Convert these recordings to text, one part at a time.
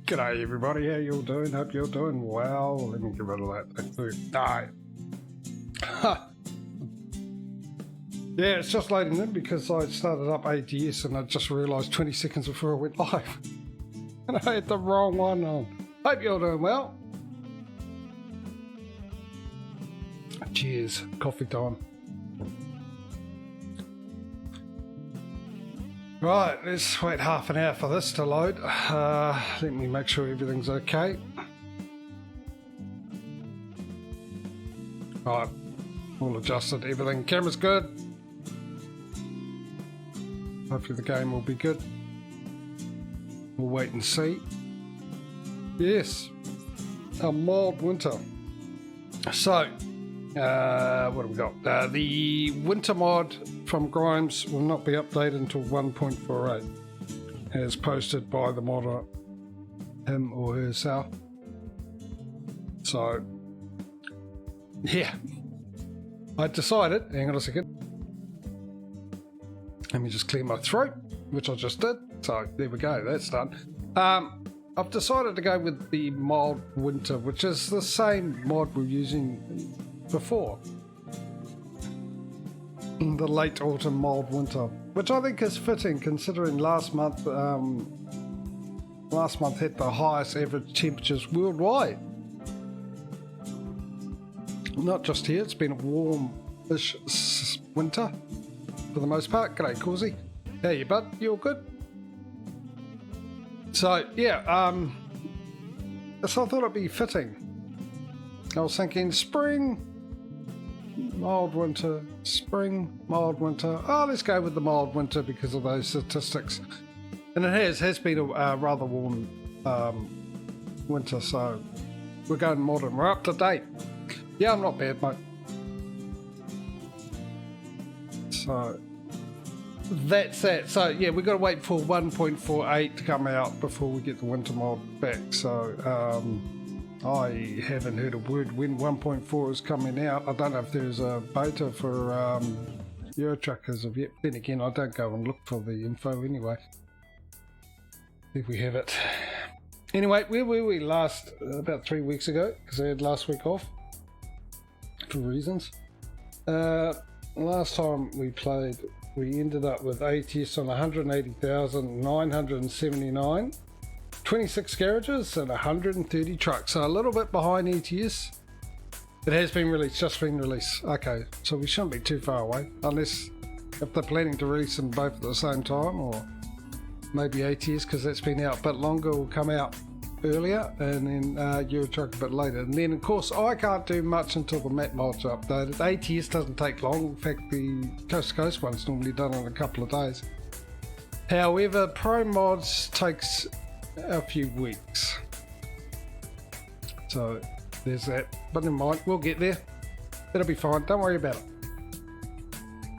G'day everybody, how you all doing? Hope you're doing well. Let me get rid of that thing too. Die. Yeah, it's just loading in because I started up ATS and I just realised 20 seconds before I went live. And I had the wrong one on. Hope you're doing well. Cheers, coffee time. Right, let's wait half an hour for this to load. Let me make sure everything's okay. Right, all adjusted, everything. Camera's good. Hopefully the game will be good. We'll wait and see. Yes, a mild winter. So, what have we got? The winter mod from Grimes will not be updated until 1.48, as posted by the modder, him or herself. So, yeah, I decided, hang on a second, let me just clear my throat, which I just did. So there we go, that's done. I've decided to go with the mild winter, which is the same mod we're using before. The late autumn mild winter, which I think is fitting considering last month hit the highest average temperatures worldwide. Not just here, it's been a warm-ish winter for the most part. G'day, Causey. How you, bud? You all good? So, yeah, so I thought it'd be fitting. I was thinking spring, mild winter, spring, mild winter. Oh, let's go with the mild winter because of those statistics. And it has been a rather warm winter, so we're going modern. We're up to date. Yeah, I'm not bad, mate. So that's that. So yeah, we've got to wait for 1.48 to come out before we get the winter mod back. So I haven't heard a word when 1.4 is coming out. I don't know if there's a beta for Euro Truck as of yet. Then again, I don't go and look for the info anyway. If we have it. Anyway, where were we last? About 3 weeks ago, because I had last week off for reasons. Last time we played, we ended up with ATS on 180,979, 26 garages and 130 trucks. So a little bit behind ETS. It has been released, just been released. Okay, so we shouldn't be too far away, unless if they're planning to release them both at the same time, or maybe ATS, because that's been out a bit longer, will come out earlier, and then Euro Truck a bit later. And then of course I can't do much until the map mods are updated. ATS doesn't take long. In fact, the coast to coast one's normally done in a couple of days. However, pro mods takes a few weeks, so there's that. But never mind, we'll get there. It'll be fine, don't worry about it.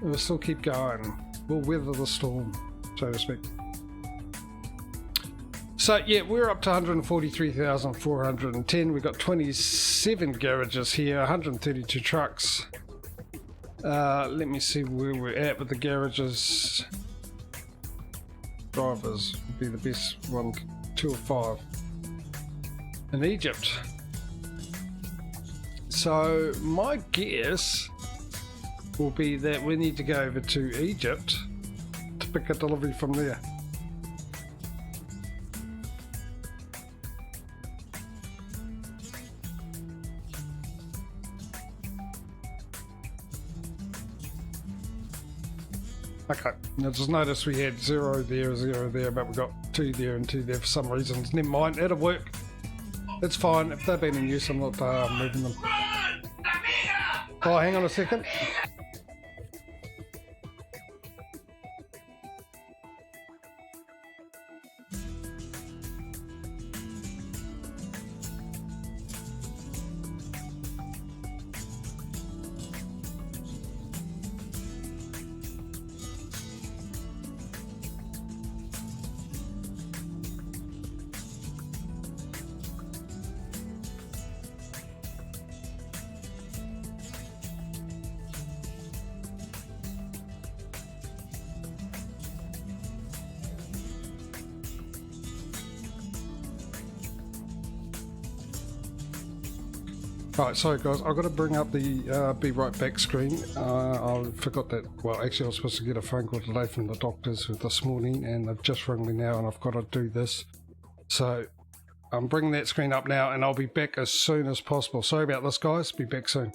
We'll still keep going. We'll weather the storm, so to speak. So yeah, we're up to 143,410. We've got 27 garages here, 132 trucks. Let me see where we're at with the garages. Drivers would be the best one, 2 or 5. In Egypt. So my guess will be that we need to go over to Egypt to pick a delivery from there. Okay, now just notice we had 0 there, 0 there, but we got 2 there and 2 there for some reasons. Never mind, it'll work. It's fine. If they've been in use, I'm not moving them. Oh, hang on a second. Right, sorry guys, I've got to bring up the be right back screen. I forgot that, well actually I was supposed to get a phone call today from the doctors this morning and they've just rung me now and I've got to do this. So I'm bringing that screen up now and I'll be back as soon as possible. Sorry about this guys, be back soon.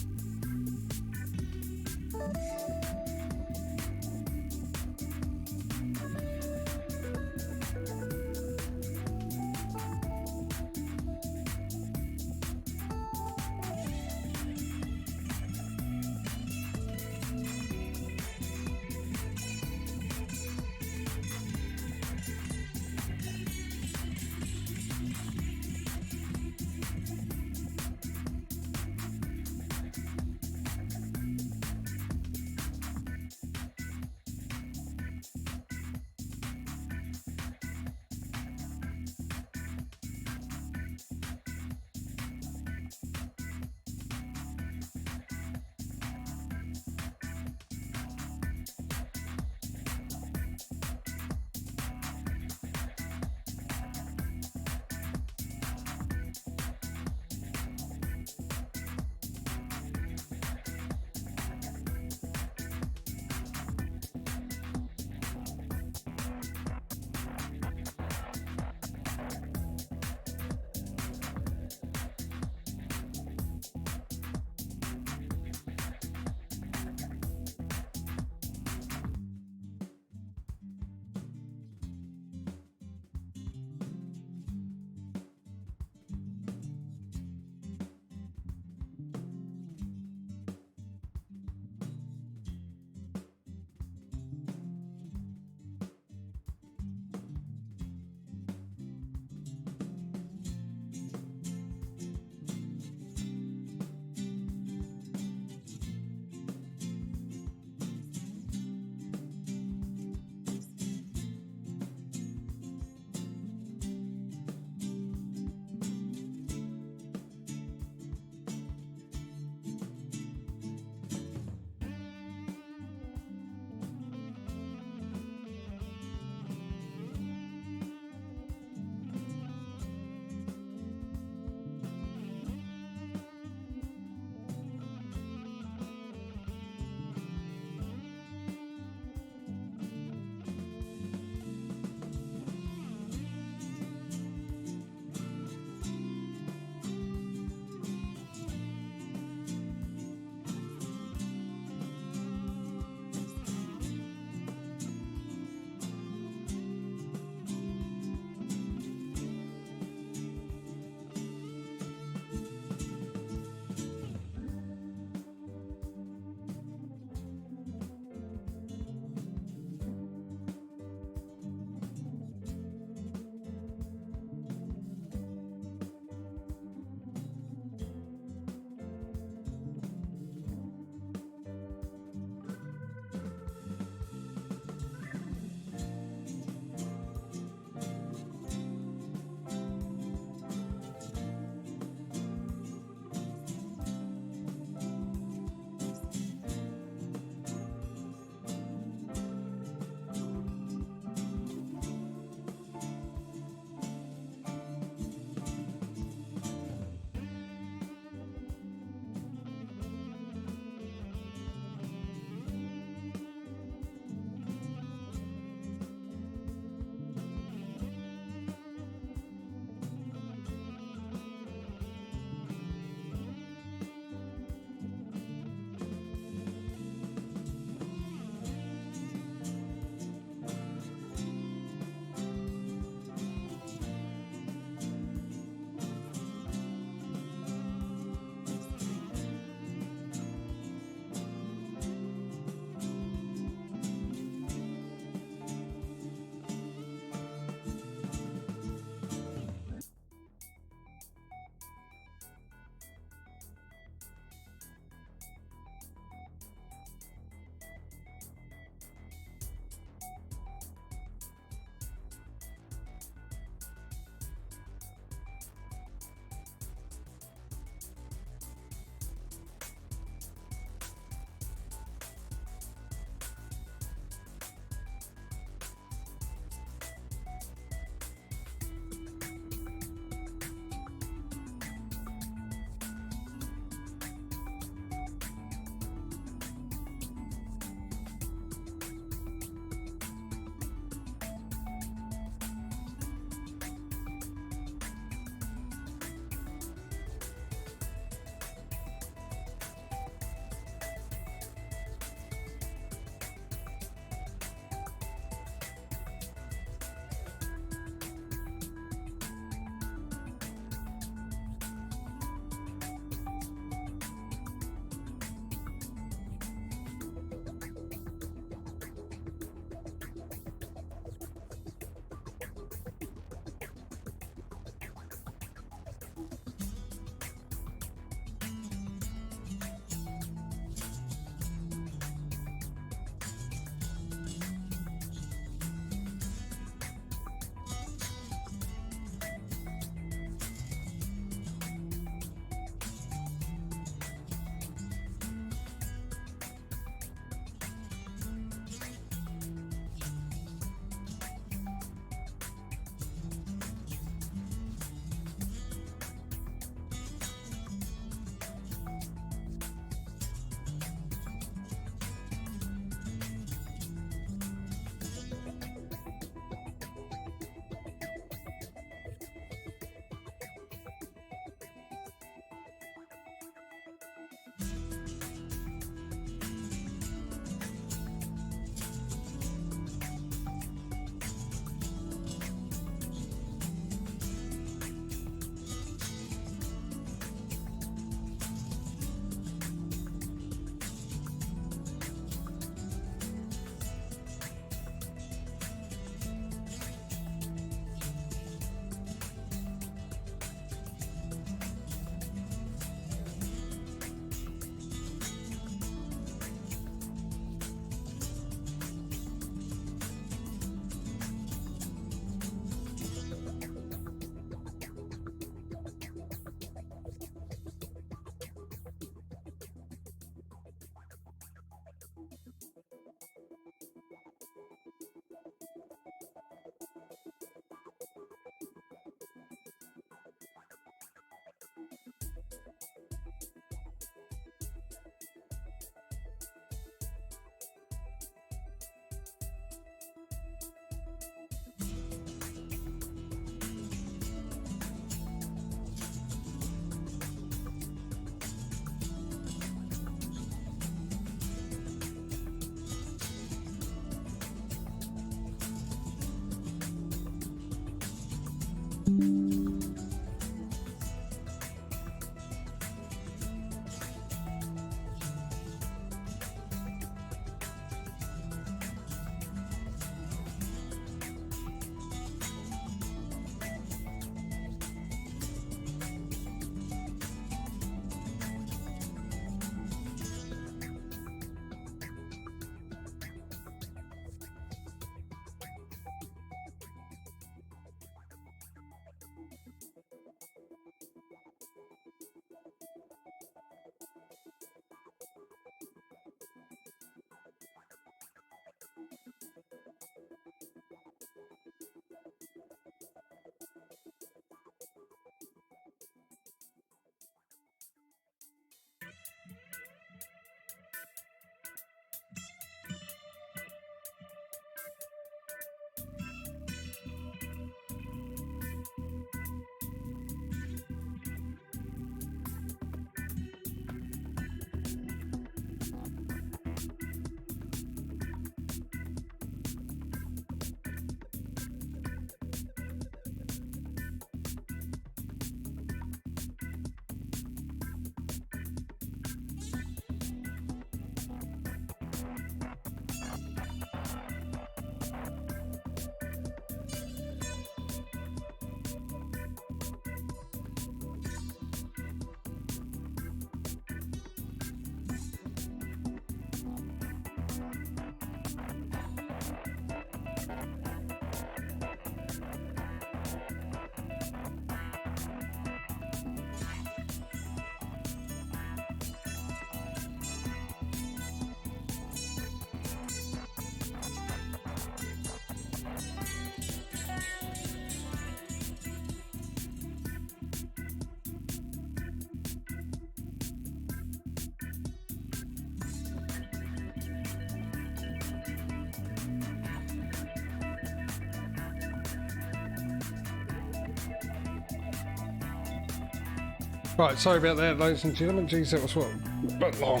Right, sorry about that, ladies and gentlemen. Geez, that was what, a bit long.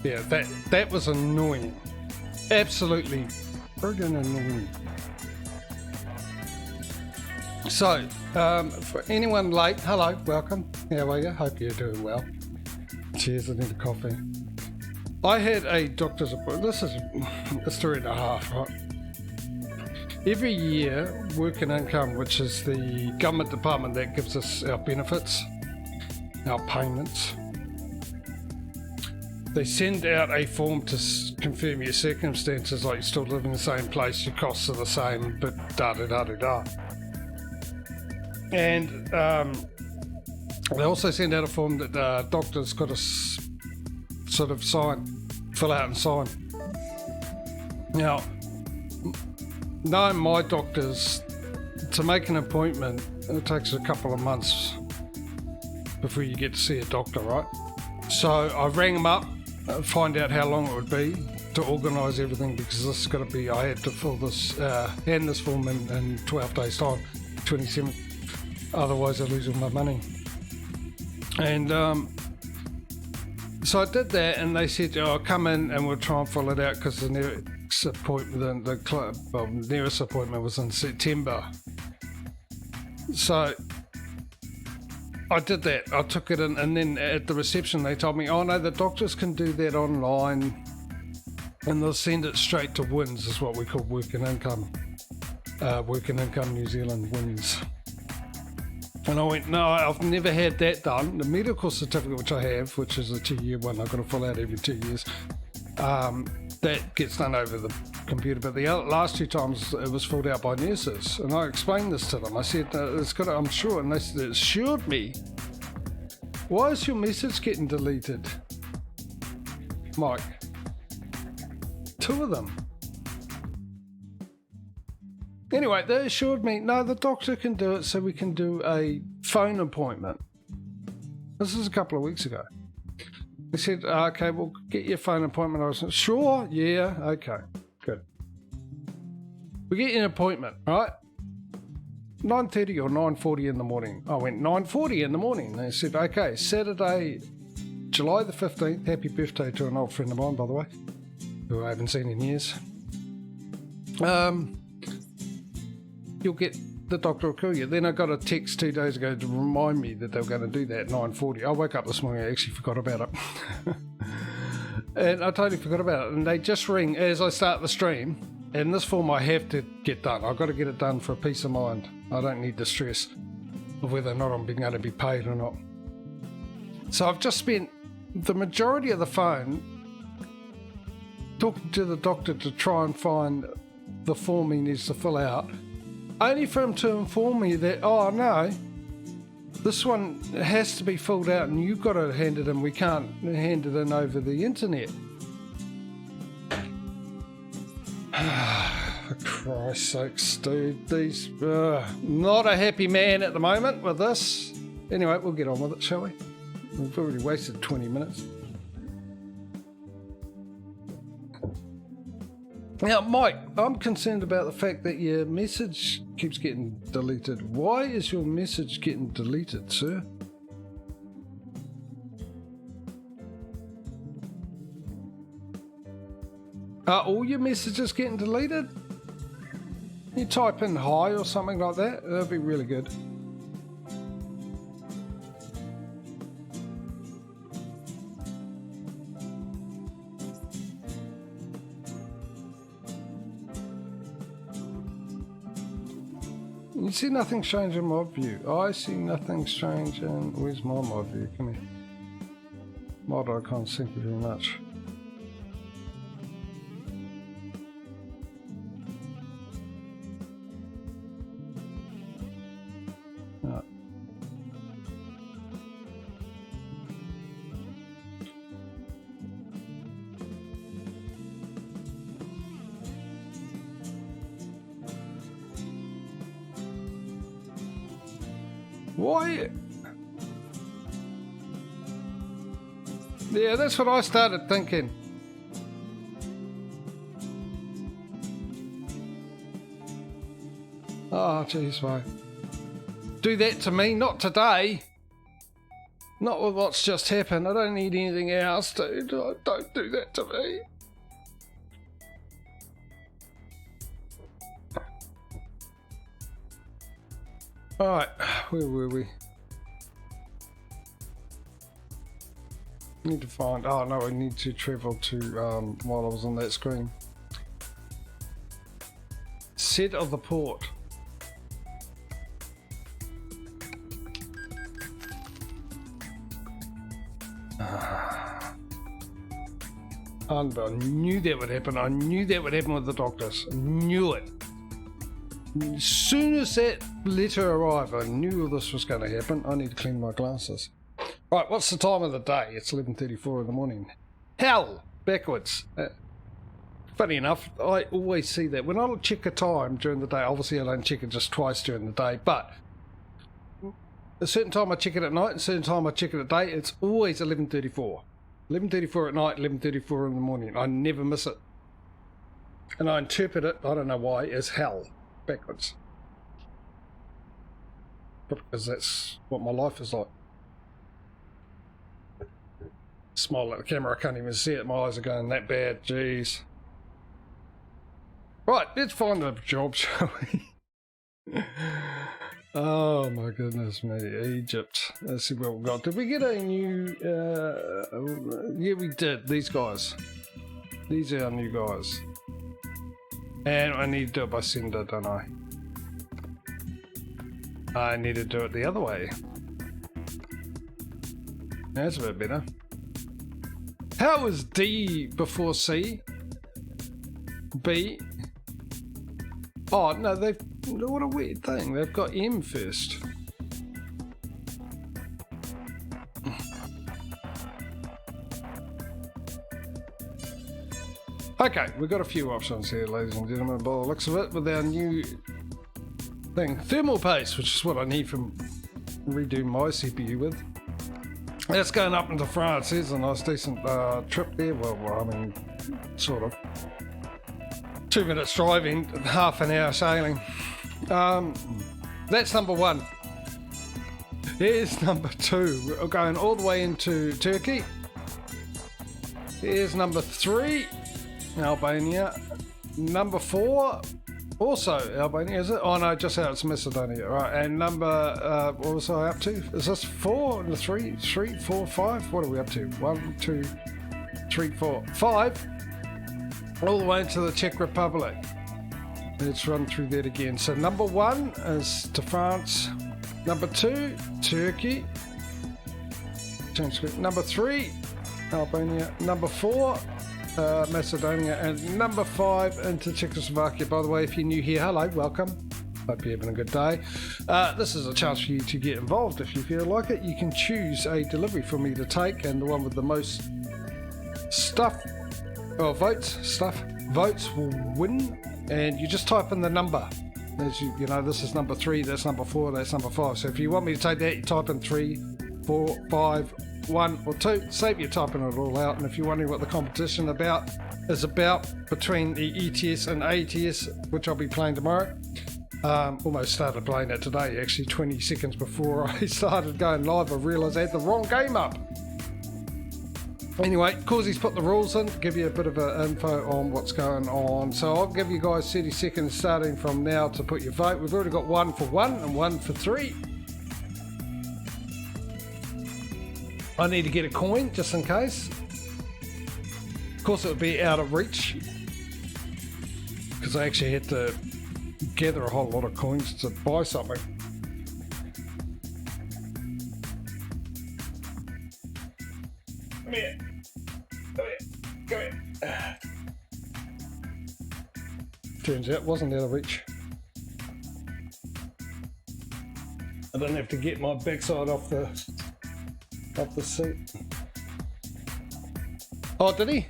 Yeah, that was annoying. Absolutely friggin' annoying. So, for anyone late, hello, welcome. How are you? Hope you're doing well. Cheers, I need a coffee. I had a doctor's appointment. This is a story and a half, right? Every year, Work and Income, which is the government department that gives us our benefits, our payments, they send out a form to confirm your circumstances, like you still live in the same place, your costs are the same, but da-da-da-da-da. And they also send out a form that doctors got to sort of fill out and sign. Now, knowing my doctors, to make an appointment, it takes a couple of months before you get to see a doctor, right? So I rang them up, find out how long it would be to organise everything, because this is going to be, I had to fill this, hand this form in 12 days time, 27, otherwise I lose all my money. And so I did that, and they said, oh, come in and we'll try and fill it out, because the nearest appointment, nearest appointment was in September. So I did that. I took it in, and then at the reception they told me, oh no, the doctors can do that online and they'll send it straight to WINS, is what we call Work and Income. Work and Income New Zealand, WINS. And I went, no, I've never had that done. The medical certificate, which I have, which is a 2-year one, I've got to fill out every 2 years, that gets done over the computer. But the last 2 times it was filled out by nurses, and I explained this to them. I said, it's got to, I'm sure, and they assured me, why is your message getting deleted, Mike? 2 of them. Anyway, they assured me, no, the doctor can do it, so we can do a phone appointment. This is a couple of weeks ago. They said, okay, we'll get your phone appointment. I was like, sure, yeah, okay, good. We get you an appointment, right? 9:30 or 9:40 in the morning. I went 9:40 in the morning. They said, okay, Saturday, July the 15th, happy birthday to an old friend of mine, by the way, who I haven't seen in years. You'll get the doctor will kill you. Then I got a text 2 days ago to remind me that they were going to do that at 9:40. I woke up this morning, I actually forgot about it. And I totally forgot about it. And they just ring as I start the stream. And this form I have to get done. I've got to get it done for peace of mind. I don't need the stress of whether or not I'm going to be paid or not. So I've just spent the majority of the phone talking to the doctor to try and find the form he needs to fill out, only for him to inform me that, oh no, this one has to be filled out and you've got to hand it in. We can't hand it in over the internet. For Christ's sakes, dude, these not a happy man at the moment with this. Anyway, we'll get on with it, shall we? We've already wasted 20 minutes. Now, Mike, I'm concerned about the fact that your message keeps getting deleted. Why is your message getting deleted, sir? Are all your messages getting deleted? You type in hi or something like that? That'd be really good. You see nothing strange in mob view. I see nothing strange in... Where's my mob view? Come here. Mod icons, thank you very much. Why? Yeah, that's what I started thinking. Oh, jeez, mate. Do that to me, not today. Not with what's just happened. I don't need anything else, dude. Don't do that to me. Alright, where were we? Need to find... Oh no, I need to travel to, while I was on that screen. Set of the port. I knew that would happen. I knew that would happen with the doctors. I knew it. As soon as that letter arrived, I knew this was going to happen. I need to clean my glasses. Right, what's the time of the day? It's 11:34 in the morning. Hell! Backwards. Funny enough, I always see that. When I check a time during the day, obviously I don't check it just twice during the day, but a certain time I check it at night, and a certain time I check it at day, it's always 11:34. 11:34 at night, 11:34 in the morning. I never miss it. And I interpret it, I don't know why, as hell. Backwards. Because that's what my life is like. Smile at the camera, I can't even see it. My eyes are going that bad, jeez. Right, let's find a job, shall we? Oh my goodness me, Egypt. Let's see what we've got. Did we get a new... yeah, we did. These guys. These are our new guys. And I need to do it by sender, don't I? I need to do it the other way. That's a bit better. How is D before C? B? Oh, no, they've... What a weird thing. They've got M first. Okay, we've got a few options here, ladies and gentlemen, by the looks of it, with our new thing. Thermal paste, which is what I need from redo my CPU with. That's going up into France. There's a nice decent trip there. Well, I mean, sort of. 2 minutes driving, half an hour sailing. That's number one. Here's number two. We're going all the way into Turkey. Here's number three. Albania. Number 4, also Albania, is it? Oh no, just out, it's Macedonia. Right, and number, what was I up to? Is this 4 and 3, 4, 5? What are we up to? 1, 2, 3, 4, 5. All the way into the Czech Republic. Let's run through that again. So number 1 is to France. Number 2, Turkey. Change screen. Number 3, Albania. Number 4, Macedonia. And number 5 into Czechoslovakia. By the way, if you're new here, hello, welcome. Hope you're having a good day. This is a chance for you to get involved if you feel like it. You can choose a delivery for me to take, and the one with the most votes will win. And you just type in the number. As you know, this is number 3, that's number 4, that's number 5. So if you want me to take that, you type in 3, 4, 5, 1 or 2. Save you typing it all out. And if you're wondering what the competition is about between the ETS and ATS, which I'll be playing tomorrow. Almost started playing it today, actually 20 seconds before I started going live. I realised I had the wrong game up. Anyway, Causy's put the rules in, give you a bit of info on what's going on. So I'll give you guys 30 seconds starting from now to put your vote. We've already got 1 for 1 and 1 for 3. I need to get a coin just in case. Of course, it would be out of reach because I actually had to gather a whole lot of coins to buy something. Come here. Come here. Turns out it wasn't out of reach. I don't have to get my backside off the seat. Oh, did he?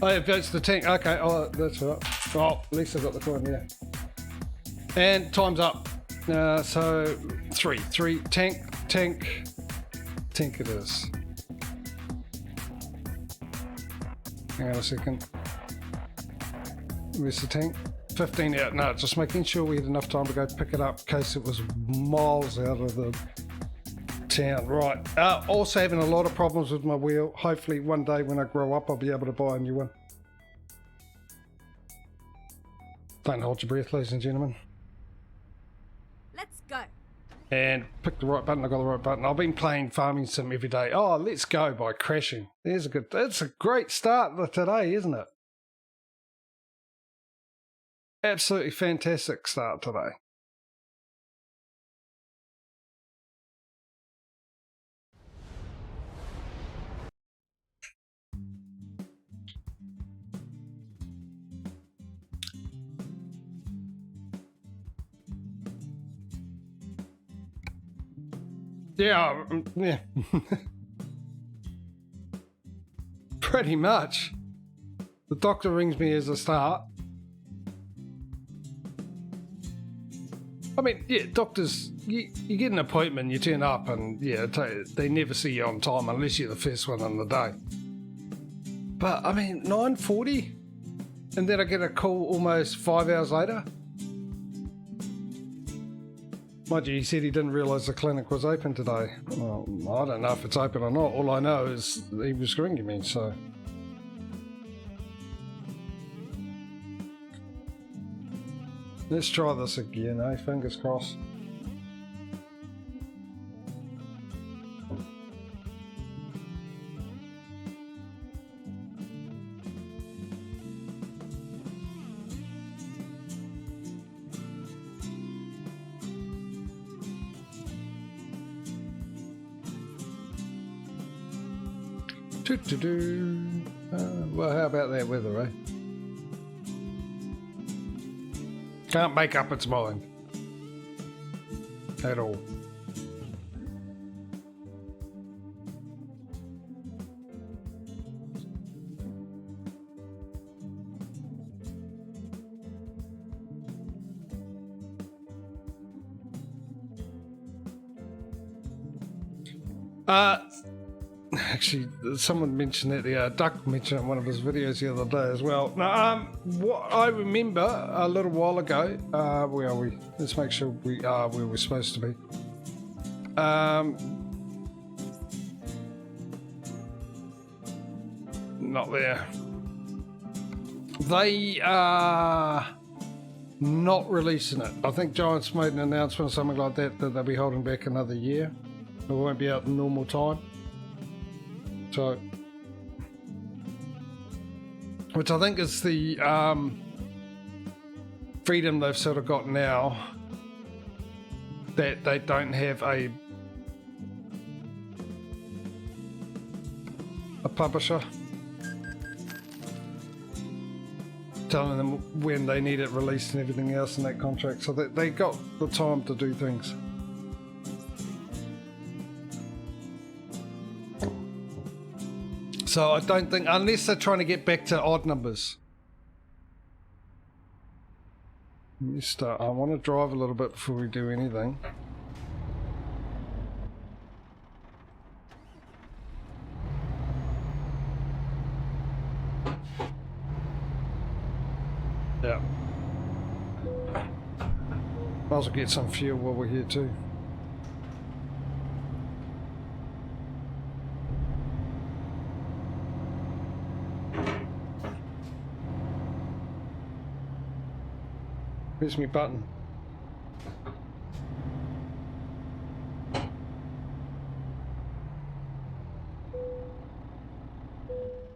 Oh, yeah, votes the tank. Okay, oh, that's right. Oh, at least I got the coin there. And time's up. So 3, tank it is. Hang on a second. Where's the tank? 15 out. No, just making sure we had enough time to go pick it up in case it was miles out of the town. Right. Also having a lot of problems with my wheel. Hopefully one day when I grow up, I'll be able to buy a new one. Don't hold your breath, ladies and gentlemen. Let's go. And pick the right button. I got the right button. I've been playing Farming Sim every day. Oh, let's go by crashing. It's a great start for today, isn't it? Absolutely fantastic start today. Yeah. Pretty much. The doctor rings me as a start. I mean, yeah, doctors, you get an appointment, you turn up, and yeah, they never see you on time unless you're the first one in the day. But, I mean, 9:40? And then I get a call almost 5 hours later? Mind you, he said he didn't realise the clinic was open today. Well, I don't know if it's open or not. All I know is he was ringing me, so... Let's try this again, eh? Fingers crossed. Well, how about that weather, eh? Can't make up its mind. At all. Actually, someone mentioned that, the Duck mentioned it in one of his videos the other day as well. Now, what I remember a little while ago, where are we? Let's make sure we are where we're supposed to be. Not there. They not releasing it. I think Giants made an announcement or something like that they'll be holding back another year. It won't be out in normal time. So, which I think is the freedom they've sort of got now, that they don't have a publisher telling them when they need it released and everything else in that contract, so that they got the time to do things. So I don't think, unless they're trying to get back to odd numbers. Let me start. I want to drive a little bit before we do anything. Yeah. Might as well get some fuel while we're here too. Where's my button?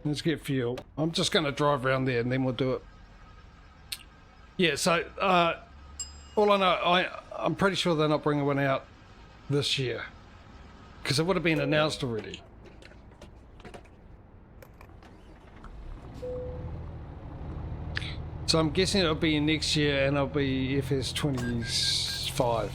Let's get fuel. I'm just going to drive around there and then we'll do it. Yeah, so all I know, I'm pretty sure they're not bringing one out this year, because it would have been announced already. So I'm guessing it'll be next year and it'll be FS25.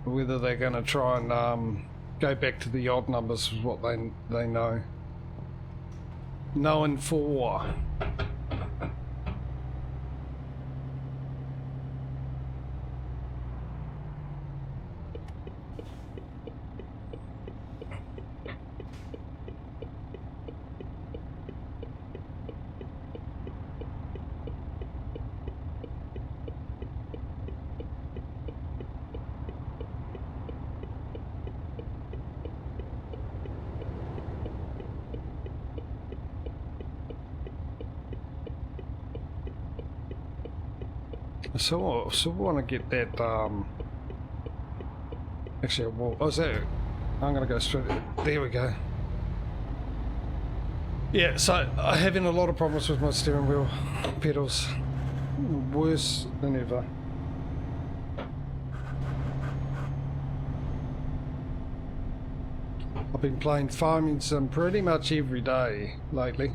Whether they're going to try and go back to the odd numbers is what they know. Knowing for. So I want to get that, actually, well, oh, is that, I'm going to go straight, there we go. Yeah, so I'm having a lot of problems with my steering wheel pedals, worse than ever. I've been playing Farming Sim pretty much every day lately.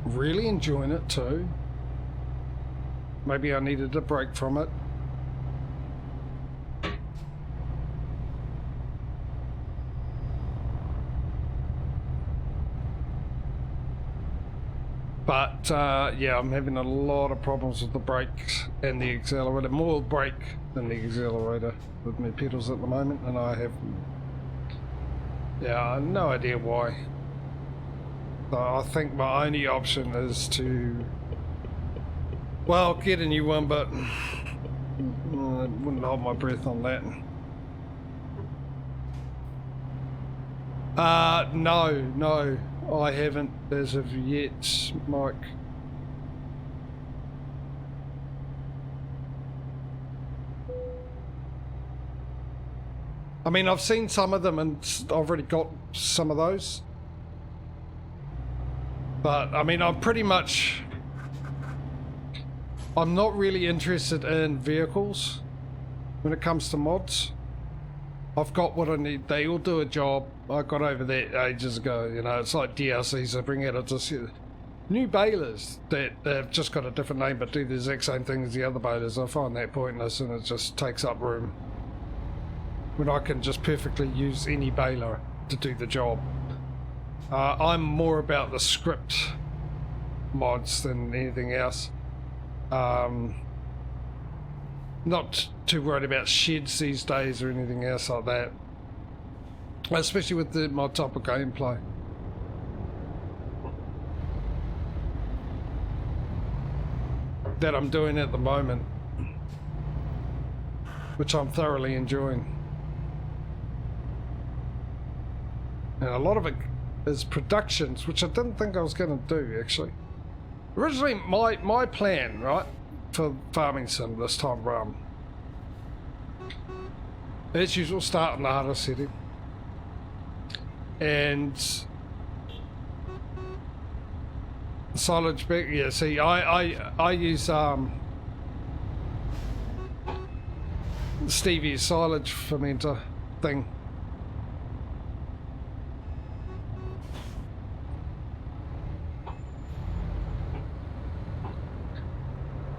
Really enjoying it too. Maybe I needed a break from it. But yeah, I'm having a lot of problems with the brakes and the accelerator. More brake than the accelerator with my pedals at the moment, and I have, yeah, no idea why. So I think my only option is to, well, get a new one, but I wouldn't hold my breath on that. No, I haven't as of yet, Mike. I mean, I've seen some of them and I've already got some of those. But, I mean, I'm not really interested in vehicles when it comes to mods. I've got what I need. They all do a job. I got over that ages ago. You know, it's like DLCs. They bring out just new balers that have just got a different name but do the exact same thing as the other balers. I find that pointless, and it just takes up room when I can just perfectly use any baler to do the job. I'm more about the script mods than anything else. Not too worried about sheds these days or anything else like that, especially with my type of gameplay. That I'm doing at the moment, which I'm thoroughly enjoying. And a lot of it is productions, which I didn't think I was going to do actually. Originally, my plan, right, for farming sim this time round, as usual, start in the harder setting, and silage bag. Yeah, see, I use Stevie's silage fermenter thing.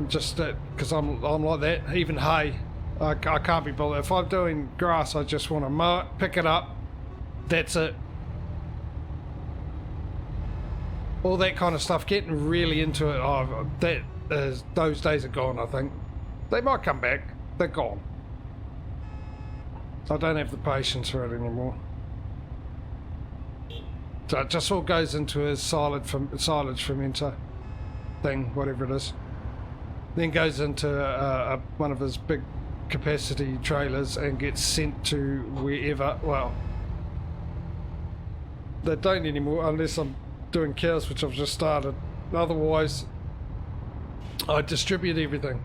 Just that, because I'm like that. Even hay, I can't be bothered. If I'm doing grass, I just want to mow it, pick it up. That's it. All that kind of stuff. Getting really into it. Oh, those days are gone. I think they might come back. They're gone. I don't have the patience for it anymore. So it just all goes into his silage fermenter thing, whatever it is. Then goes into one of his big capacity trailers and gets sent to wherever. Well, they don't anymore unless I'm doing cows, which I've just started. Otherwise, I distribute everything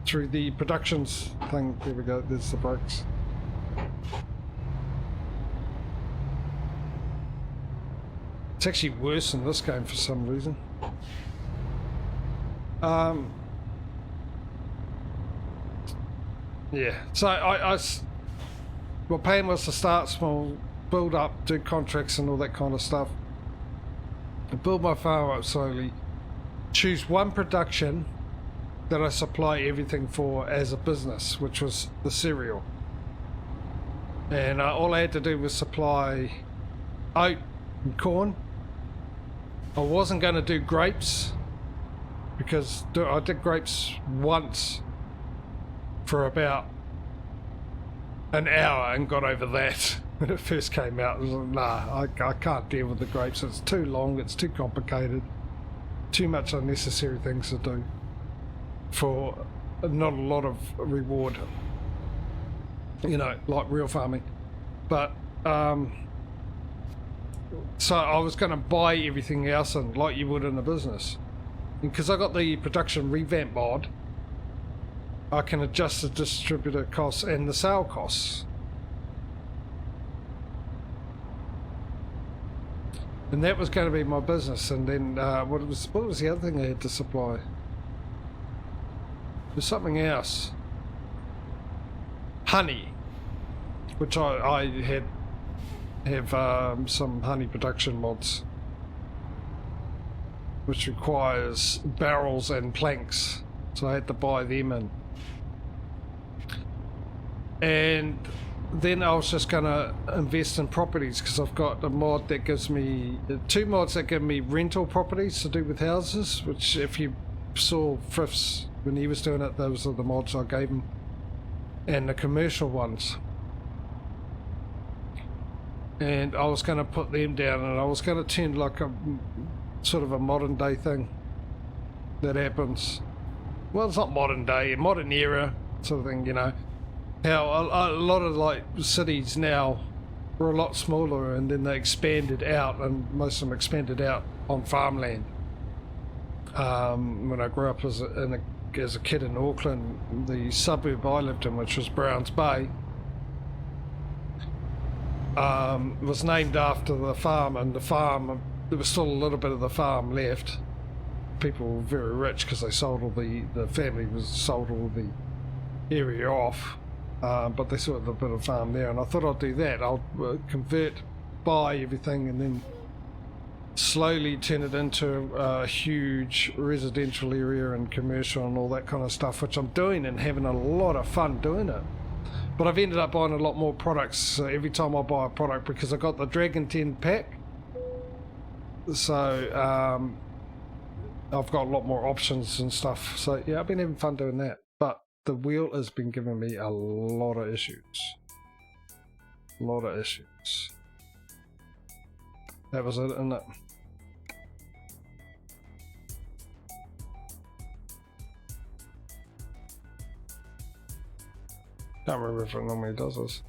through the productions thing. There we go, there's the brakes. It's actually worse in this game for some reason. Yeah, so my plan was to start small, build up, do contracts and all that kind of stuff, and build my farm up slowly, choose one production that I supply everything for as a business, which was the cereal. And all I had to do was supply oat and corn. I wasn't going to do grapes, because I did grapes once for about an hour and got over that when it first came out. I was like, nah, I can't deal with the grapes. It's too long, it's too complicated, too much unnecessary things to do for not a lot of reward, you know, like real farming. But so I was going to buy everything else in, like you would in a business. Because I got the production revamp mod, I can adjust the distributor costs and the sale costs. And that was going to be my business. And then what was the other thing I had to supply? There's something else. Honey, which I have some honey production mods, which requires barrels and planks, so I had to buy them in. And then I was just going to invest in properties, because I've got a mod that gives me, two mods that give me rental properties to do with houses, which if you saw Frith's when he was doing it, those are the mods I gave him, and the commercial ones. And I was going to put them down, and I was going to turn like a sort of a modern day thing that happens. Well, it's not modern day, modern era sort of thing, you know. How a lot of like cities now were a lot smaller, and then they expanded out, and most of them expanded out on farmland. When I grew up as a kid in Auckland, the suburb I lived in, which was Browns Bay, was named after the farm, and the farm, there was still a little bit of the farm left. People were very rich because they sold all the family sold all the area off, but they still had a bit of farm there, and I thought I'd do that. I'll buy everything and then slowly turn it into a huge residential area and commercial and all that kind of stuff, which I'm doing and having a lot of fun doing it. But I've ended up buying a lot more products every time I buy a product, because I got the Dragon 10 pack, so I've got a lot more options and stuff. So yeah, I've been having fun doing that, but the wheel has been giving me a lot of issues. That was it, isn't it? Can't remember if it normally does this.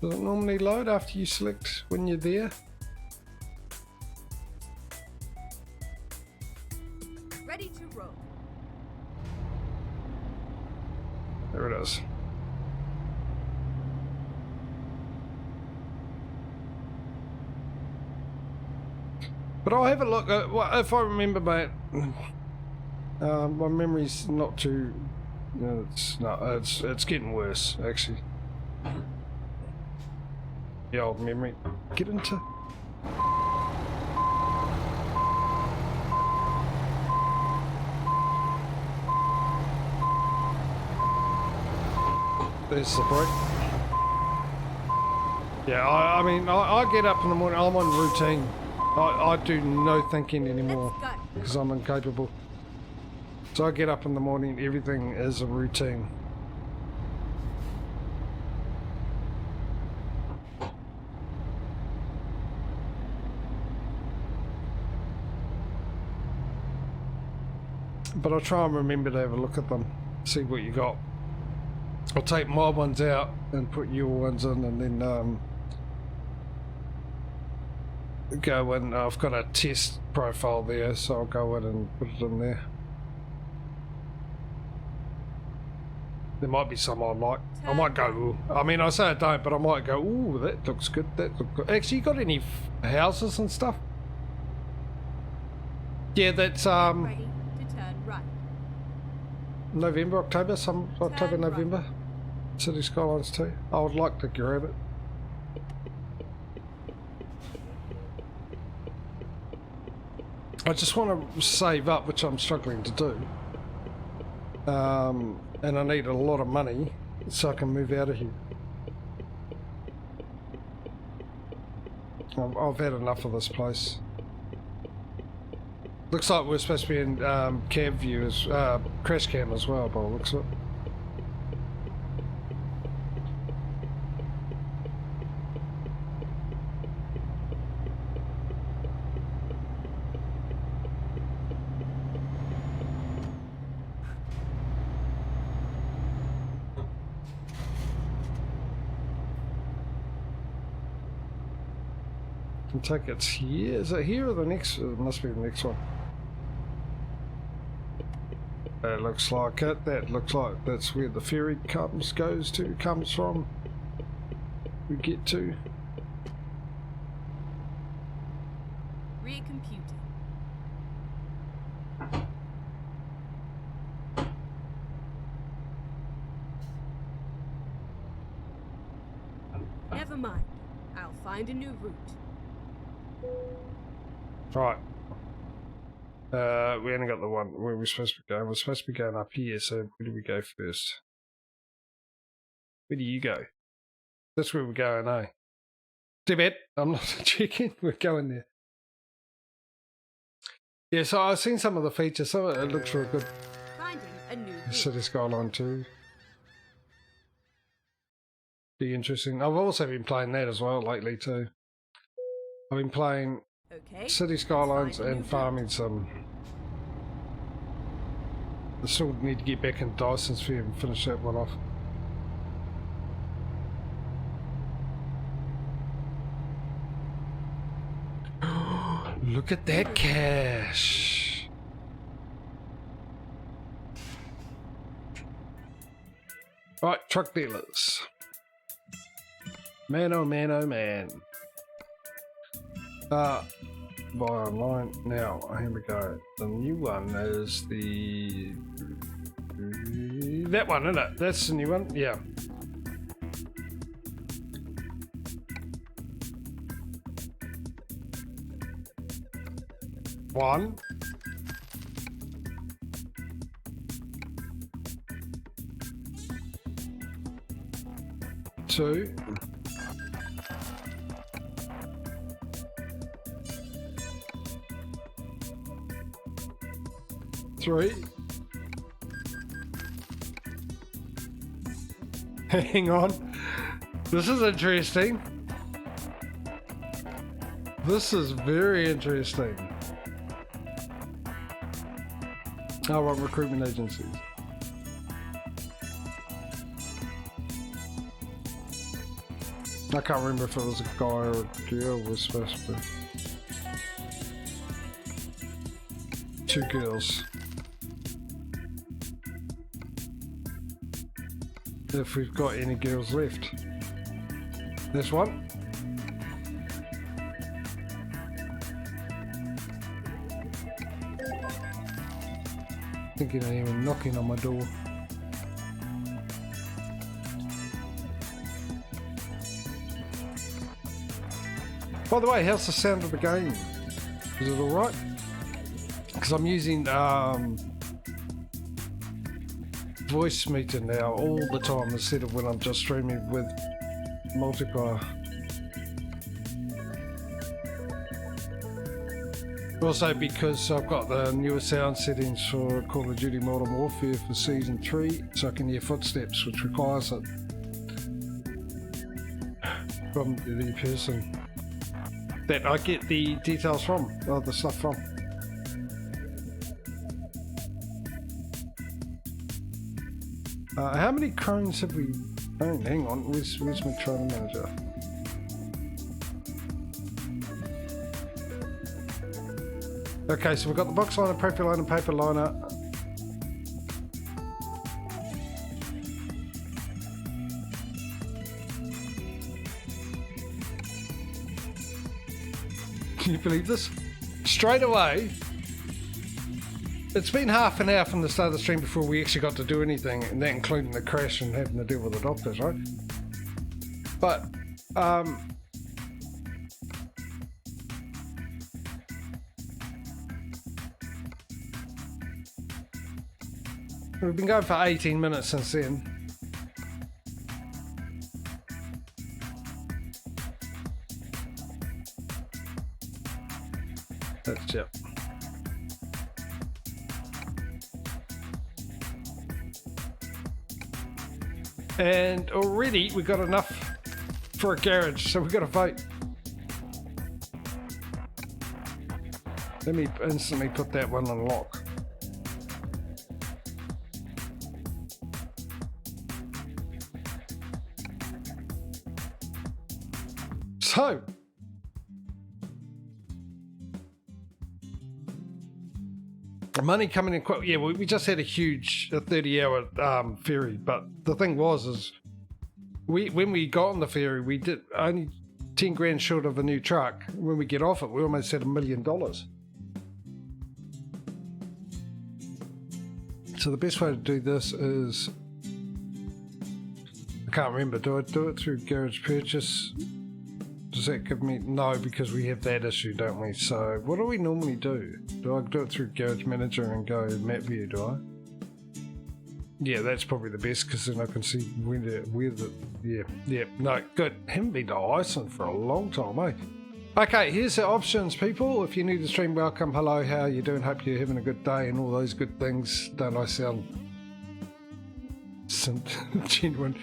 Does it normally load after you select when you're there? Ready to roll. There it is. But I'll have a look. Well, if I remember, mate, my memory's not too. No, it's getting worse actually. The old memory. Get into. There's the break. Yeah, I mean, I get up in the morning. I'm on routine. I do no thinking anymore because I'm incapable. So I get up in the morning, everything is a routine. But I'll try and remember to have a look at them, see what you got. I'll take my ones out and put your ones in, and then go in. I've got a test profile there, so I'll go in and put it in there. There might be some I like. I might go, ooh. I mean, I say I don't, but I might go, ooh, that looks good, that looks good. Actually, you got any houses and stuff? Yeah, that's Ready to turn right. November, October, October, November. Right. City Skylines 2. I would like to grab it. I just want to save up, which I'm struggling to do. And I need a lot of money so I can move out of here. I've had enough of this place. Looks like we're supposed to be in cab view, crash cam as well, by the looks of it. I take it's here. Is it here or the next? It must be the next one. That looks like it. That looks like that's where the ferry comes from. We get to. Recomputing. Never mind. I'll find a new route. Right. We only got the one where we're supposed to be going. We're supposed to be going up here, so where do we go first? Where do you go? That's where we're going, eh? Tibet, I'm not checking. We're going there. Yeah, so I've seen some of the features. Some of it looks real good. Finding a new route. City Skyline 2. Be interesting. I've also been playing that as well lately too. I've been playing Okay. City Skylines and farming some. I still need to get back in Dyson's Sphere and finish that one off. Look at that cash. Right, truck dealers. Man, oh man, oh man. Buy online. Now, here we go. The new one is the... That one, isn't it? That's the new one? Yeah. One. Two. Three. Hang on. This is interesting. This is very interesting. Oh, right, recruitment agencies. I can't remember if it was a guy or a girl was supposed to be. 2 girls. If we've got any girls left. This one. Thinking of even knocking on my door. By the way, how's the sound of the game? Is it alright? Because I'm using voice meter now all the time instead of when I'm just streaming with multiplayer. Also because I've got the newer sound settings for Call of Duty Modern Warfare for Season 3, so I can hear footsteps, which requires it from the person that I get the details from, or the stuff from. How many crones have we... Oh, hang on, where's my training manager? Okay, so we've got the box liner, profile liner, paper liner. Can you believe this? Straight away, it's been half an hour from the start of the stream before we actually got to do anything, and that including the crash and having to deal with the doctors, right? But, we've been going for 18 minutes since then. That's it. And already we got enough for a garage, so we've got to vote. Let me instantly put that one on lock. So, money coming in quite, yeah, we just had a huge 30-hour ferry, but the thing was when we got on the ferry, we did only 10 grand short of a new truck. When we get off it, we almost had $1 million. So the best way to do this is, I can't remember, do I do it through garage purchase? Does that give me... No, because we have that issue, don't we? So what do we normally do? Do I do it through Garage Manager and go map view, do I? Yeah, that's probably the best, because then I can see where the... Yeah, no, good. Haven't been to Iceland for a long time, eh? Okay, here's the options, people. If you're new to the stream, welcome, hello, how are you doing? Hope you're having a good day and all those good things. Don't I sound genuine?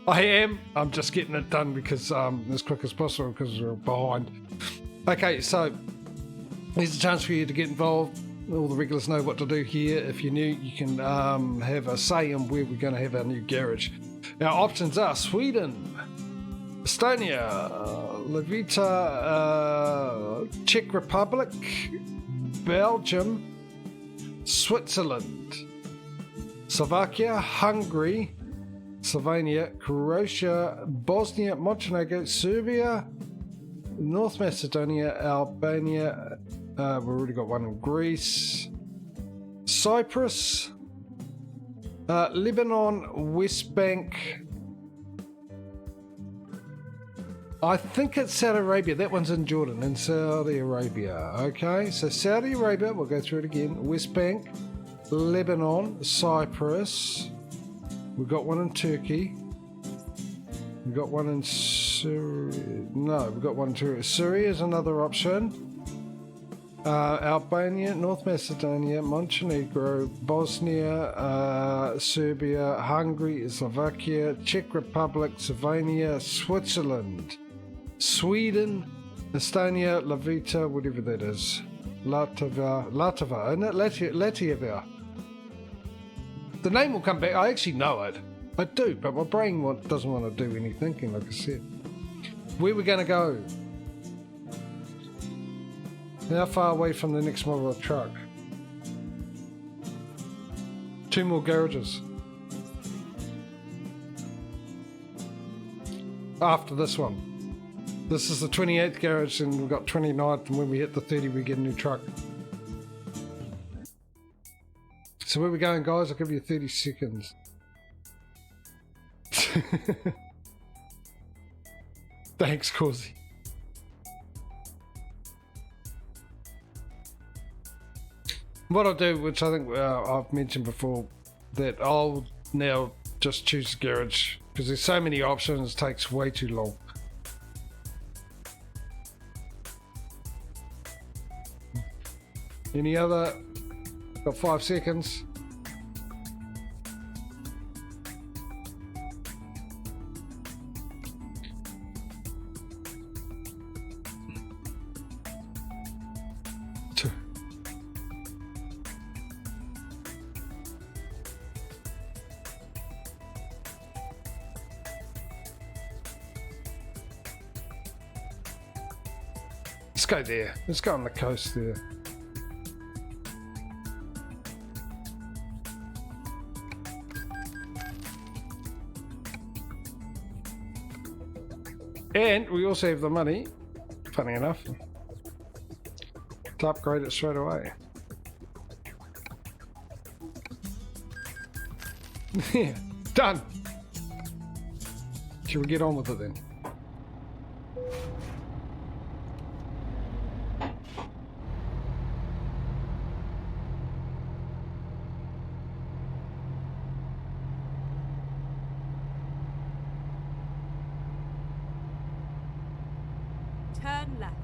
I am. I'm just getting it done because as quick as possible because we're behind. Okay, so here's a chance for you to get involved. All the regulars know what to do here. If you're new, you can have a say in where we're going to have our new garage. Our options are Sweden, Estonia, Latvia, Czech Republic, Belgium, Switzerland, Slovakia, Hungary, Slovenia, Croatia, Bosnia, Montenegro, Serbia, North Macedonia, Albania, we've already got one in Greece, Cyprus, Lebanon, West Bank, I think it's Saudi Arabia, that one's in Jordan, in Saudi Arabia, okay, so Saudi Arabia, we'll go through it again, West Bank, Lebanon, Cyprus, we've got one in Turkey. We've got one in Syria. No, we've got one in Syria. Syria is another option. Albania, North Macedonia, Montenegro, Bosnia, Serbia, Hungary, Slovakia, Czech Republic, Slovenia, Switzerland, Sweden, Estonia, Latvia, whatever that is. Latvia, isn't it? Latvia. The name will come back. I actually know it. I do, but my brain doesn't want to do any thinking, like I said. Where we gonna go? How far away from the next model of truck? 2 more garages. After this one. This is the 28th garage and we've got 29th, and when we hit the 30 we get a new truck. So where we going, guys? I'll give you 30 seconds. Thanks, Causey. What I'll do, which I think I've mentioned before, that I'll now just choose the garage because there's so many options, it takes way too long. Any other? Got 5 seconds. Let's go there. Let's go on the coast there. And we also have the money, funny enough, to upgrade it straight away. Yeah, done. Shall we get on with it then? Turn left.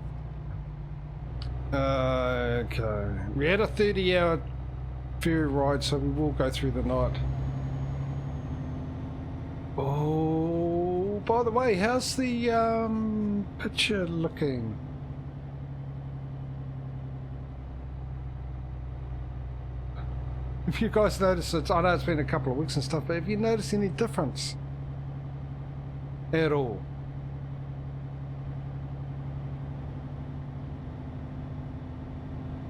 Okay. We had a 30-hour ferry ride, so we will go through the night. Oh, by the way, how's the picture looking? If you guys notice it, I know it's been a couple of weeks and stuff, but have you noticed any difference at all?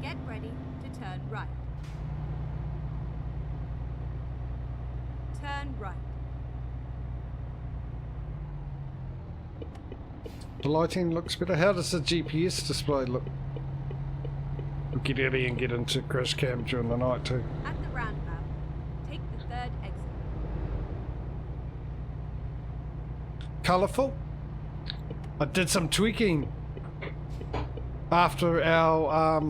Get ready to turn right. Turn right. The lighting looks better. How does the GPS display look? We'll get out here and get into crash cam during the night too. At the roundabout, take the 3rd exit. Colourful. I did some tweaking after our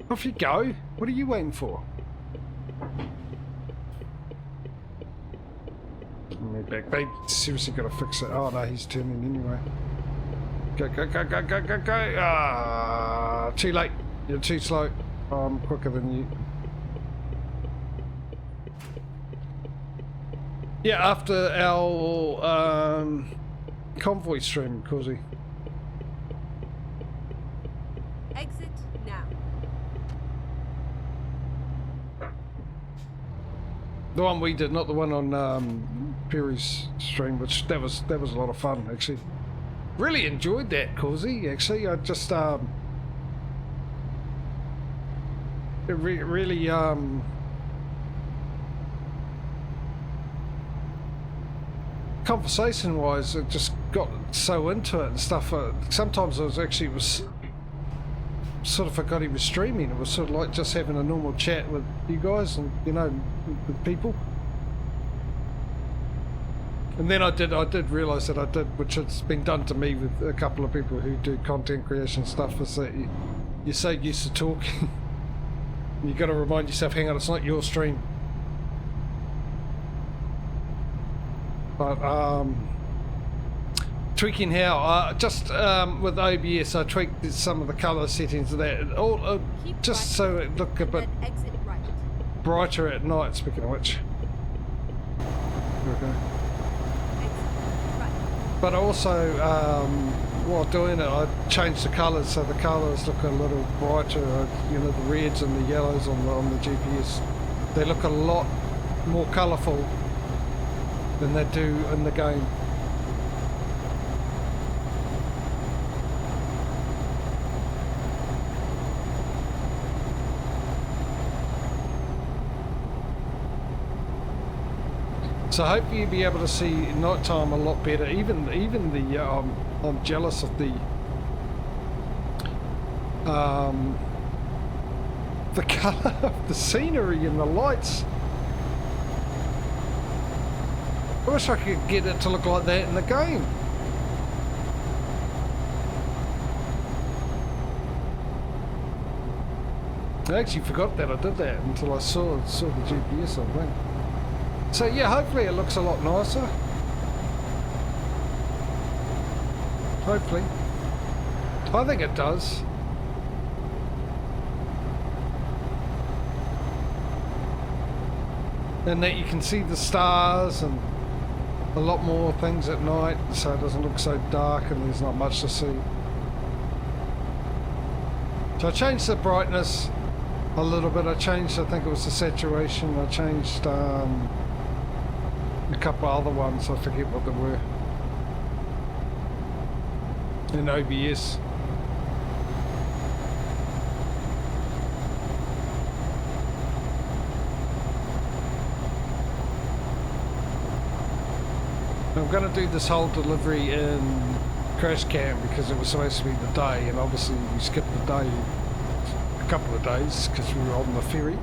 off you go. What are you waiting for? Me back, babe. Seriously got to fix it. Oh no, he's turning anyway. Go, go, go, go, go, go, go. Ah, too late. You're too slow. I'm quicker than you. Yeah, after our convoy stream, Causey. Exit now. The one we did, not the one on Perry's stream, which that was a lot of fun actually. Really enjoyed that, Causey. Actually, I just it really conversation wise, it just got so into it and stuff. Sometimes I was sort of forgot he was streaming. It was sort of like just having a normal chat with you guys and with people. And then I did realise that I did, which has been done to me with a couple of people who do content creation stuff, is that you're so used to talking, you got to remind yourself, hang on, it's not your stream. But tweaking how, just with OBS, I tweaked some of the colour settings of that, all just so it looked a bit Exit right. brighter at night. Speaking of which, okay. But also, while doing it, I changed the colours so the colours look a little brighter. The reds and the yellows on the GPS, they look a lot more colourful than they do in the game. So hopefully you'll be able to see nighttime a lot better. Even the I'm jealous of the colour of the scenery and the lights. I wish I could get it to look like that in the game. I actually forgot that I did that until I saw the GPS, I think. So yeah, hopefully it looks a lot nicer. Hopefully. I think it does. And that you can see the stars and a lot more things at night, so it doesn't look so dark and there's not much to see. So I changed the brightness a little bit. I changed, I think it was the saturation. I changed a couple of other ones, I forget what they were, in OBS. I'm going to do this whole delivery in Crash Cam because it was supposed to be the day, and obviously we skipped the day, a couple of days, because we were on the ferry.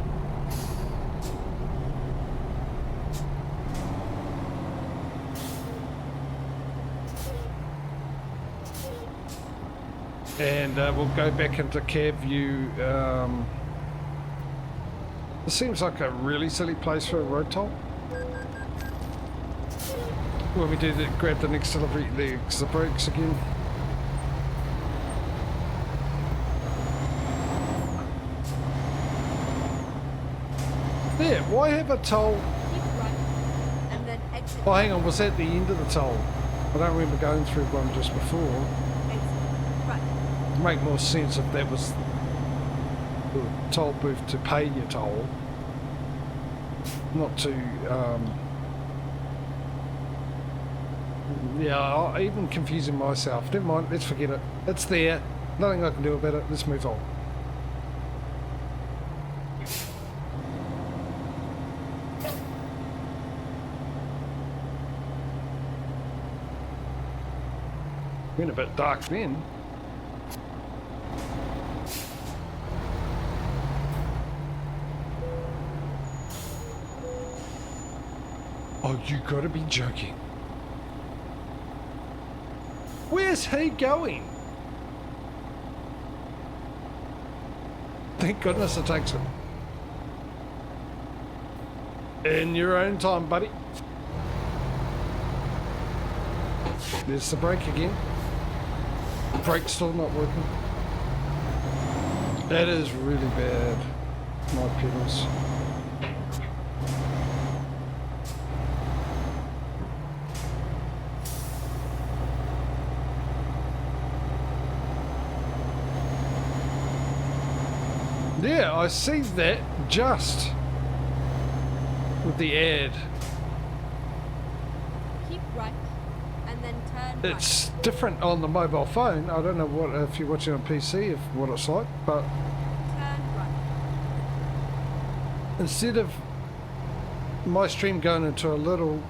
And we'll go back into cab view. This seems like a really silly place for a road toll. When we do grab the next delivery, there's the brakes again. There, why have a toll? Keep right, and then exit. Oh, hang on, was that the end of the toll? I don't remember going through one just before. Exit right. It'd make more sense if that was the toll booth to pay your toll, not to, yeah, I'm even confusing myself. Never mind, let's forget it. It's there. Nothing I can do about it. Let's move on. Went a bit dark then. Oh, you gotta be joking. Where's he going? Thank goodness it takes him. In your own time, buddy. There's the brake again. Brake's still not working. That is really bad. My pedals. Yeah, I see that just with the ad. Keep right, and then turn It's different on the mobile phone. I don't know what if you're watching on PC, if what it's like, but right. Turn right. instead of my stream going into a little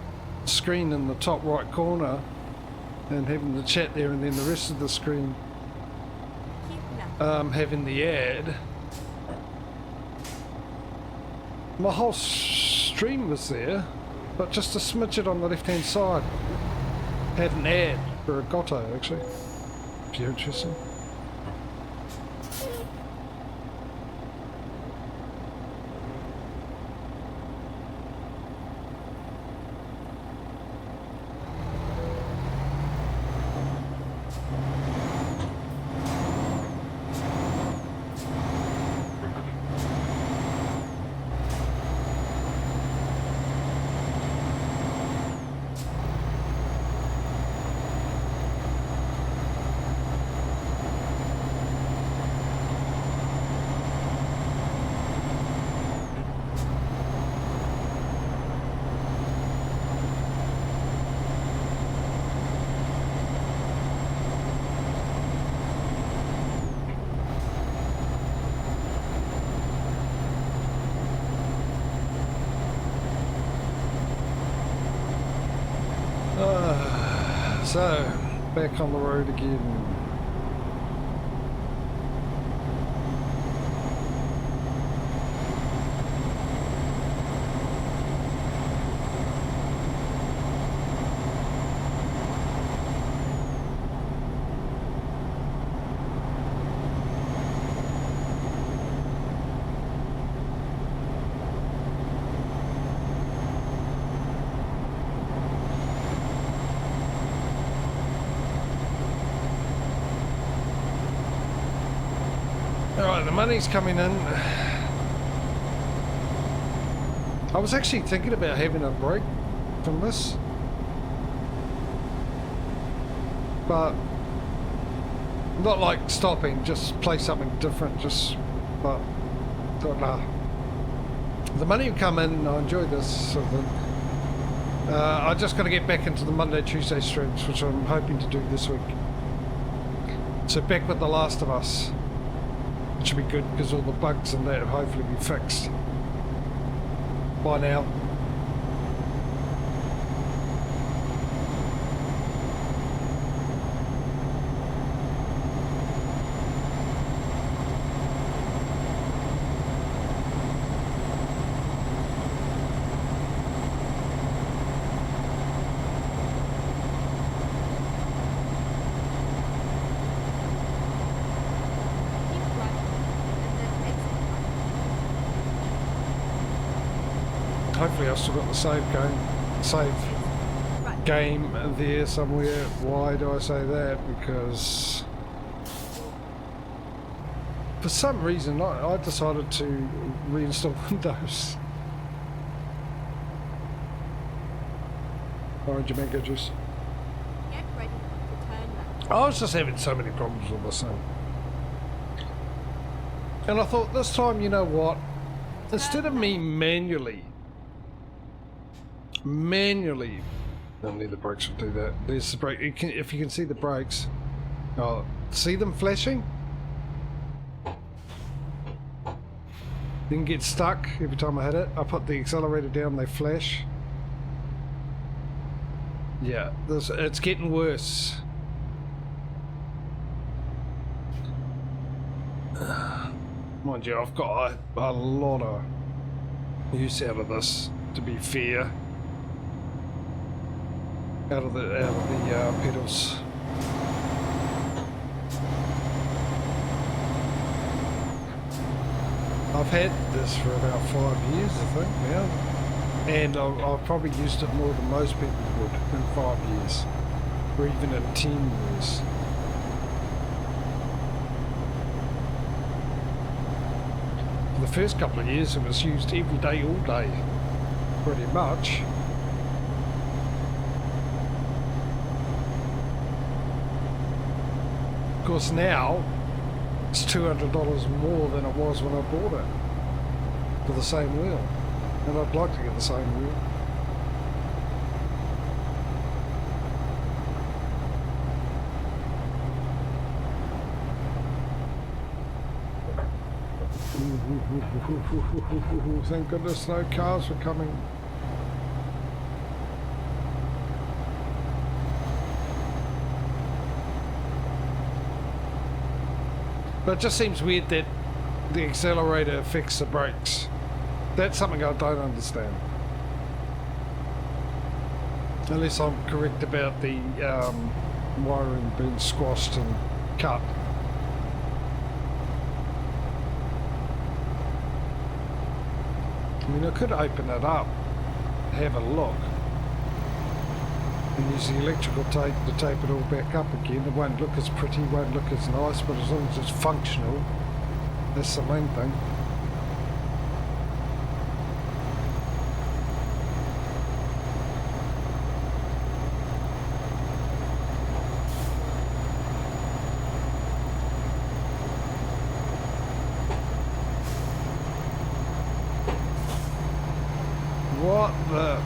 screen in the top right corner and having the chat there, and then the rest of the screen Keep left. having the ad, my whole stream was there, but just a smidget on the left hand side had an ad for a Gotto, actually. If you're interested. So, back on the road again. Alright, the money's coming in. I was actually thinking about having a break from this, but not like stopping, just play something different, but thought, nah. The money will come in, I enjoy this sort of thing. I just got to get back into the Monday, Tuesday streams, which I'm hoping to do this week. So back with The Last of Us. Should be good because all the bugs and that will hopefully be fixed by now. Hopefully I've still got the save game there somewhere. Why do I say that? Because for some reason I decided to reinstall Windows. Orange and mango juice. Get ready to turn left. I was just having so many problems with this thing. And I thought this time, you know what? Instead of me manually, only the brakes will do that. There's the brake. If you can see the brakes, oh, see them flashing? Didn't get stuck every time I hit it. I put the accelerator down, they flash. Yeah, it's getting worse. Mind you, I've got a lot of use out of this, to be fair. Out of the pedals. I've had this for about 5 years, I think now, and I've probably used it more than most people would in 5 years, or even in 10 years. For the first couple of years, it was used every day, all day, pretty much. Of course, now it's $200 more than it was when I bought it for the same wheel, and I'd like to get the same wheel. Thank goodness no cars were coming. But it just seems weird that the accelerator affects the brakes. That's something I don't understand. Unless I'm correct about the wiring being squashed and cut. I mean, I could open it up, have a look, and use the electrical tape to tape it all back up again. It won't look as pretty, won't look as nice, but as long as it's functional, that's the main thing. What the...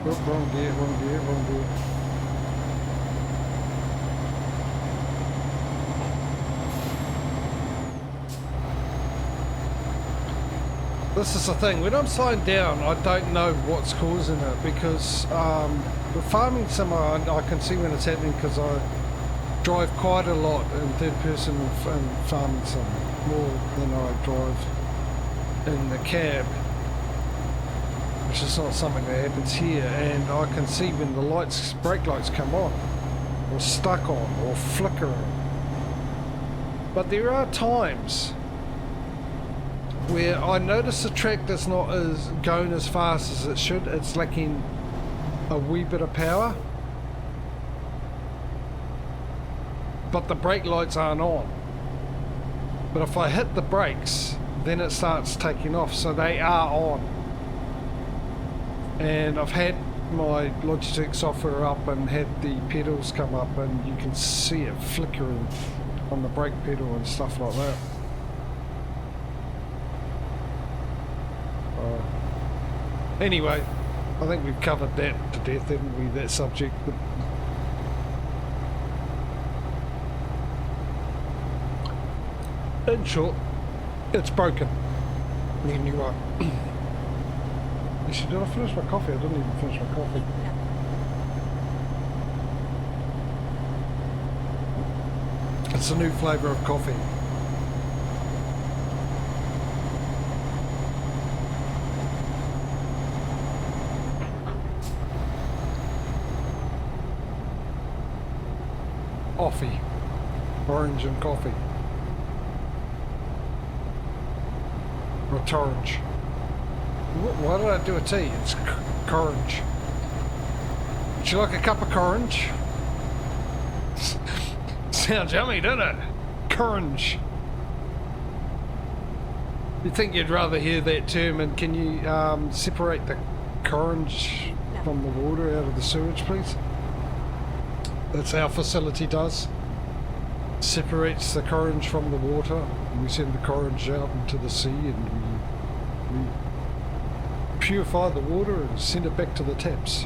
Oh, wrong gear, wrong gear, wrong gear. This is the thing, when I'm slowing down, I don't know what's causing it, because The farming sim, I can see when it's happening because I drive quite a lot in third person and farming sim, more than I drive in the cab, which is not something that happens here. And I can see when the lights, brake lights come on, or stuck on, or flickering. But there are times where I notice the tractor's not as going as fast as it should. It's lacking a wee bit of power, but the brake lights aren't on. But if I hit the brakes, then it starts taking off, so they are on. And I've had my Logitech software up and had the pedals come up, and you can see it flickering on the brake pedal and stuff like that. Anyway, I think we've covered that to death, haven't we, that subject. In short, it's broken. Anyway. Actually, did I finish my coffee? I didn't even finish my coffee. It's a new flavour of coffee. Coffee. Orange and coffee. Or orange. Why did I do a tea? It's orange. Would you like a cup of orange? Sounds yummy, doesn't it? Orange. You'd think you'd rather hear that term, and can you separate the orange from the water out of the sewage, please? That's our facility does. Separates the orange from the water, and we send the orange out into the sea, and we purify the water and send it back to the taps.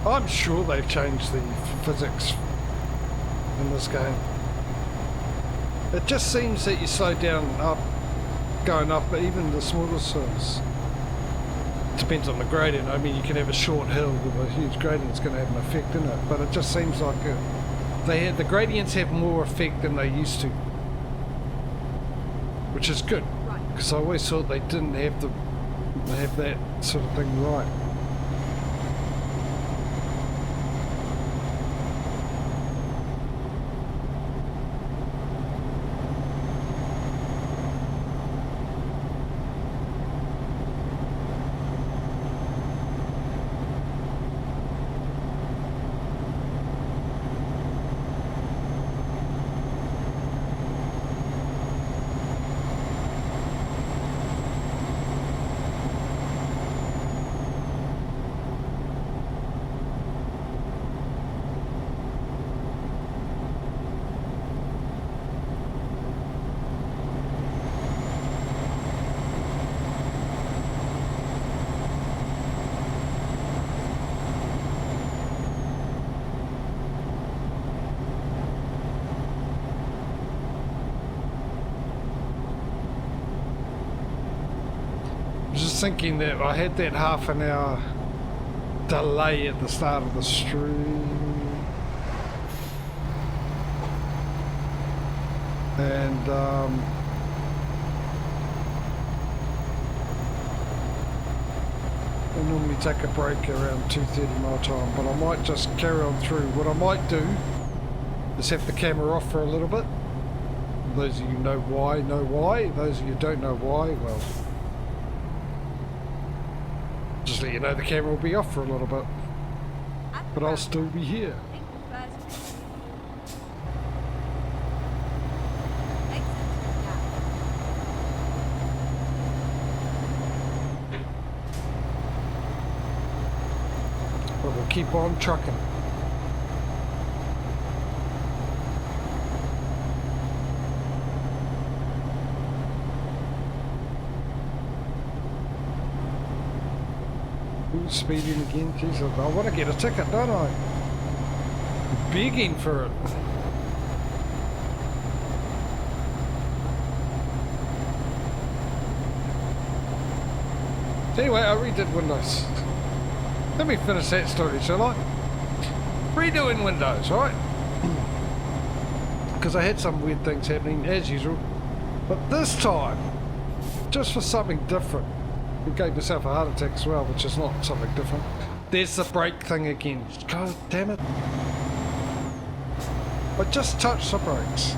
I'm sure they've changed the physics in this game. It just seems that you slow down going up, but even the smaller hills. Depends on the gradient. I mean, you can have a short hill with a huge gradient, it's going to have an effect in it, but it just seems like the gradients have more effect than they used to, which is good, because I always thought they didn't have that sort of thing right. Thinking that I had that half an hour delay at the start of the stream, and I normally take a break around 2:30 my time, but I might just carry on through. What I might do is have the camera off for a little bit. Those of you know why, know why. Those of you who don't know why, well, just let you know the camera will be off for a little bit, but I'll still be here. But we'll keep on trucking. speeding again. Jeez, I want to get a ticket, don't I? I'm begging for it. Anyway, I redid Windows. Let me finish that story, shall I? Redoing Windows, right? Because I had some weird things happening, as usual. But this time, just for something different, I gave myself a heart attack as well, which is not something different. There's the brake thing again. God damn it. I just touched the brakes.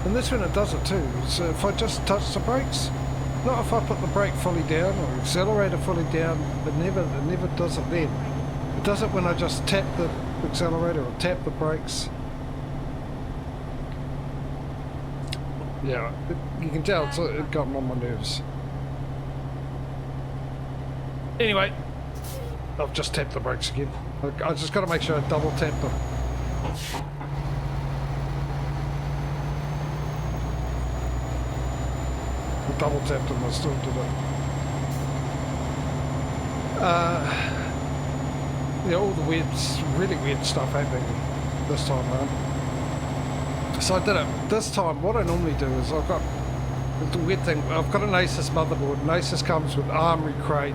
And this one it does it too. So if I just touch the brakes, not if I put the brake fully down or accelerator fully down, it never does it then. It does it when I just tap the accelerator or tap the brakes. Yeah, you can tell it got me on my nerves. Anyway, I've just tapped the brakes again. I just got to make sure I double tap them. Double tapped them, I still did it. Yeah, all the weird, really weird stuff happening this time around. So I did it. This time, what I normally do is I've got the weird thing. I've got an Asus motherboard, and Asus comes with Armory Crate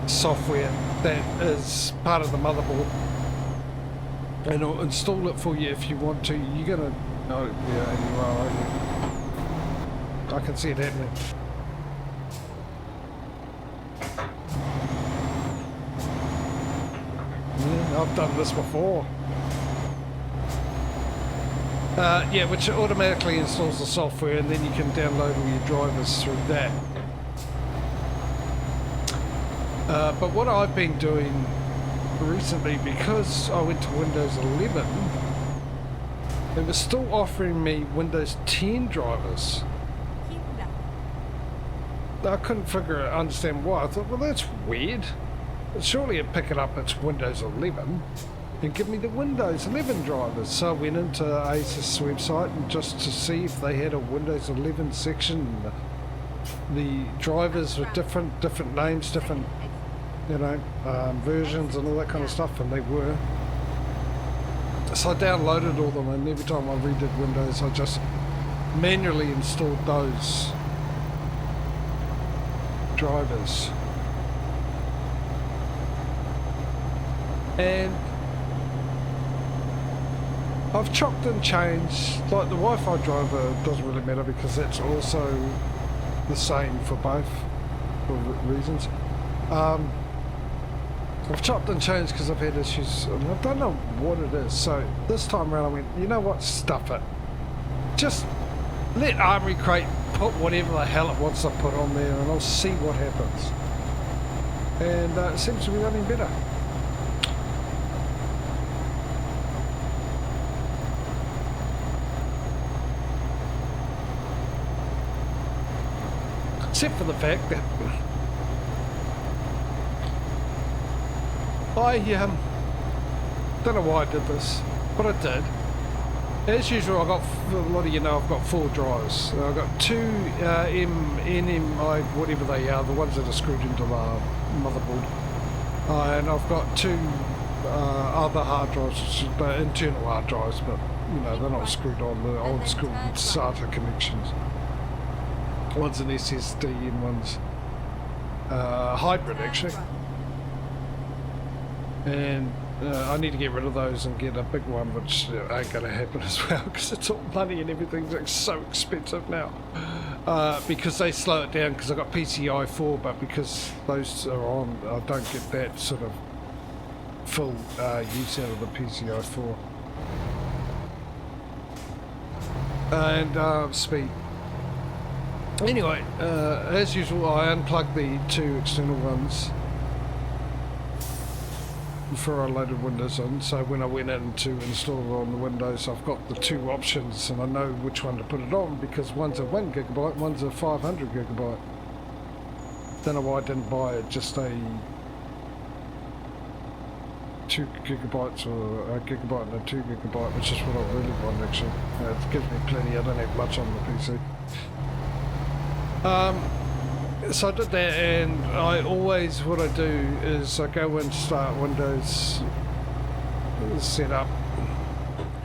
software that is part of the motherboard, and I'll install it for you if you want to. You're gonna, oh yeah, you are, aren't you? I can see it happening. Yeah, I've done this before. Yeah, which automatically installs the software, and then you can download all your drivers through that. But what I've been doing recently, because I went to Windows 11, it was still offering me Windows 10 drivers. I couldn't understand why. I thought, well, that's weird. Surely it'd pick it up, it's Windows 11, and give me the Windows 11 drivers. So I went into Asus website and just to see if they had a Windows 11 section. The drivers were different names, different, you know, versions and all that kind of stuff, and they were. So I downloaded all of them, and every time I redid Windows, I just manually installed those drivers. And I've chopped and changed, like the Wi-Fi driver doesn't really matter because that's also the same for both for reasons. I've chopped and changed because I've had issues and I don't know what it is. So this time around I went, you know what, stuff it. Just let Armory Crate put whatever the hell it wants to put on there and I'll see what happens. And it seems to be running better. Except for the fact that I don't know why I did this, but I did. As usual, a lot of you know I've got 4 drives. I've got 2 NMI, whatever they are, the ones that are screwed into the motherboard. And I've got 2 other hard drives, internal hard drives, but you know, they're not screwed on, the old school SATA connections. One's an SSD and one's hybrid actually. And I need to get rid of those and get a big one, which ain't going to happen as well because it's all money and everything's like so expensive now. Because they slow it down because I've got PCI 4, but because those are on, I don't get that sort of full use out of the PCI 4. And speed. Anyway, as usual, I unplugged the 2 external ones before I loaded Windows on, so when I went in to install it on the Windows, I've got the 2 options and I know which one to put it on because one's a 1 gigabyte, one's a 500 gigabyte. Don't know why I didn't buy it, just a 2 gigabytes or a gigabyte and a 2 gigabyte, which is what I really want actually. It gives me plenty, I don't have much on the PC. So I did that, and I always, what I do is I go and start Windows setup,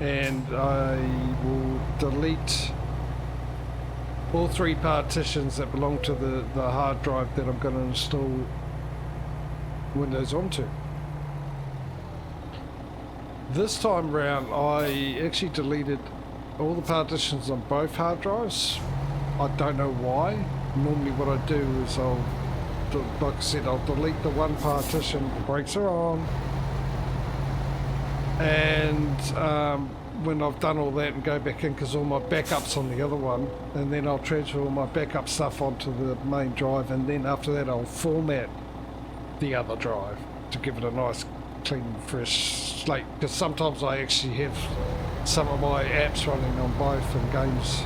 and I will delete all 3 partitions that belong to the hard drive that I'm going to install Windows onto. This time round I actually deleted all the partitions on both hard drives. I don't know why. Normally what I do is like I said, I'll delete the one partition, the brakes are on, and when I've done all that and go back in, because all my backups on the other one, and then I'll transfer all my backup stuff onto the main drive, and then after that I'll format the other drive to give it a nice clean fresh slate, because sometimes I actually have some of my apps running on both and games,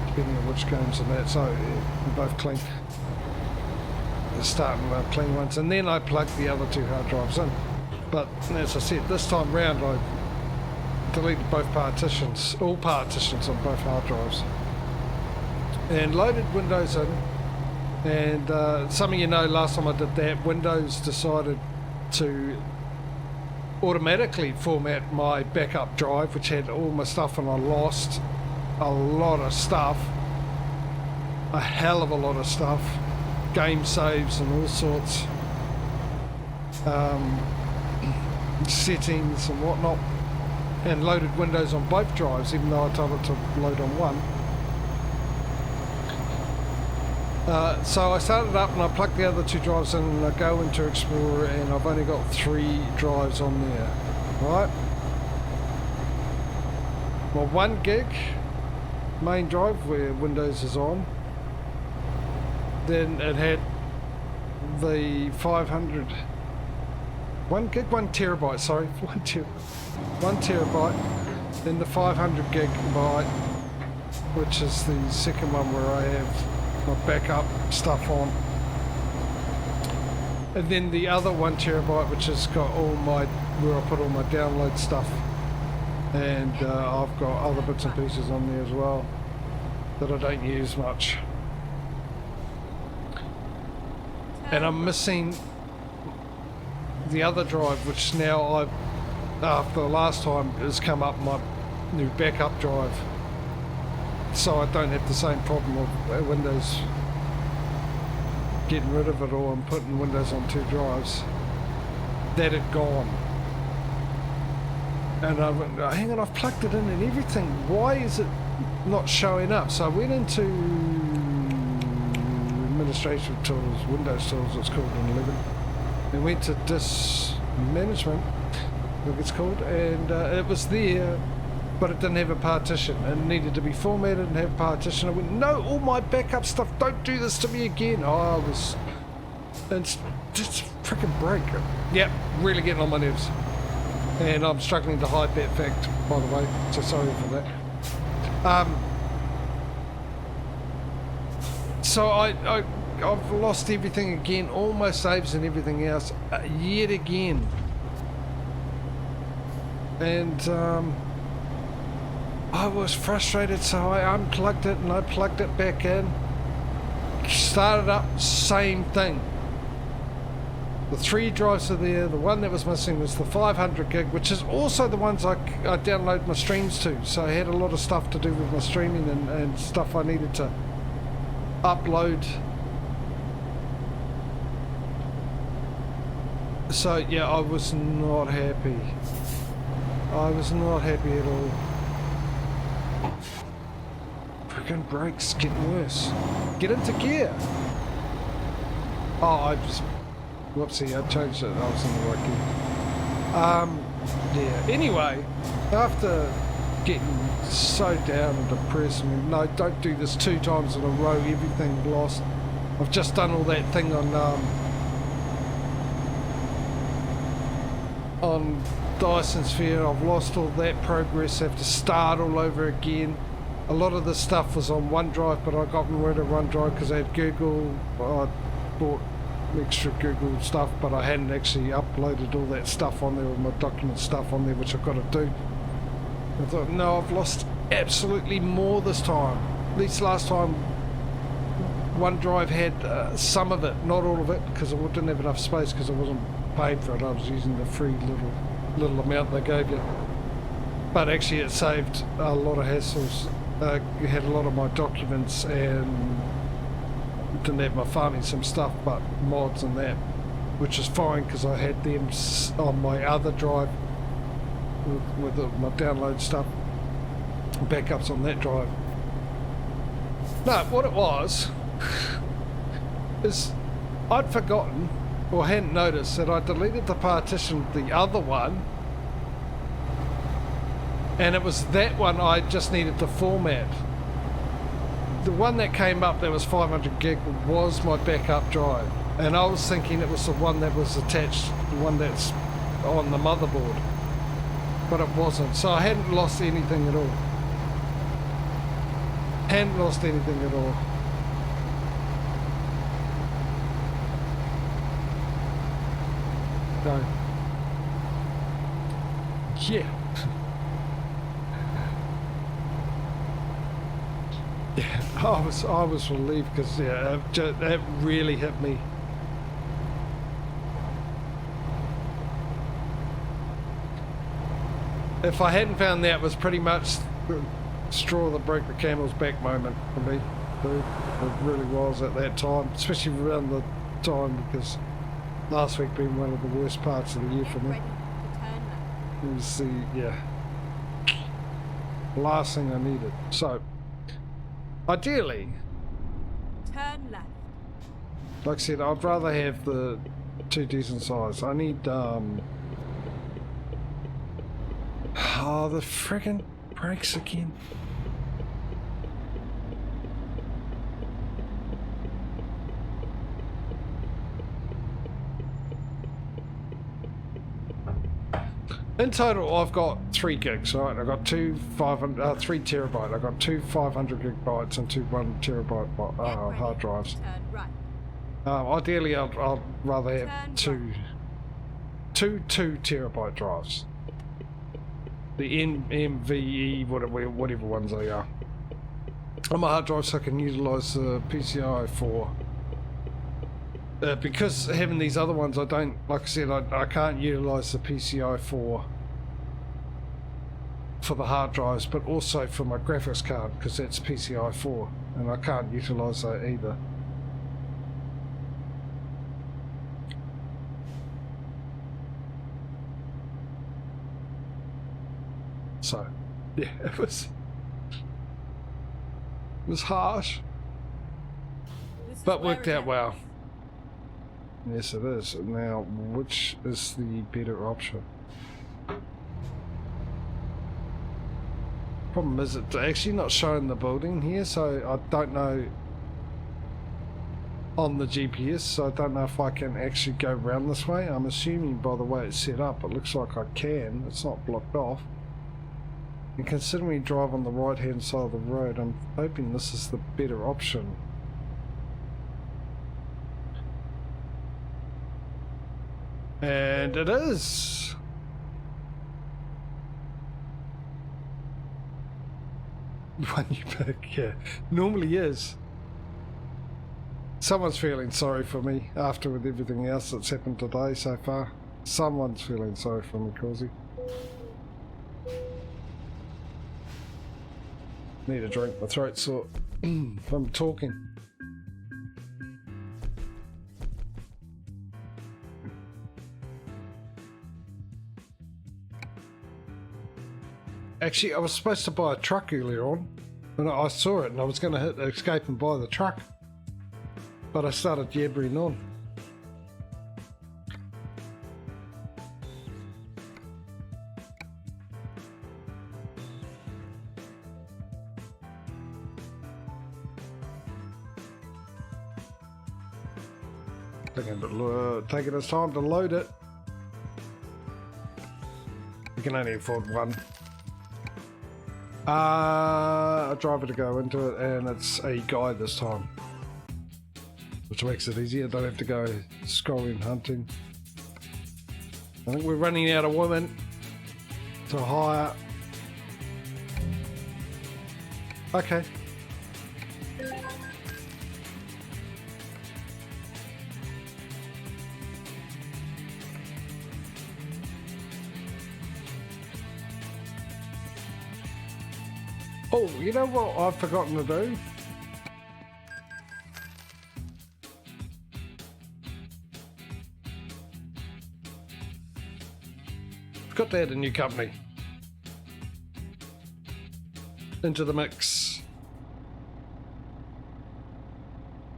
depending on which games and that, so they're both clean, starting with clean ones, and then I plug the other 2 hard drives in. But as I said, this time round I deleted both partitions, all partitions on both hard drives, and loaded Windows in. And some of you know, last time I did that, Windows decided to automatically format my backup drive, which had all my stuff, and I lost a lot of stuff, a hell of a lot of stuff, game saves and all sorts, settings and whatnot, and loaded Windows on both drives, even though I told it to load on one. So I started up and I plugged the other 2 drives in, and I go into Explorer, and I've only got 3 drives on there, right? Well, 1 gig main drive where Windows is on, then it had the 500, 1 gig, 1 terabyte, sorry, 1 terabyte, then the 500 gigabyte, which is the second one where I have my backup stuff on, and then the other 1 terabyte, which has got all my, where I put all my download stuff, and I've got other bits and pieces on there as well that I don't use much. And I'm missing the other drive, which now I've, after the last time, has come up my new backup drive, so I don't have the same problem of Windows getting rid of it all and putting Windows on 2 drives. That had gone, and I went, hang on, I've plugged it in and everything, why is it not showing up? So I went into administration tools, Windows tools it's called in 11, and went to disk management, I think it's called, and it was there, but it didn't have a partition, and it needed to be formatted and have a partition. I went, no, all my backup stuff, don't do this to me again. Oh, I was, it's just freaking break. Yep, really getting on my nerves, and I'm struggling to hide that fact, by the way, so sorry for that. So I've lost everything again, all my saves and everything else, yet again, and I was frustrated, so I unplugged it and I plugged it back in, started up, same thing. The 3 drives are there. The one that was missing was the 500 gig, which is also the ones I download my streams to, so I had a lot of stuff to do with my streaming and stuff I needed to upload. So yeah, I was not happy. I was not happy at all. Freaking brakes getting worse. Get into gear. Oh, I just, whoopsie, I changed it. I was in the right gear. Yeah. Anyway, after getting so down and depressed, I mean, no, don't do this 2 times in a row. Everything lost. I've just done all that thing on Dyson Sphere. I've lost all that progress. I have to start all over again. A lot of the stuff was on OneDrive, but I got rid of OneDrive because I had Google. I bought extra Google stuff, but I hadn't actually uploaded all that stuff on there, all my document stuff on there, which I've got to do. I thought, no, I've lost absolutely more this time. At least last time one drive had some of it, not all of it, because I didn't have enough space because I wasn't paid for it. I was using the free little amount they gave you. But actually it saved a lot of hassles. You had a lot of my documents and didn't have my farming sim stuff, but mods and that, which is fine because I had them on my other drive with my download stuff, backups on that drive. No, what it was is I'd forgotten or hadn't noticed that I deleted the partition of the other one, and it was that one I just needed to format. The one that came up that was 500 gig was my backup drive, and I was thinking it was the one that was attached, the one that's on the motherboard, but it wasn't. So I hadn't lost anything at all. Hadn't lost anything at all. No. Yeah. Yeah, I was relieved because yeah, that really hit me. If I hadn't found that, it was pretty much the straw that broke the camel's back moment for me. It really was at that time, especially around the time because last week being one of the worst parts of the year for me. It was the last thing I needed. So ideally, turn left. like I said, I'd rather have the two decent size. I need oh, the friggin' brakes again. In total, I've got 3 gigs, right? I've got 3 terabyte. I've got 2 500 gigabytes and 2 1 terabyte hard drives. Turn right. Ideally, I'd rather have Turn two 2 terabyte drives. The NVE, whatever ones they are. On my hard drive, so I can utilize the PCI for. Because having these other ones, I don't, like I said, I can't utilize the PCI for the hard drives, but also for my graphics card, because that's PCI 4, and I can't utilize that either. So, yeah, it was harsh, but worked out well. Yes, it is. Now, which is the better option? Problem is, it's actually not showing the building here, so I don't know on the GPS, so I don't know if I can actually go around this way. I'm assuming by the way it's set up, it looks like I can. It's not blocked off. And considering we drive on the right hand side of the road, I'm hoping this is the better option. And it is. The one you pick, yeah. Normally is. Someone's feeling sorry for me after with everything else that's happened today so far. Someone's feeling sorry for me, Causey. Need a drink, my throat's sore. I'm talking. Actually, I was supposed to buy a truck earlier on, and I saw it and I was going to hit escape and buy the truck, but I started jabbering on. Taking its time to load it. We can only afford one. A driver to go into it, and it's a guy this time, which makes it easier. Don't have to go scrolling hunting. I think we're running out of women to hire. Oh, you know what I've forgotten to do? Got to add a new company into the mix.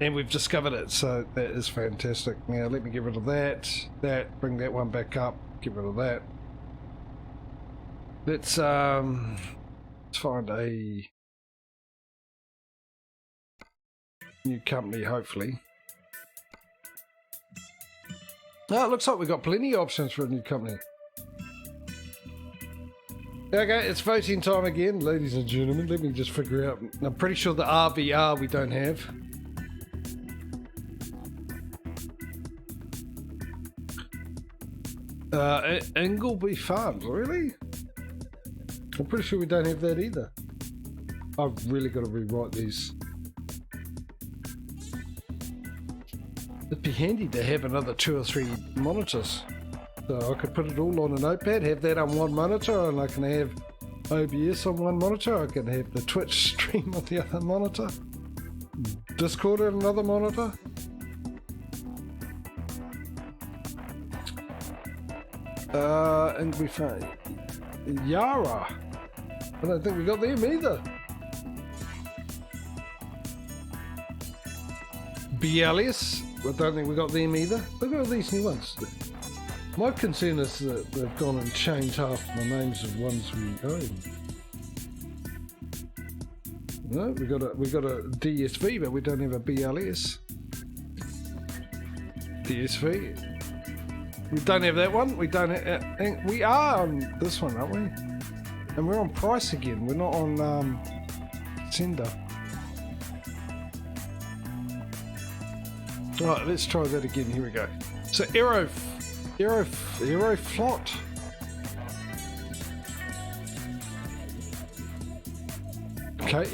And we've discovered it, so that is fantastic. Now let me get rid of that, bring that one back up, get rid of that. Let's find a new company, hopefully. Oh, it looks like we've got plenty of options for a new company. Okay, it's voting time again, ladies and gentlemen. Let me just figure out. I'm pretty sure the RVR we don't have. Ingleby Farms, really? I'm pretty sure we don't have that either. I've really got to rewrite these. It'd be handy to have another 2 or 3 monitors. So I could put it all on a notepad, have that on one monitor, and I can have OBS on one monitor. I can have the Twitch stream on the other monitor. Discord on another monitor. And we find Yara. I don't think we got them either. BLS. I don't think we got them either. Look at all these new ones. My concern is that they've gone and changed half the names of ones we own. No, we got a DSV, but we don't have a BLS. DSV. We don't have that one. We don't have. We are on this one, aren't we? And we're on price again. We're not on sender. Right, let's try that again. Here we go. So Aeroflot. Okay,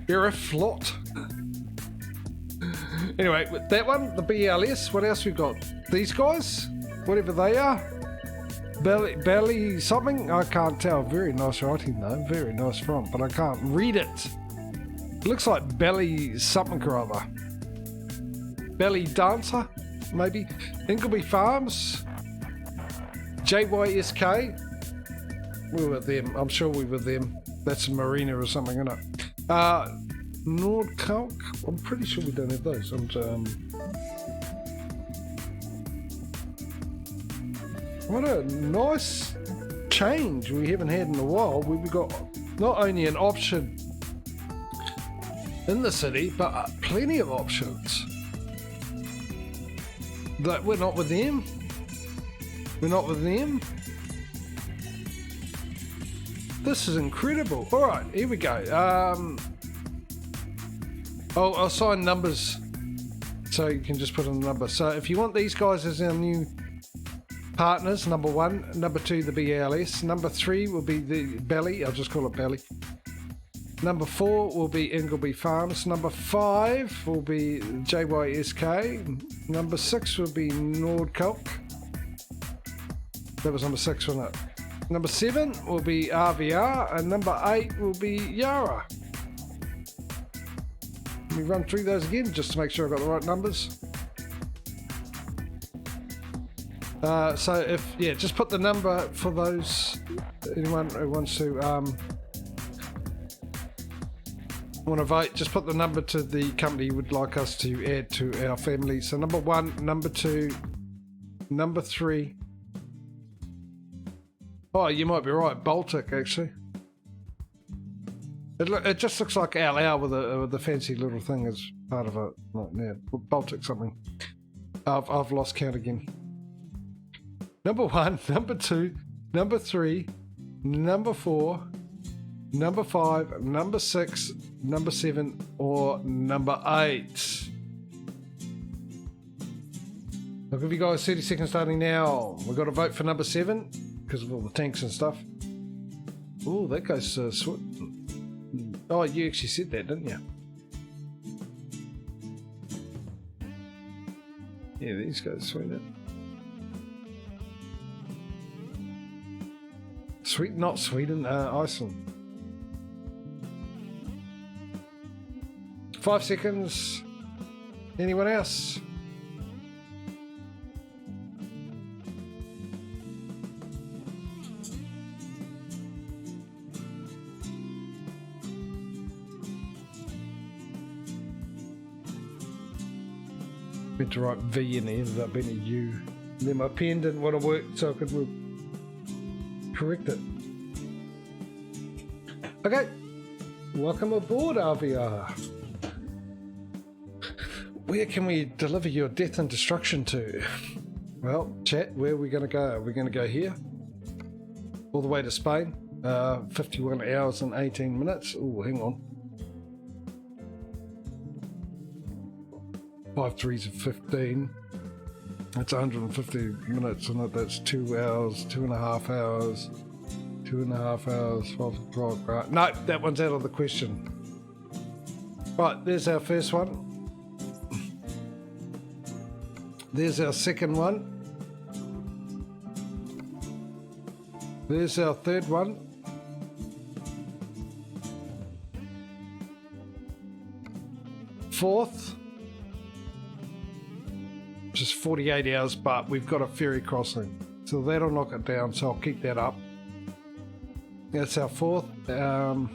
Aeroflot. Anyway, with that one, the BLS. What else we've got? These guys, whatever they are. Belly something. I can't tell. Very nice writing though. Very nice font, but I can't read it. It looks like Belly something or other. Belly Dancer, maybe. Ingleby Farms. JYSK. We were them. I'm sure we were them. That's a marina or something, isn't it? Nordkalk. I'm pretty sure we don't have those. What a nice change we haven't had in a while. We've got not only an option in the city, but plenty of options. But we're not with them. We're not with them. This is incredible. All right, here we go. I'll assign numbers so you can just put in a number. So if you want these guys as our new partners, number 1, number 2, the BLS, number 3 will be the Belly. I'll just call it Belly. Number 4 will be Ingleby Farms. Number 5 will be JYSK. Number 6 will be Nordkalk. That was number 6, wasn't it? Number 7 will be RVR, and number 8 will be Yara. Let me run through those again just to make sure I've got the right numbers. So just put the number for those, anyone who wants to want to vote, just put the number to the company you would like us to add to our family. So number 1, number 2, number 3. Oh, you might be right, Baltic actually. It just looks like Al with a fancy little thing as part of it. Right now, Baltic something. I've lost count again. Number 1, number 2, number 3, number 4, number 5, number 6, number 7, or number 8. I'll give you guys 30 seconds starting now. We've got to vote for number 7 because of all the tanks and stuff. Oh, that goes oh, you actually said that, didn't you? Yeah, these guys Sweden. Not Sweden, Iceland. 5 seconds. Anyone else? Meant to write V and it ended up being a U. And then my pen didn't want to work, so I could correct it. Okay, welcome aboard, RVR. Where can we deliver your death and destruction to? Well, chat, where are we going to go? Are we going to go here? All the way to Spain? 51 hours and 18 minutes. Oh, hang on. 5 3s are 15. That's 150 minutes, and that's 2 hours, 2.5 hours, 2.5 hours, 12 o'clock. Right. No, that one's out of the question. Right, there's our first one. There's our second one. There's our third one. Fourth. Just 48 hours, but we've got a ferry crossing, so that'll knock it down, so I'll keep that up. That's our fourth. Perth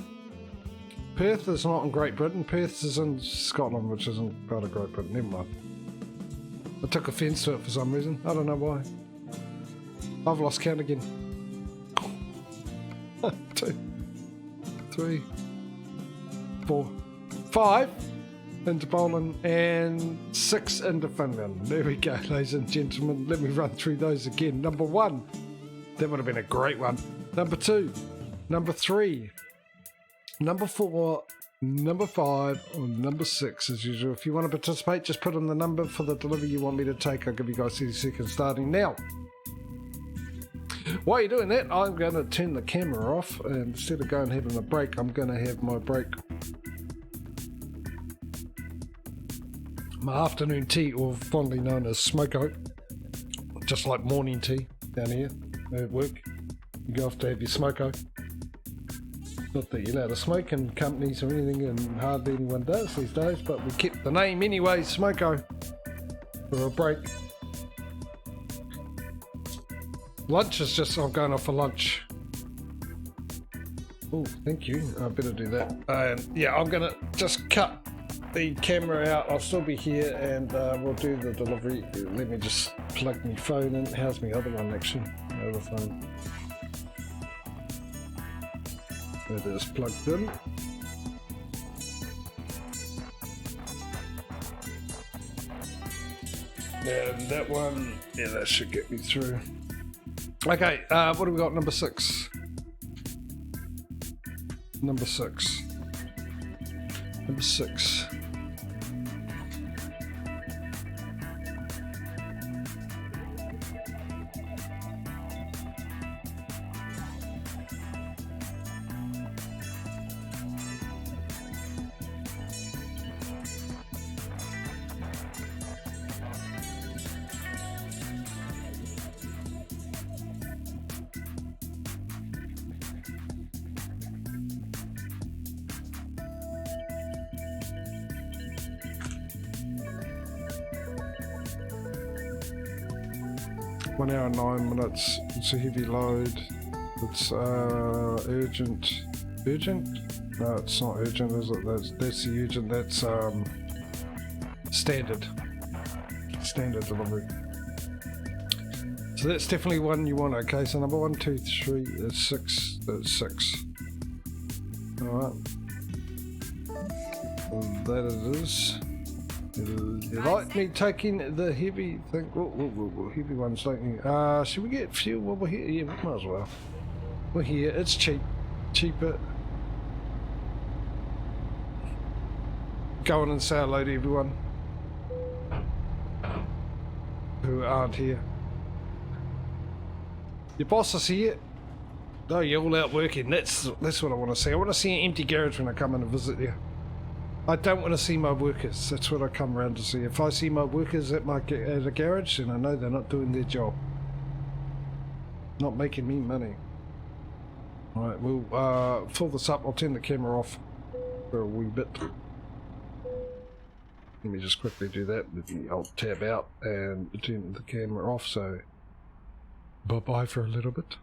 is not in Great Britain. Perth is in Scotland, which isn't part of Great Britain. Never mind. I took offence to it for some reason. I don't know why. I've lost count again. 2, 3, 4, 5 into Poland and 6 into Finland. There we go, ladies and gentlemen. Let me run through those again. Number 1, that would have been a great one. Number 2, number 3, number 4, number 5, or number 6 as usual. If you want to participate, just put in the number for the delivery you want me to take. I'll give you guys 30 seconds starting now. While you're doing that, I'm going to turn the camera off, and instead of going and having a break, I'm going to have my break. My afternoon tea, or fondly known as smoko, just like morning tea down here at work. You go off to have your smoko. Not that you're allowed to smoke in companies or anything, and hardly anyone does these days, but we kept the name anyway, smoko, for a break. Lunch is just, I'm going off for lunch. Oh, thank you. I better do that. Yeah, I'm going to just cut the camera out. I'll still be here, and we'll do the delivery. Let me just plug my phone in. How's my other one actually? My other phone. It is plugged in. And that one, yeah, that should get me through. Okay, what do we got? Number 6. Number 6. Number 6. One hour and 9 minutes. It's a heavy load. It's urgent. Urgent? No, it's not urgent, is it? That's the urgent. That's standard. Standard delivery. So that's definitely one you want. Okay, so number 1, 2, 3 is 6. That's 6. All right. That it is. You like me taking the heavy thing? Whoa, heavy ones, don't you? Should we get fuel while we're here? Yeah, we might as well. We're here. It's cheap. Cheaper. Go on and say hello to everyone who aren't here. Your boss is here. No, you're all out working. That's what I want to see. I want to see an empty garage when I come in and visit you. I don't want to see my workers. That's what I come around to see. If I see my workers at a garage, then I know they're not doing their job. Not making me money. Alright, we'll fill this up. I'll turn the camera off for a wee bit. Let me just quickly do that. I'll tab out and turn the camera off, so bye-bye for a little bit.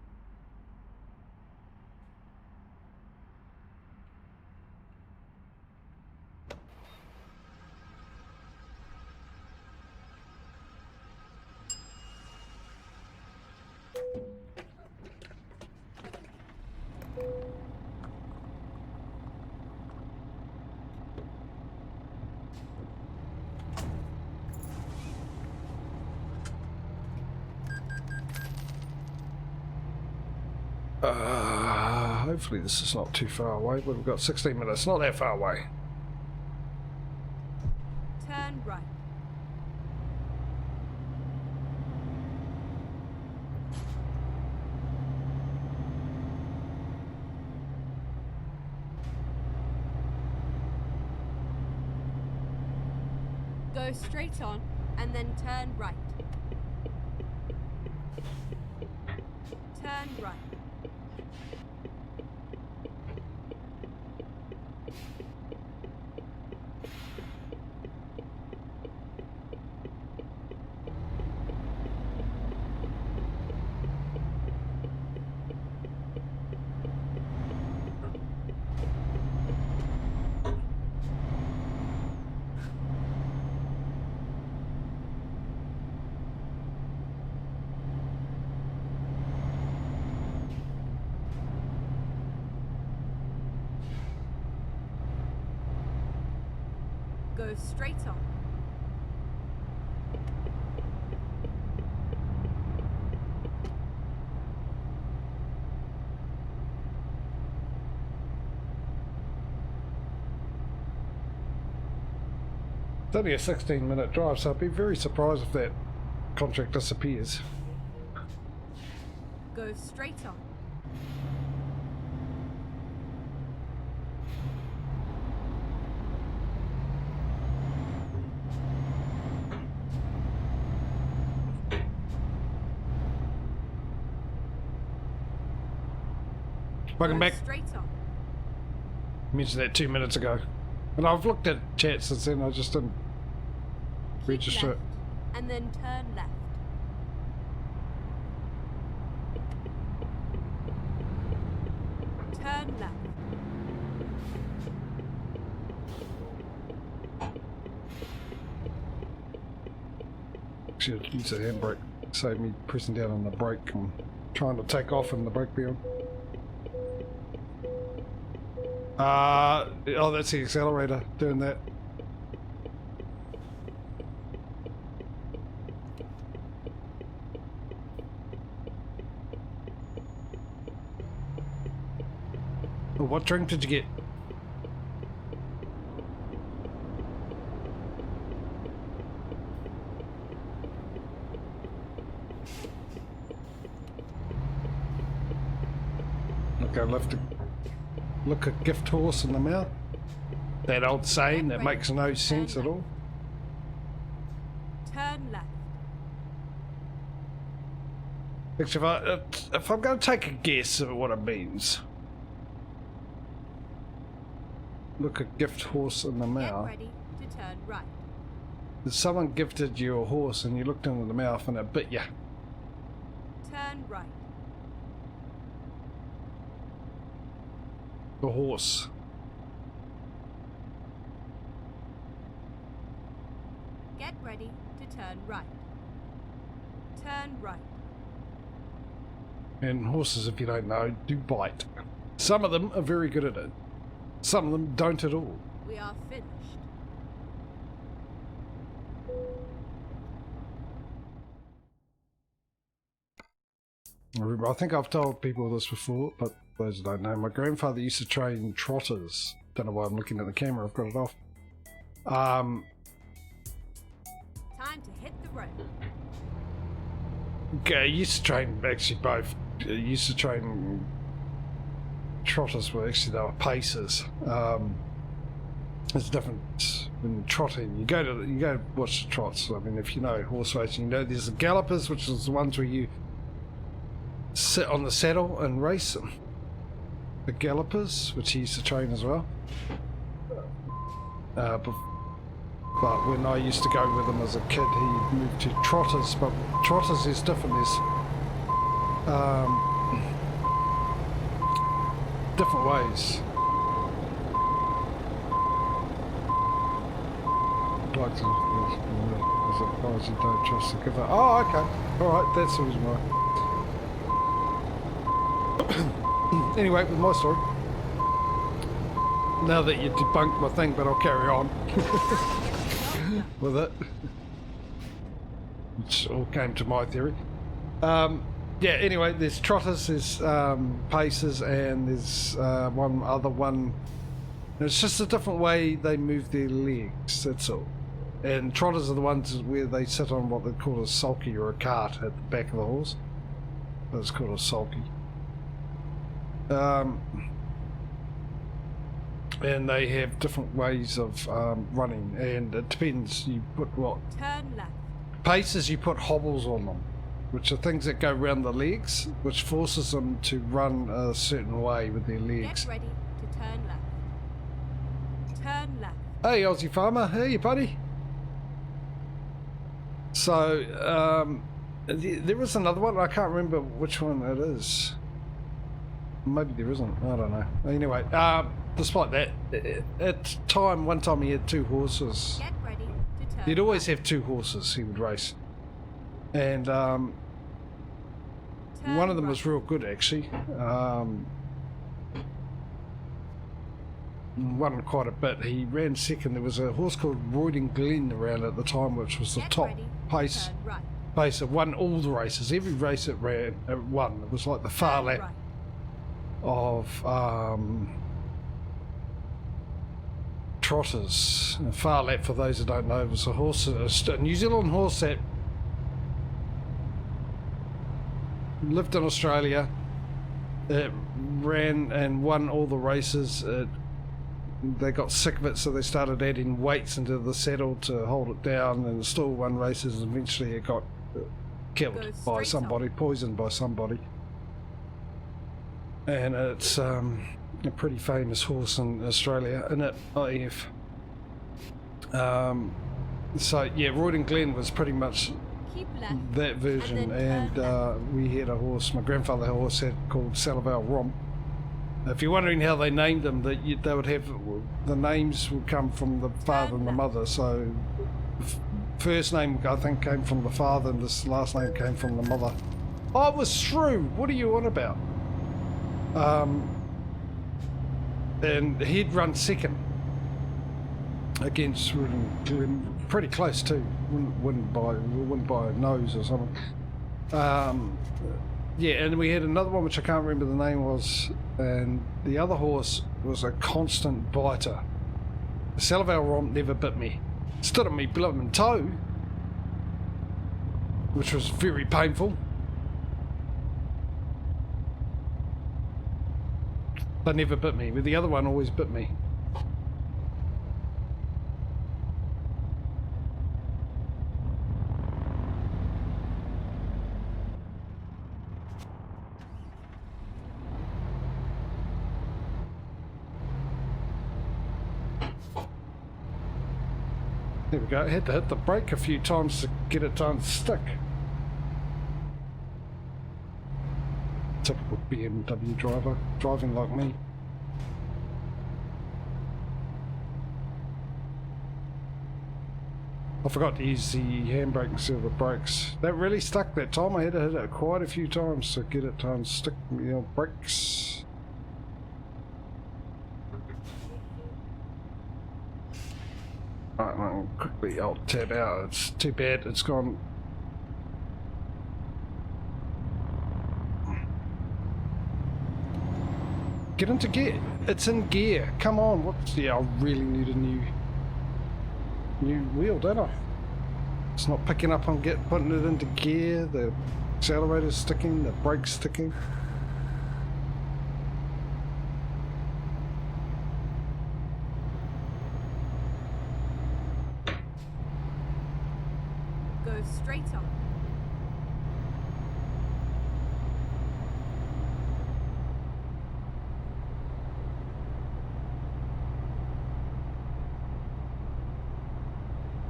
Hopefully this is not too far away, but we've got 16 minutes, not that far away. Turn right. Go straight on and then turn right. Turn right. Go straight on. It's only a 16-minute drive, so I'd be very surprised if that contract disappears. Go straight on. Welcome back. Straight on. Mentioned that 2 minutes ago. And I've looked at chat since then, I just didn't register it. And then turn left. Turn left. Should use the handbrake. Save me pressing down on the brake and trying to take off and the brake be on. Oh, that's the accelerator doing that. Oh, what drink did you get? Okay, left to look a gift horse in the mouth. That old saying that makes no sense at all. Turn left. Actually, if I'm going to take a guess at what it means, look a gift horse in the Get mouth. ready to turn right. If someone gifted you a horse and you looked into the mouth and it bit you. Turn right. The horse. Get ready to turn right. Turn right. And horses, if you don't know, do bite. Some of them are very good at it. Some of them don't at all. We are finished. I think I've told people this before, but those who don't know, my grandfather used to train trotters. Don't know why I'm looking at the camera, I've got it off. Time to hit the road. Okay, he used to train actually both. He used to train trotters, were actually they were pacers. There's a difference in trotting. You go watch the trots. I mean, if you know horse racing, you know there's the gallopers, which is the ones where you sit on the saddle and race them. The gallopers, which he used to train as well. But when I used to go with him as a kid, he moved to trotters. But trotters is different. There's different ways. Like to, as a as you don't trust the giver. Oh, okay. All right, that's the reason why. Anyway, with my story. Now that you debunked my thing, but I'll carry on with it. Which all came to my theory. Yeah, anyway, there's trotters, there's paces, and there's one other one. It's just a different way they move their legs, that's all. And trotters are the ones where they sit on what they call a sulky or a cart at the back of the horse. But it's called a sulky. And they have different ways of running, and it depends. You put what? Turn left. Paces, you put hobbles on them, which are things that go around the legs, which forces them to run a certain way with their legs. Get ready to turn left. Turn left. Hey, Aussie farmer. Hey, buddy. So, there is another one. I can't remember which one it is. Maybe there isn't. I don't know. Anyway, despite that, one time he had two horses. Get ready to turn. He'd always have two horses he would race. And Turn one of them right. was real good, actually. Won quite a bit. He ran second. There was a horse called Roydon Glen around at the time, which was the Get top ready to pace. turn right. Pace it won all the races. Every race it ran, it won. It was like the far Turn lap right. of trotters. A far lap, for those who don't know, was a horse, a New Zealand horse that lived in Australia. It ran and won all the races. They got sick of it, so they started adding weights into the saddle to hold it down, and still won races. And eventually it got killed Go by straight somebody, poisoned by somebody. And it's a pretty famous horse in Australia, isn't it, IF? So yeah, Roydon Glen was pretty much Keep left. that version, And then turn we had a horse, my grandfather had a horse called Salaval Romp. If you're wondering how they named them, they would have, the names would come from the father and the mother. So first name I think came from the father, and this last name came from the mother. Oh, it was Shrew. What are you on about? And he'd run second against Roydon, pretty close too. Wouldn't by a nose or something. Yeah, and we had another one which I can't remember the name was, and the other horse was a constant biter. The Salaval Romp never bit me. Stood on me blooming toe, which was very painful. But never bit me, but the other one always bit me. There we go. I had to hit the brake a few times to get it to unstick. Typical BMW driver, driving like me. I forgot to use the handbrake instead of the brakes. That really stuck that time. I had to hit it quite a few times to get it to unstick the old brakes. Right, I'll quickly alt tab out. It's too bad it's gone. Get into gear. It's in gear. Come on. What's yeah? I really need a new wheel, don't I? It's not picking up on putting it into gear. The accelerator's sticking. The brake's sticking. Go straight on.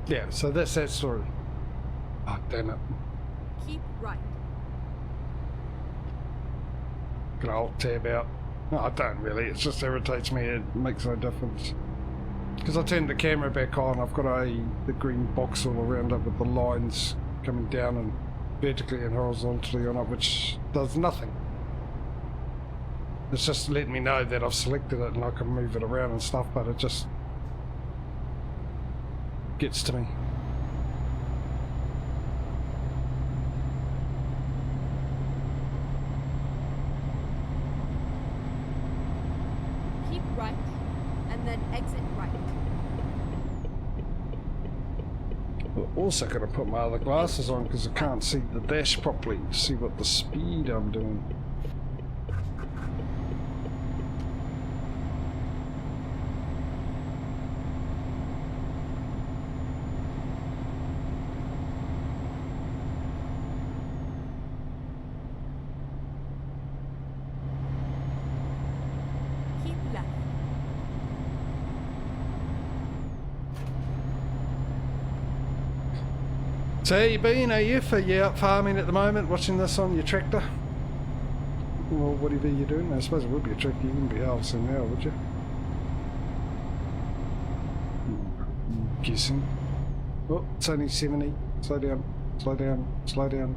Yeah, so that's that story. Oh, damn it. Keep right. Can I alt tab out? No, I don't really. It just irritates me. It makes no difference. Because I turned the camera back on, I've got the green box all around it with the lines coming down and vertically and horizontally on it, which does nothing. It's just letting me know that I've selected it and I can move it around and stuff, but it just gets to me. Keep right, and then exit right. I'm also going to put my other glasses on because I can't see the dash properly to see what the speed I'm doing. Keep left. So how you been, AF? Are you out farming at the moment, watching this on your tractor? Or whatever you're doing? I suppose it would be a tractor, you wouldn't be harvesting now, would you? I'm guessing. Oh, it's only 70. Slow down, slow down, slow down.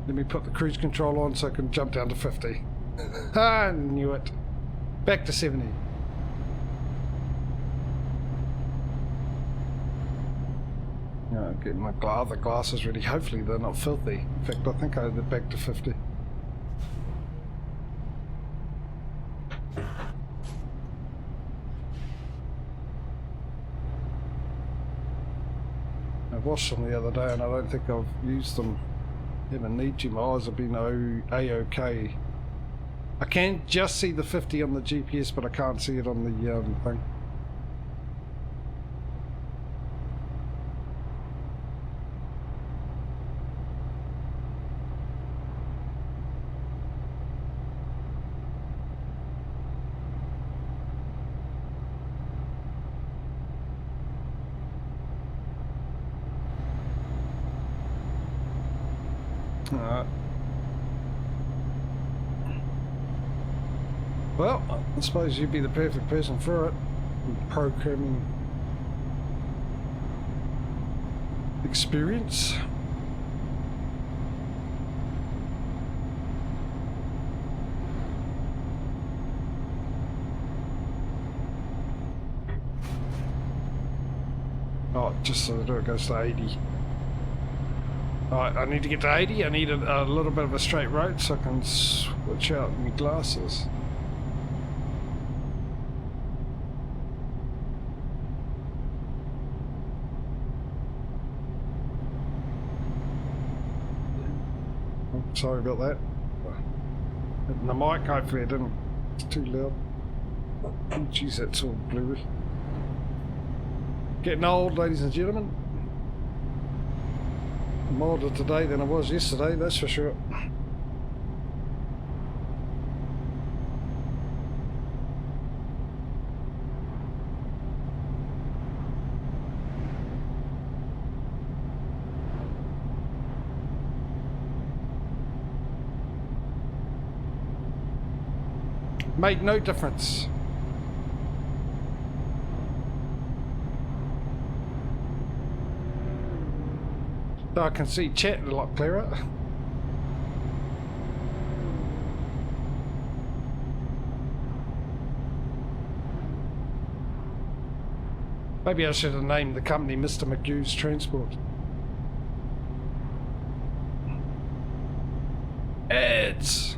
Let me put the cruise control on so I can jump down to 50. I knew it. Back to 70. Getting my other glasses ready. Hopefully they're not filthy. In fact, I think they're back to 50. I washed them the other day and I don't think I've used them. Haven't need to. My eyes have been A-OK. I can just see the 50 on the GPS, but I can't see it on the thing. Alright. Well, I suppose you'd be the perfect person for it. Programming experience. Oh, just so that it goes to 80. Alright, I need to get to 80. I need a little bit of a straight road so I can switch out my glasses. Oh, sorry about that. And the mic, hopefully it didn't. It's too loud. Oh, jeez, that's all blurry. Getting old, ladies and gentlemen. I'm older today than I was yesterday, that's for sure. Made no difference. So I can see chat a lot clearer. Maybe I should have named the company Mr. McHugh's Transport. Ads!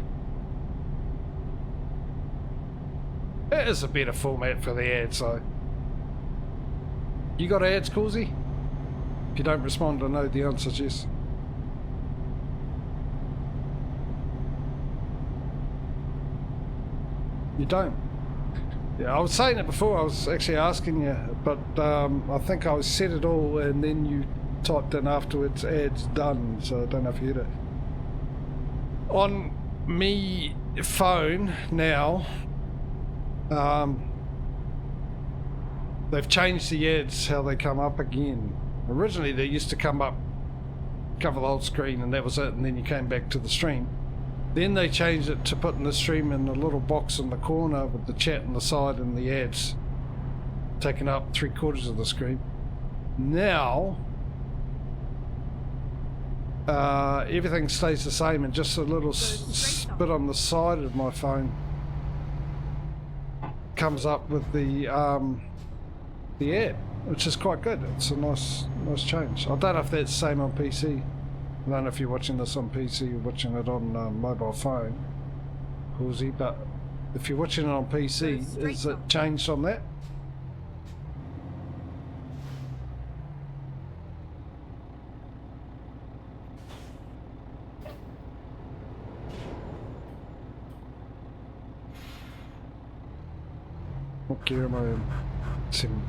It is a better format for the ads, though. You got ads, Causey? If you don't respond, I know the answer's yes. You don't? Yeah, I was saying it before, I was actually asking you, but I think I said it all and then you typed in afterwards, ads done, so I don't know if you heard it. On me phone now, They've changed the ads how they come up again. Originally they used to come up, cover the whole screen, and that was it, and then you came back to the stream. Then they changed it to putting the stream in a little box in the corner with the chat on the side and the ads taking up 3/4 of the screen. Now everything stays the same, and just a little bit on the side of my phone comes up with the ad, which is quite good. It's a nice change. I don't know if that's the same on PC. I don't know if you're watching this on PC or watching it on mobile phone, Horsey, but if you're watching it on PC, is it changed on that? What gear am I in? Sim.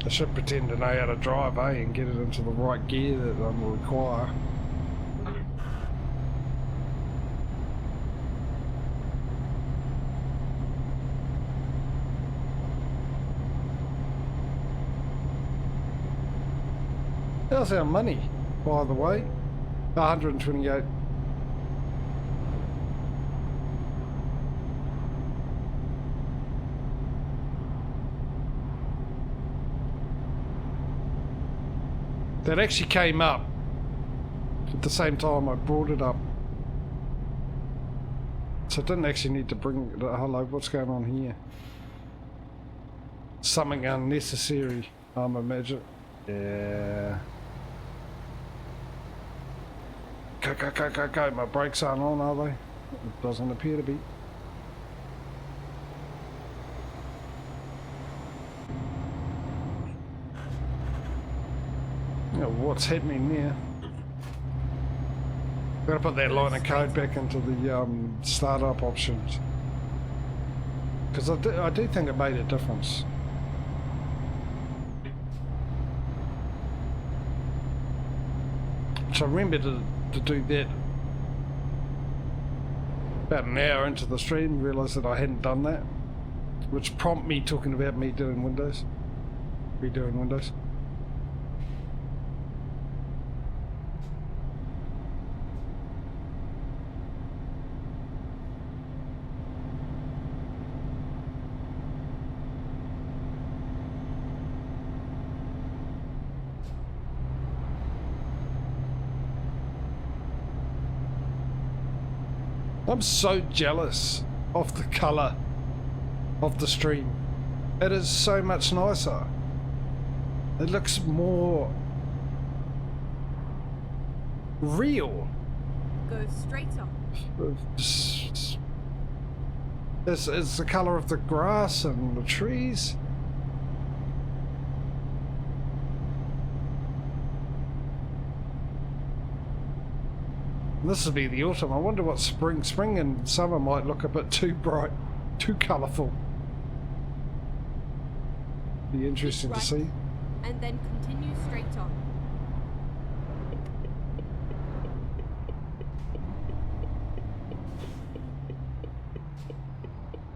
I should pretend to know how to drive, and get it into the right gear that I will require. How's our money, by the way? 128. That actually came up at the same time I brought it up. So I didn't actually need to bring it. Hello, what's going on here? Something unnecessary, I'm imagining. Yeah. Go. My brakes aren't on, are they? It doesn't appear to be. What's happening there? Gotta put that line of code back into the startup options, because I do think it made a difference. So I remember to do that about an hour into the stream, realised that I hadn't done that, which prompted me talking about me doing Windows, redoing Windows. I'm so jealous of the colour of the stream. It is so much nicer. It looks more real. Go straight on. It's the colour of the grass and the trees. This will be the autumn. I wonder what spring and summer might look a bit too bright, too colourful. Be interesting to see. And then continue straight on.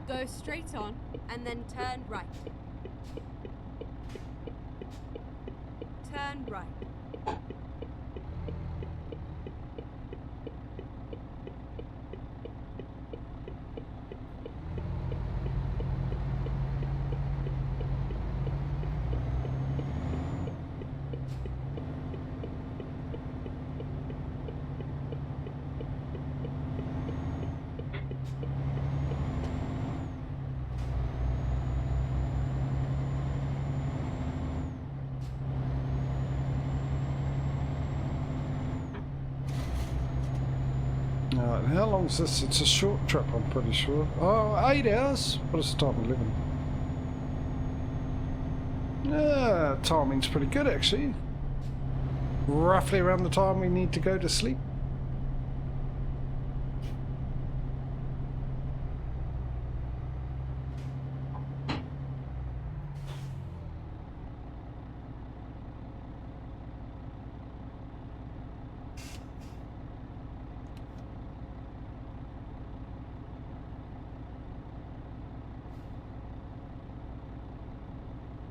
Go straight on and then turn right. Turn right. Right, how long is this? It's a short trip, I'm pretty sure. Oh, 8 hours? What is the time? 11. Yeah, timing's pretty good actually. Roughly around the time we need to go to sleep.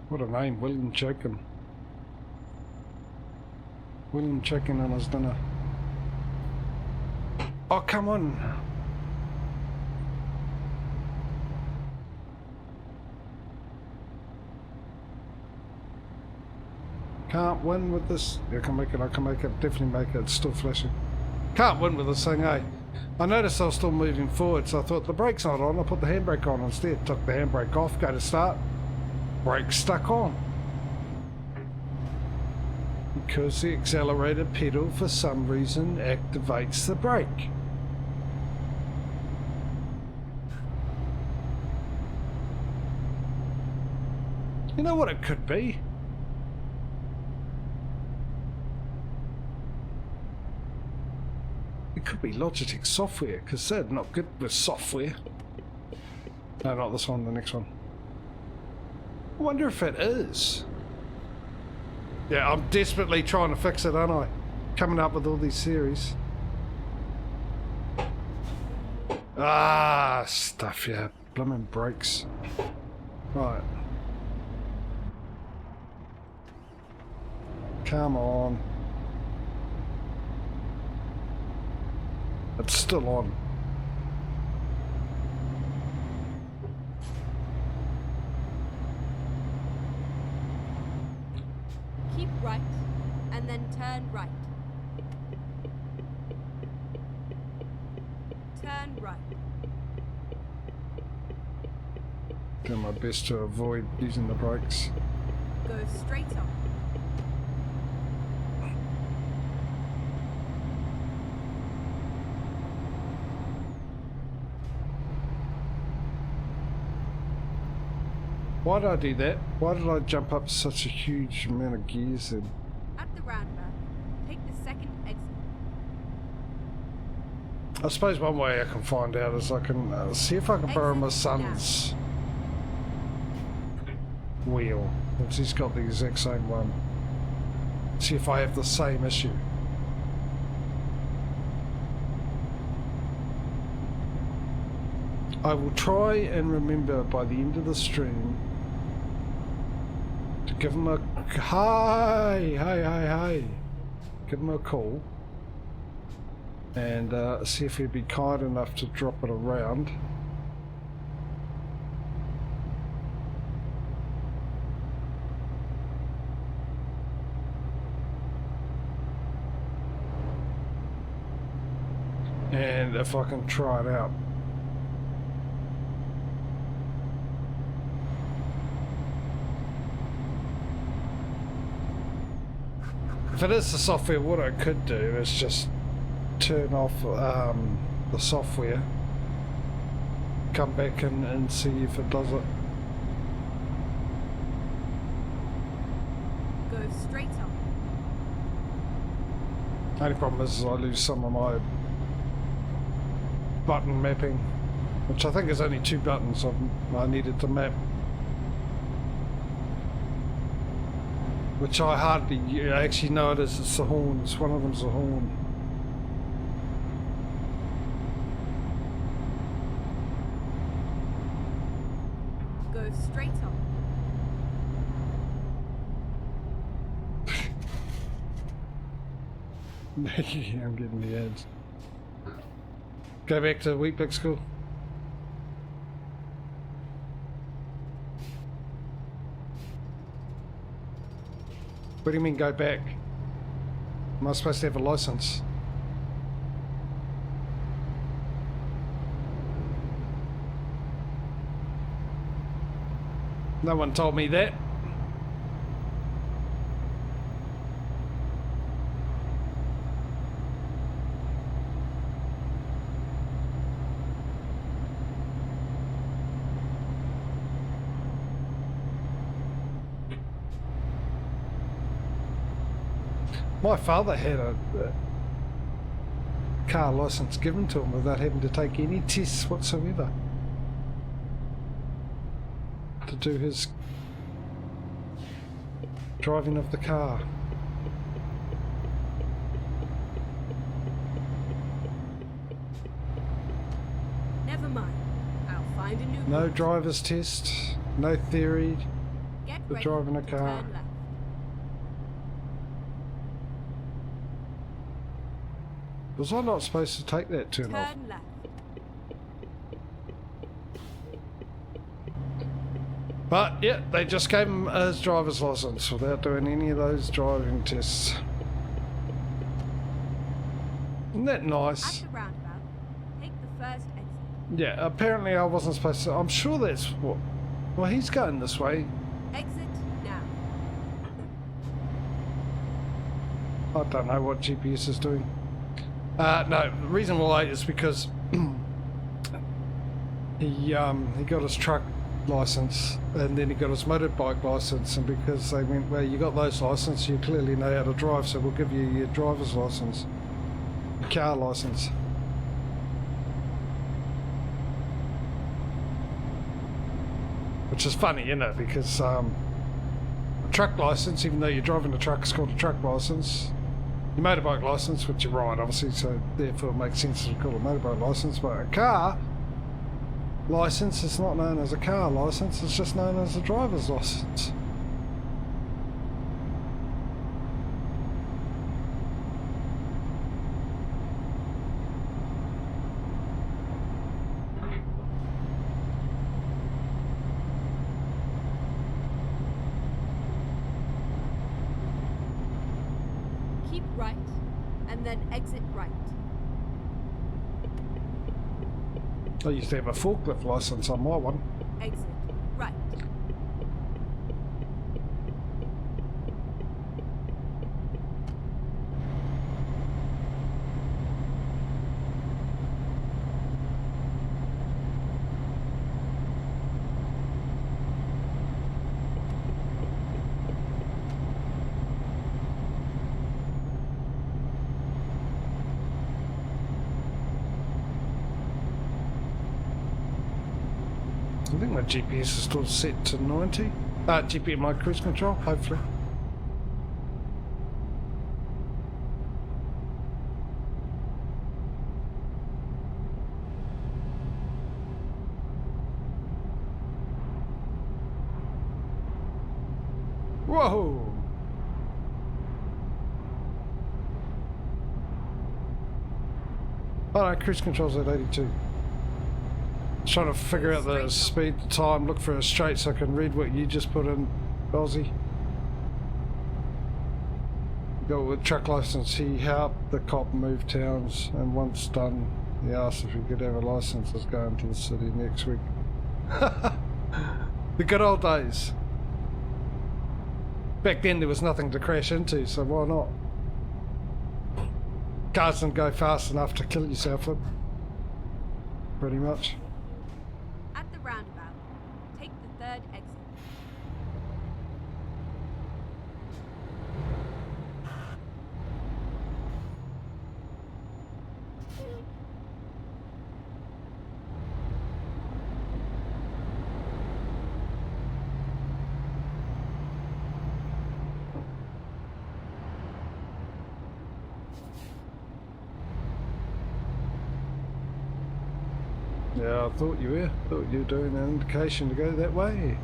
What a name, William Chicken. William Chicken on his dinner. Oh, come on. Can't win with this. I can make it, definitely make it. It's still flashing. Can't win with this thing, eh? I noticed I was still moving forward, so I thought the brake's not on. I put the handbrake on instead. Took the handbrake off, go to start. Brake stuck on. Because the accelerator pedal for some reason activates the brake. You know what it could be? It could be Logitech software, because they're not good with software. No, not this one, the next one. I wonder if it is. Yeah, I'm desperately trying to fix it, aren't I? Coming up with all these series. Ah, stuff, yeah. Blooming brakes. Right. Come on. It's still on. Keep right, and then turn right. Turn right. Do my best to avoid using the brakes. Go straight on. Why did I do that? Why did I jump up such a huge amount of gears then? At the roundabout, take the second exit. I suppose one way I can find out is I can see if I can borrow my son's wheel, since he's got the exact same one. See if I have the same issue. I will try and remember by the end of the stream to give him a give him a call and see if he'd be kind enough to drop it around. And if I can try it out. If it is the software, what I could do is just turn off the software, come back and see if it does it. Go straight on. The only problem is I lose some of my button mapping, which I think is only 2 buttons I needed to map. Which I hardly actually know it is. It's the horns. One of them's the horn. Go straight on. Yeah, I'm getting the ads. Go back to Wheat Pig School. What do you mean go back? Am I supposed to have a license? No one told me that. My father had a car license given to him without having to take any tests whatsoever to do his driving of the car. Never mind. I'll find a new No route. driver's test, no theory Get for ready driving a to car. turn left. Was I not supposed to take that turn off? Turn left. But yeah, they just gave him his driver's license without doing any of those driving tests. Isn't that At nice? the roundabout, take the first exit. Yeah, apparently I wasn't supposed to. I'm sure that's what. Well, he's going this way. Exit now. I don't know what GPS is doing. No, the reason why is because he got his truck license and then he got his motorbike license, and because they went, well, you got those license, you clearly know how to drive, so we'll give you your driver's license, your car license. Which is funny, isn't it? Because a truck license, even though you're driving a truck, it's called a truck license. Your motorbike license, which you ride obviously, so therefore it makes sense to call it a motorbike license, but a car license is not known as a car license, it's just known as a driver's license. Keep right, and then exit right. I used to have a forklift license on my one. Exit right. I think my GPS is still set to 90. GPS, my cruise control, hopefully. Whoa! Oh no, cruise control's at 82. Trying to figure out the speed, the time, look for a straight so I can read what you just put in, Aussie. Got with truck license, he helped the cop move towns, and once done, he asked if he could have a license. He's going to the city next week. The good old days. Back then there was nothing to crash into, so why not? Cars didn't go fast enough to kill yourself with. Pretty much. At the roundabout, take the third exit. Yeah, I thought you were. Thought you were doing an indication to go that way.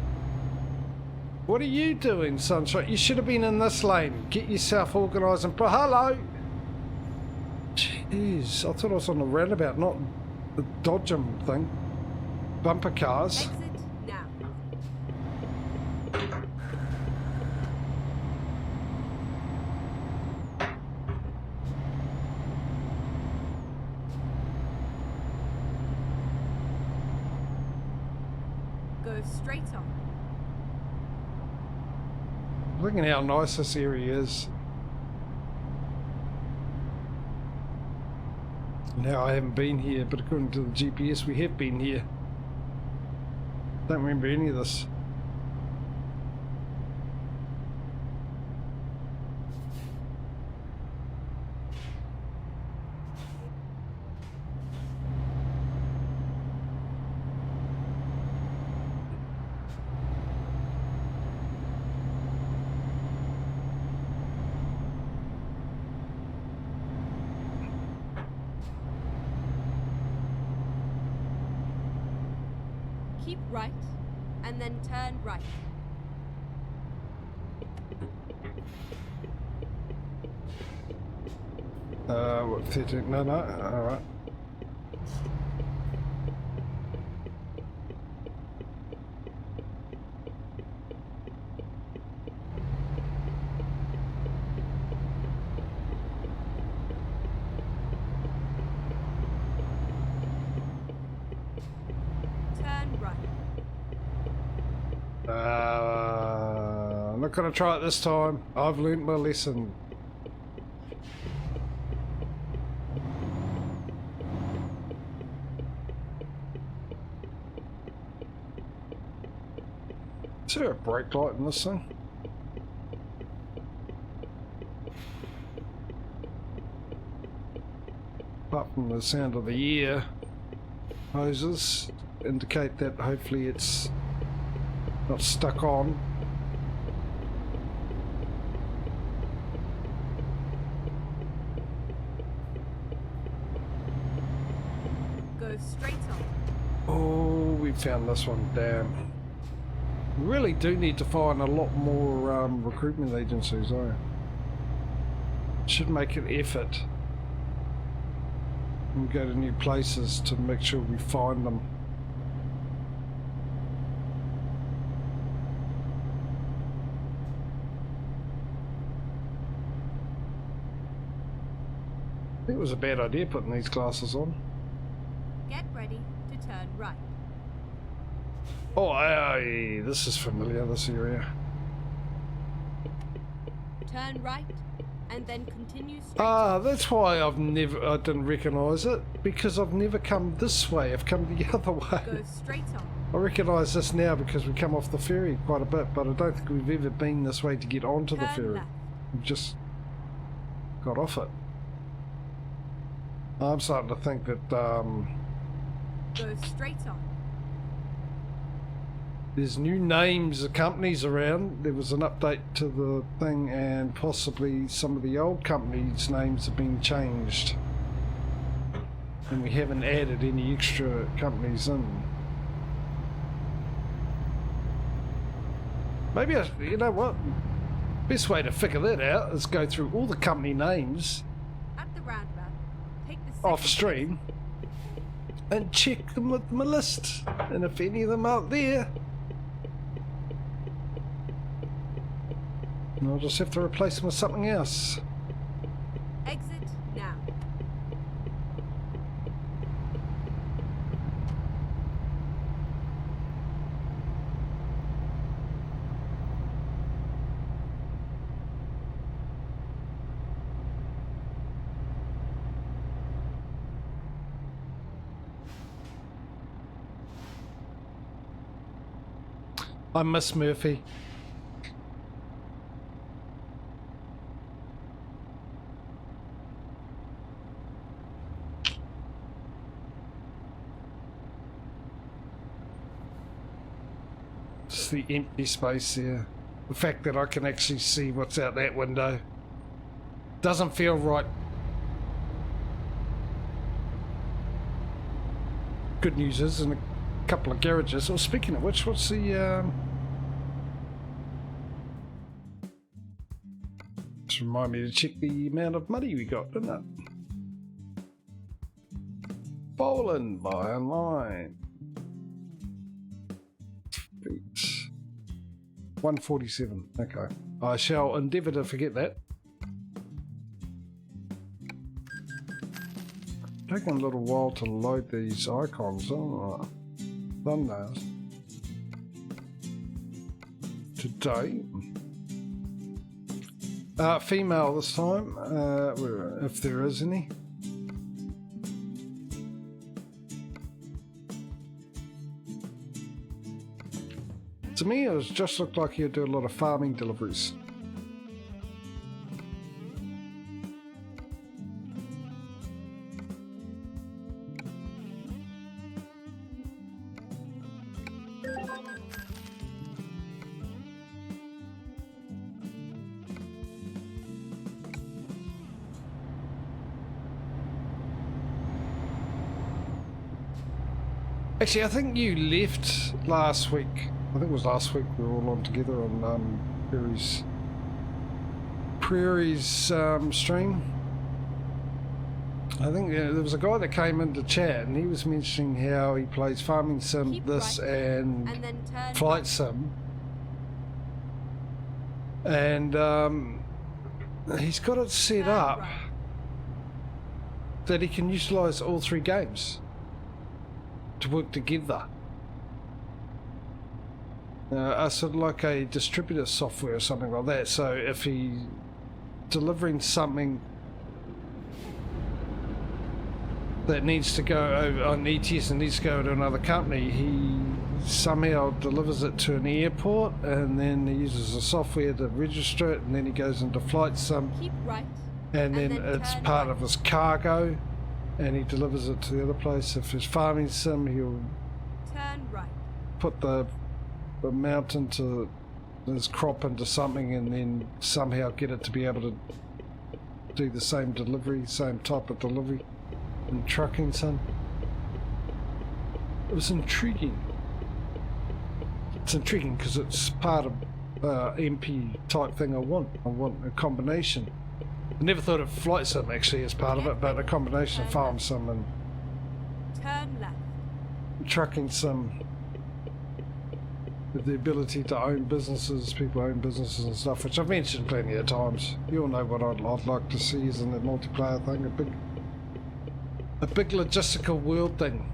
What are you doing, Sunshine? You should have been in this lane. Get yourself organised and... Hello! Jeez, I thought I was on the roundabout, not the dodgem thing. Bumper cars. Exit now. Go straight on. Look at how nice this area is. Now I haven't been here, but according to the GPS we have been here. Don't remember any of this. keep right, and then turn right. What, 13? No, alright. Turn right. I'm not gonna try it this time. I've learnt my lesson. Is there a brake light in this thing? Apart from the sound of the air hoses indicate that hopefully it's not stuck on. Go straight on. Oh, we found this one. Damn. We really do need to find a lot more recruitment agencies, though. Should make an effort and go to new places to make sure we find them. I think it was a bad idea putting these glasses on. Get ready to turn right. Oh, aye, this is familiar, this area. Turn right, and then continue straight. Ah, that's why I didn't recognise it, because I've never come this way, I've come the other way. Go straight on. I recognise this now because we come off the ferry quite a bit, but I don't think we've ever been this way to get onto the Turn ferry. left. We've just got off it. I'm starting to think that Go straight on. there's new names of companies around. There was an update to the thing, and possibly some of the old companies' names have been changed. And we haven't added any extra companies in. Maybe, you know what? Best way to figure that out is go through all the company names At the roundabout, take the second off stream and check them with my list. And if any of them aren't there, I'll just have to replace them with something else. exit now. I miss Murphy. Just the empty space here. The fact that I can actually see what's out that window doesn't feel right. Good news is in a couple of garages. Well, speaking of which, what's the just remind me to check the amount of money we got, didn't it? Bowling buy online. 147. Okay. I shall endeavour to forget that. Taking a little while to load these icons, oh, thumbnails. Today. Female this time, if there is any. To me, it just looked like he'd do a lot of farming deliveries. Actually, I think you left last week. I think it was last week we were all on together on Prairie's stream. I think there was a guy that came into chat and he was mentioning how he plays Farming Sim, Keep this right, and then turn Flight right. Sim. And he's got it set Turn up right. that he can utilise all three games to work together. Sort of like a distributor software or something like that. So if he's delivering something that needs to go over on ETS and needs to go to another company, he somehow delivers it to an airport and then he uses the software to register it, and then he goes into Flight Sim, Keep right. and then it's turn part right. of his cargo and he delivers it to the other place. If it's Farming Sim, he'll Turn right. put the mount into his crop into something and then somehow get it to be able to do the same delivery, same type of delivery in Trucking Sim. It was intriguing. It's intriguing because it's part of MP type thing I want a combination. I never thought of Flight Sim actually as part of it, but a combination of Farm Sim and Turn left. Trucking Sim. With the ability to own businesses, people own businesses and stuff, which I've mentioned plenty of times. You all know what I'd like to see is in that multiplayer thing, a big logistical world thing.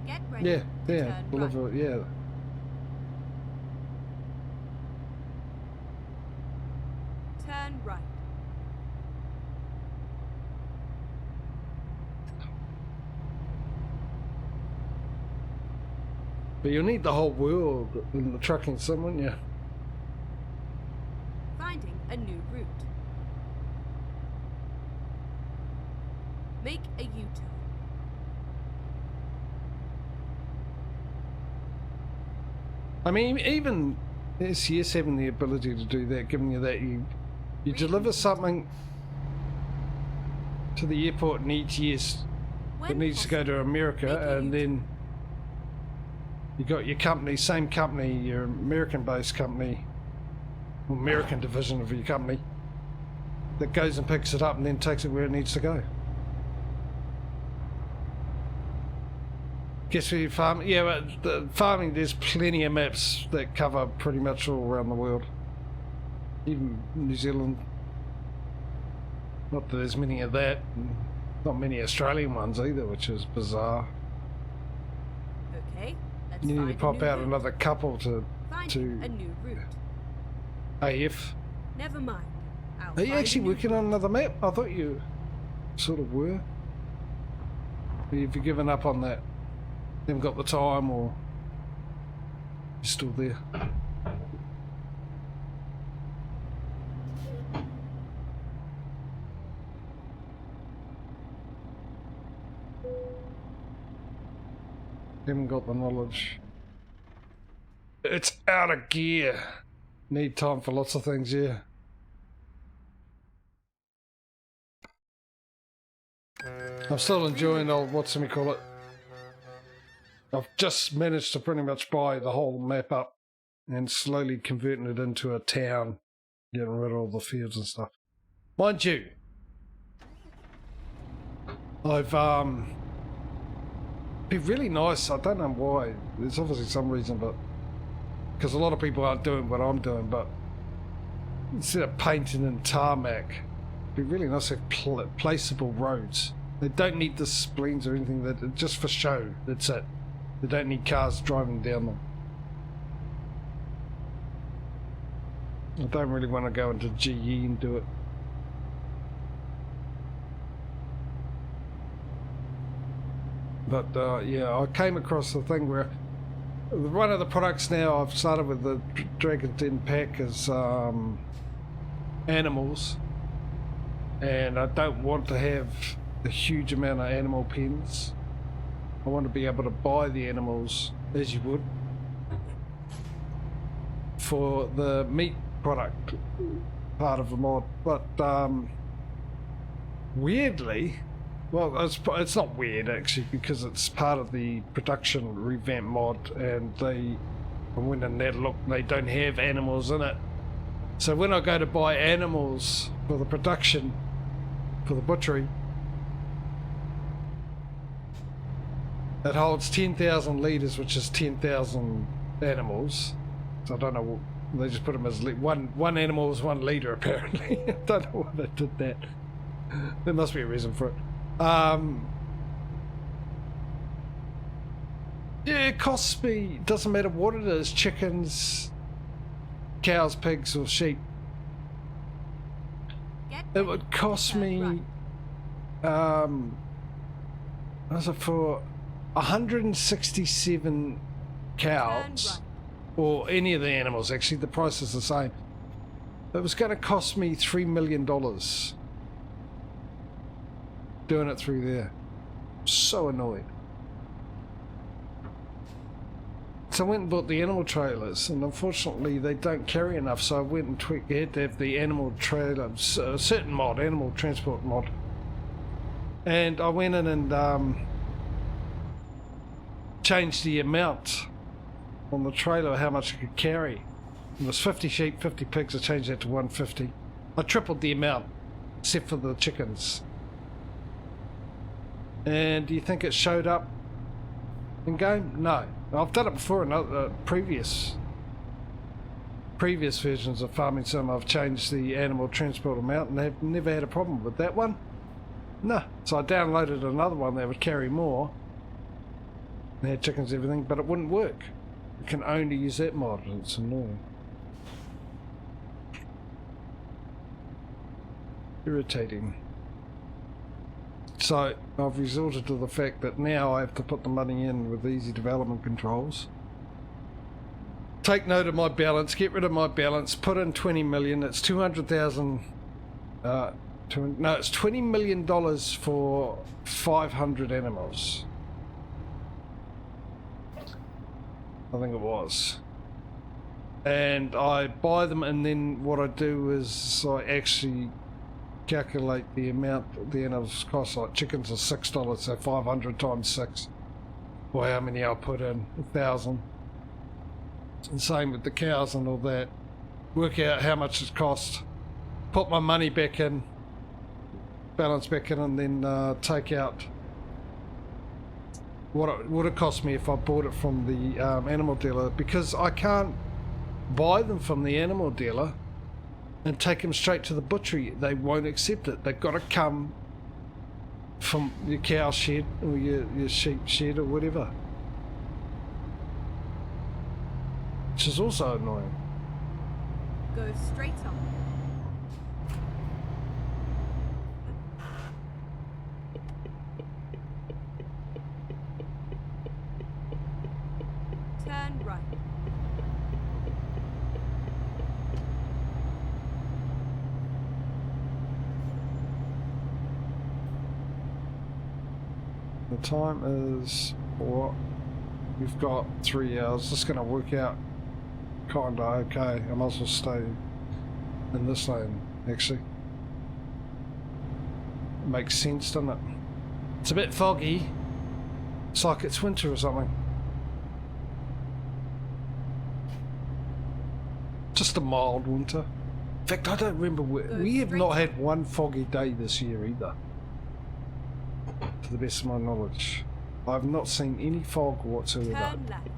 Get ready. Yeah, to yeah, turn right. deliver, yeah. Turn right. But you'll need the whole world in the Trucking Sim, wouldn't you? Finding a new route. Make a U-turn. I mean, even SCS having the ability to do that, giving you that, you deliver something to the airport in ETS that needs to go to America, and then you got your company, same company, your American-based company, American division of your company, that goes and picks it up and then takes it where it needs to go. Guess where you farm? Yeah, but the farming, there's plenty of maps that cover pretty much all around the world. Even New Zealand. Not that there's many of that. Not many Australian ones either, which is bizarre. Okay. Let's You need find to pop a new out route. another couple to Finding a new route. AF. Never mind. I'll Are you find actually a new working on another map? I thought you sort of were. Or have you given up on that? You haven't got the time, or you're still there? Haven't got the knowledge. It's out of gear. Need time for lots of things, yeah. I'm still enjoying old whatchamacallit. I've just managed to pretty much buy the whole map up and slowly converting it into a town, getting rid of all the fields and stuff. Mind you, I've be really nice. I don't know why. There's obviously some reason, but because a lot of people aren't doing what I'm doing. But instead of painting and tarmac, it'd be really nice to have placeable roads. They don't need the spleens or anything. That just for show. That's it. They don't need cars driving down them. I don't really want to go into GE and do it. But yeah, I came across the thing where one of the products now I've started with the Dragon's Den pack is animals, and I don't want to have a huge amount of animal pens. I want to be able to buy the animals as you would for the meat product. part of the mod, but weirdly, well, it's not weird actually, because it's part of the production revamp mod, and I went in there to look, they don't have animals in it. So when I go to buy animals for the production, for the butchery, it holds 10,000 litres, which is 10,000 animals. So I don't know, they just put them as one animal is 1 litre apparently. I don't know why they did that. There must be a reason for it. Yeah, it costs me, doesn't matter what it is, chickens, cows, pigs or sheep. It would cost me, was it for 167 cows, or any of the animals actually, the price is the same. It was going to cost me $3 million doing it through there. So annoyed. So I went and bought the animal trailers, and unfortunately they don't carry enough, so I went and tweaked. You had to have the animal trailer, a certain mod, animal transport mod. And I went in and changed the amount on the trailer, how much it could carry. It was 50 sheep, 50 pigs. I changed that to 150. I tripled the amount, except for the chickens. And do you think it showed up in game? No. I've done it before in other previous versions of Farming Sim. I've changed the animal transport amount and have never had a problem with that one. No. So I downloaded another one that would carry more and had chickens and everything, but it wouldn't work. You can only use that mod, and it's annoying. Irritating. So I've resorted to the fact that now I have to put the money in with easy development controls. Take note of my balance, get rid of my balance, put in 20 million. It's 200,000. No, it's $20 million for 500 animals. I think it was. And I buy them, and then what I do is I actually calculate the amount the animals cost. Like chickens are $6, so 500 times 6, or how many I'll put in, 1,000. And same with the cows and all that. Work out how much it costs, put my money back in, balance back in, and then take out what it would have cost me if I bought it from the animal dealer, because I can't buy them from the animal dealer and take them straight to the butchery. They won't accept it. They've got to come from your cow shed or your sheep shed or whatever, which is also annoying. Go straight on. Turn right. The time is what? We've got 3 hours. It's going to work out kinda okay. I might as well stay in this lane, actually. It makes sense, doesn't it? It's a bit foggy. It's like it's winter or something. Just a mild winter. In fact, I don't remember we have not had one foggy day this year either, to the best of my knowledge. I've not seen any fog whatsoever. Turn left.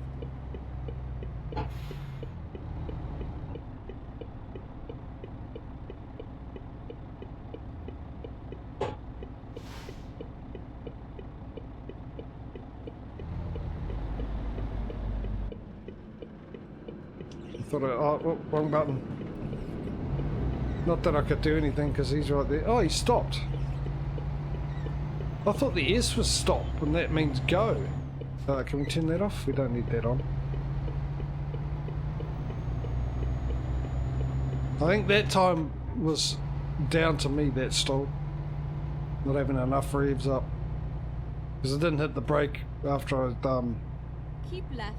I thought, oh, wrong button. Not that I could do anything because he's right there. Oh, he stopped. I thought the S was stop, and that means go. Can we turn that off? We don't need that on. I think that time was down to me that stalled. Not having enough revs up. Because I didn't hit the brake after I Keep left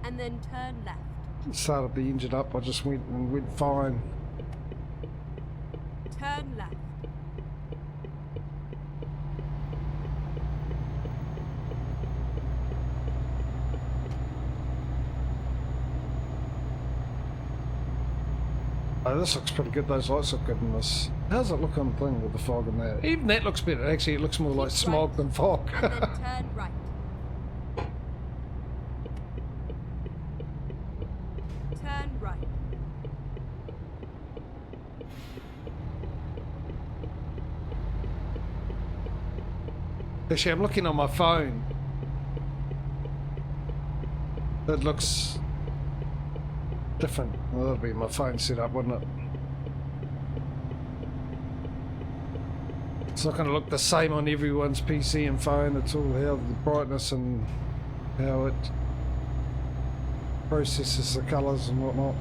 and then turn left. started the engine up. I just went fine. Turn left. Oh, this looks pretty good. Those lights look good in this. How's it look on the thing with the fog and that? Even that looks better. Actually, it looks more like smog than fog. And then turn right. Turn right. Actually, I'm looking on my phone. It looks different. Well, that'll be my phone setup, wouldn't it? It's not going to look the same on everyone's PC and phone. It's all how the brightness and how it processes the colours and whatnot.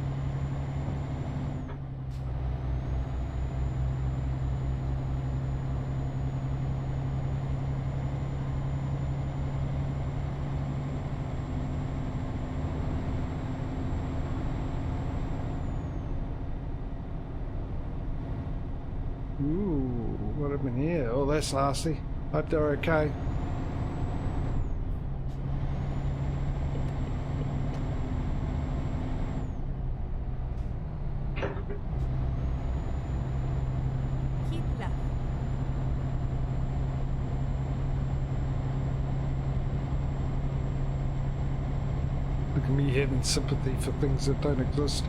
Ooh, what happened here? Oh, that's nasty. Hope they're okay. Keep left. Look at me having sympathy for things that don't exist.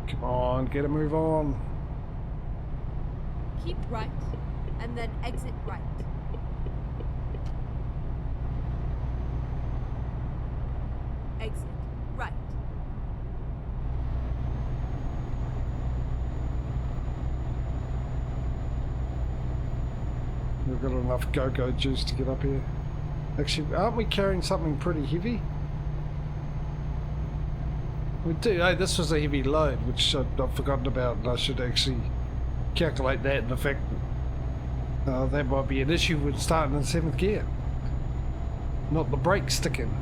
Come on, get a move on. Keep right. And then exit right. Exit right. We've got enough go-go juice to get up here. Actually, aren't we carrying something pretty heavy? We do. Hey, this was a heavy load, which I've forgotten about, and I should actually calculate that. And the fact that might be an issue with starting in 7th gear, not the brake sticking.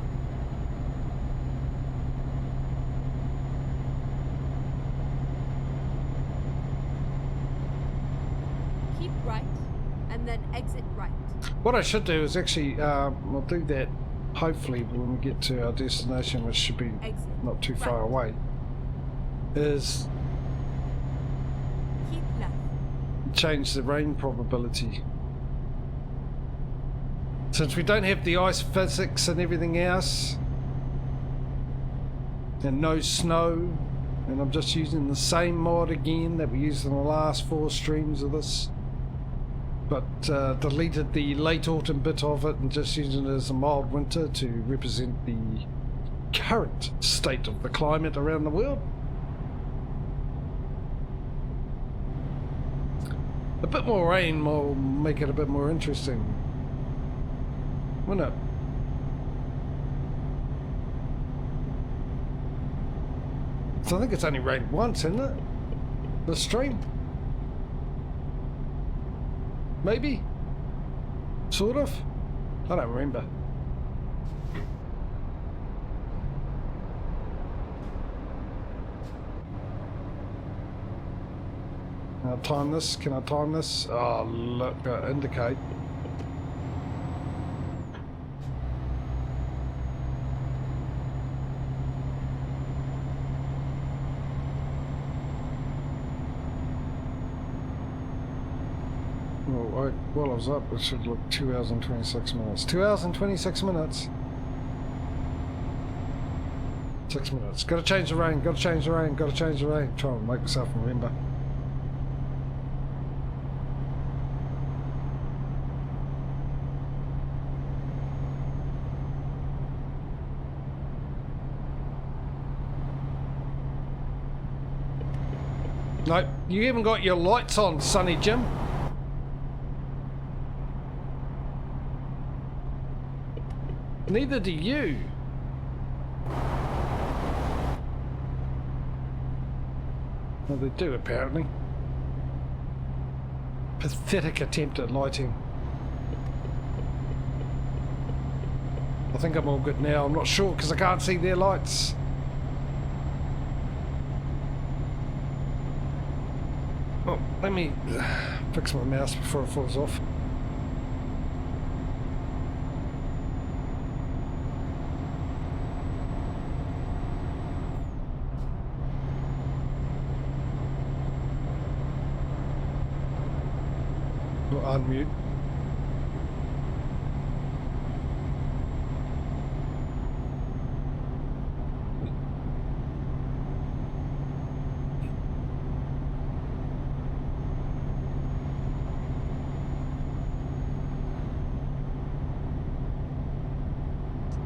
Keep right. And then exit right. What I should do is actually, we'll do that hopefully when we get to our destination, which should be Exit not too far right. away, is Keep left. change the rain probability. Since we don't have the ice physics and everything else, and no snow, and I'm just using the same mod again that we used in the last 4 streams of this, but deleted the late autumn bit of it and just using it as a mild winter to represent the current state of the climate around the world. A bit more rain will make it a bit more interesting, wouldn't it? So I think it's only rained once, isn't it? The stream? Maybe? Sort of? I don't remember. Can I time this? Can I time this? Oh, look, indicate. Well, while I was up, it should look 2 hours and 26 minutes. 2 hours and 26 minutes. 6 minutes. Gotta change the rain, gotta change the rain, gotta change the rain. Try and make myself remember. Nope. You even got your lights on, Sonny Jim. Neither do you. Well, they do, apparently. Pathetic attempt at lighting. I think I'm all good now. I'm not sure because I can't see their lights. Oh, let me fix my mouse before it falls off. Unmute.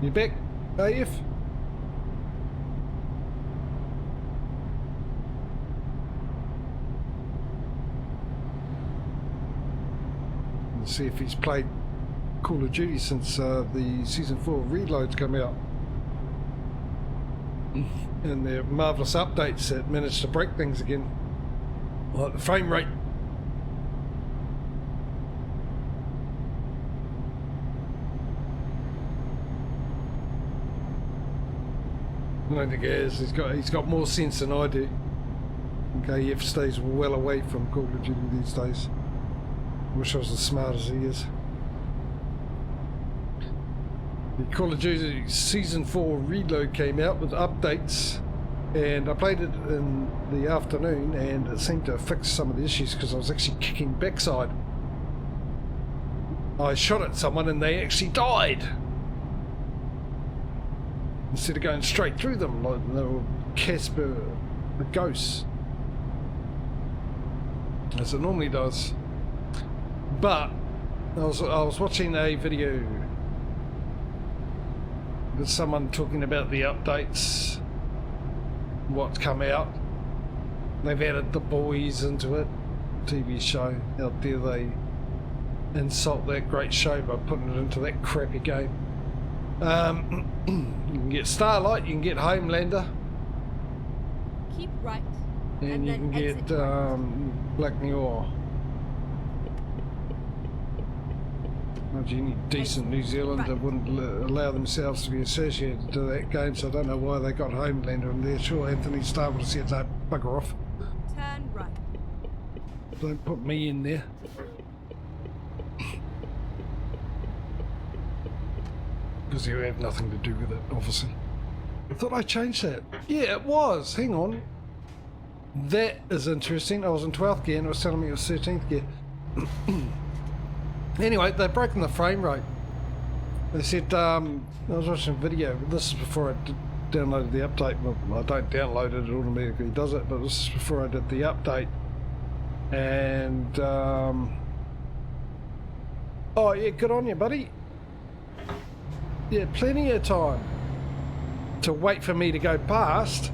You back, AF? See if he's played Call of Duty since the Season 4 reloads come out. And their marvellous updates that managed to break things again. Like the frame rate. I don't think he is. He's got more sense than I do. AF stays well away from Call of Duty these days. Wish I was as smart as he is. The Call of Duty Season 4 reload came out with updates, and I played it in the afternoon, and it seemed to fix some of the issues because I was actually kicking backside. I shot at someone and they actually died instead of going straight through them like they were Casper the ghost, as it normally does. But I was watching a video with someone talking about the updates, what's come out. They've added The Boys into it, TV show. How dare they insult that great show by putting it into that crappy game. You can get Starlight, you can get Homelander. Keep right. And you then can exit get right. Black Mirror. Any decent New Zealander wouldn't allow themselves to be associated to that game, so I don't know why they got Homelander in there. Sure, Anthony Starr would have said, no, bugger off. Turn right. Don't put me in there. Because you have nothing to do with it, obviously. I thought I changed that. Yeah, it was. Hang on. That is interesting. I was in 12th gear and it was telling me it was 13th gear. Anyway, they've broken the frame rate. They said, I was watching a video, this is before I downloaded the update. Well, I don't download it, it automatically does it, but this is before I did the update. And, oh yeah, good on you, buddy. Yeah, plenty of time to wait for me to go past.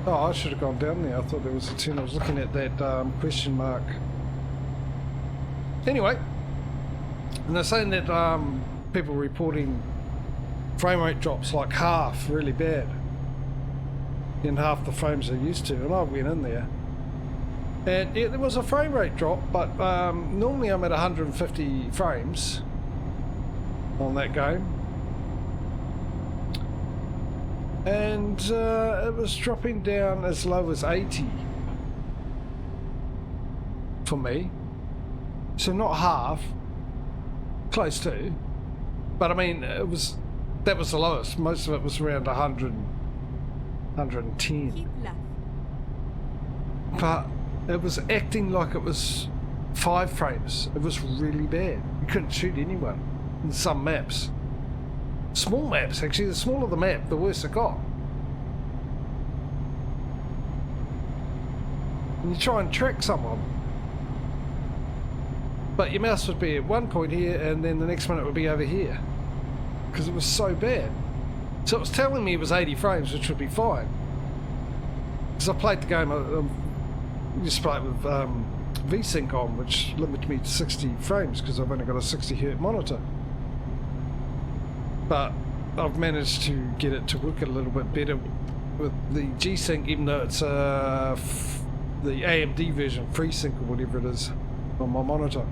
Oh, I should have gone down there. I thought there was a 10. I was looking at that question mark. Anyway, and they're saying that people reporting frame rate drops like half, really bad, in half the frames they're used to. And I went in there, and yeah, there was a frame rate drop, but normally I'm at 150 frames on that game, and it was dropping down as low as 80 for me. So not half, close to, but I mean that was the lowest. Most of it was around 100, 110. Keep left. But it was acting like it was 5 frames. It was really bad. You couldn't shoot anyone in some maps. Small maps, actually. The smaller the map, the worse it got. And you try and track someone, but your mouse would be at one point here and then the next minute would be over here because it was so bad. So it was telling me it was 80 frames, which would be fine. Because I played the game, I used to play it with VSync on, which limited me to 60 frames because I've only got a 60 Hz monitor. But I've managed to get it to work a little bit better with the G-Sync, even though it's the AMD version, FreeSync or whatever it is, on my monitor.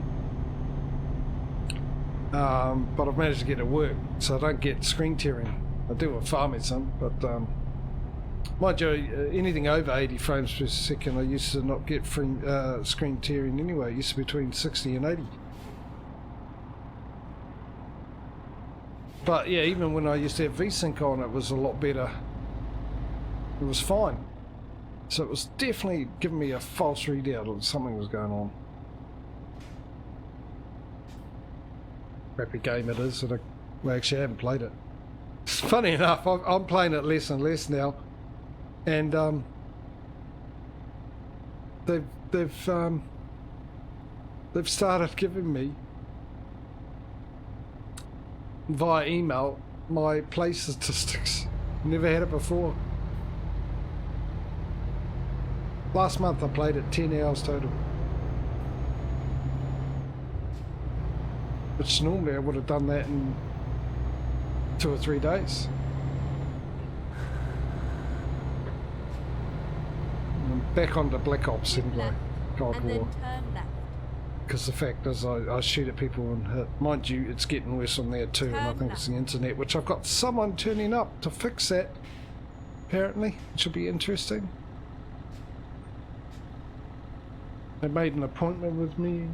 But I've managed to get it to work, so I don't get screen tearing. I do with farming some, but mind you, anything over 80 frames per second, I used to not get screen tearing anyway. It used to be between 60 and 80. But yeah, even when I used to have VSync on, it was a lot better. It was fine. So it was definitely giving me a false readout that something was going on. Crappy game it is, and I actually haven't played it. Funny enough, I'm playing it less and less now, and they've started giving me via email my play statistics. Never had it before. Last month I played it 10 hours total, which normally I would have done that in 2 or 3 days. I'm back onto Black Ops anyway, Cold War. Because the fact is I shoot at people and hit. Mind you, it's getting worse on there too, and I think it's the internet, which I've got someone turning up to fix that, apparently. It should be interesting. They made an appointment with me,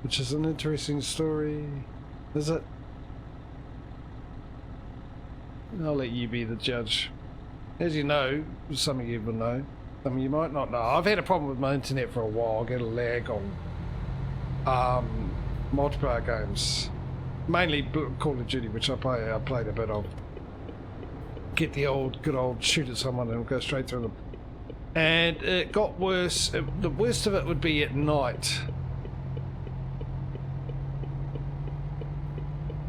which is an interesting story. Is it? I'll let you be the judge. As you know, some of you will know, some of you might not know, I've had a problem with my internet for a while. I get a lag on multiplayer games, mainly Call of Duty, which I played a bit of. Get the good old shoot at someone and go straight through them. And it got worse. The worst of it would be at night.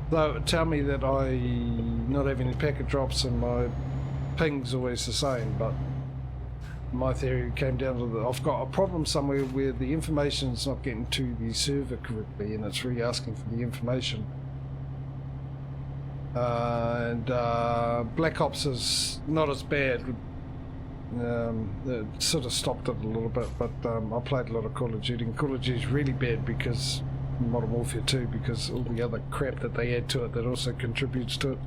Though it would tell me that I not have any packet drops and my ping's always the same, but my theory came down to that I've got a problem somewhere where the information's not getting to the server correctly and it's re-asking for the information. And Black Ops is not as bad. It sort of stopped it a little bit, but I played a lot of Call of Duty, and Call of Duty is really bad because Modern Warfare 2, because all the other crap that they add to it that also contributes to it.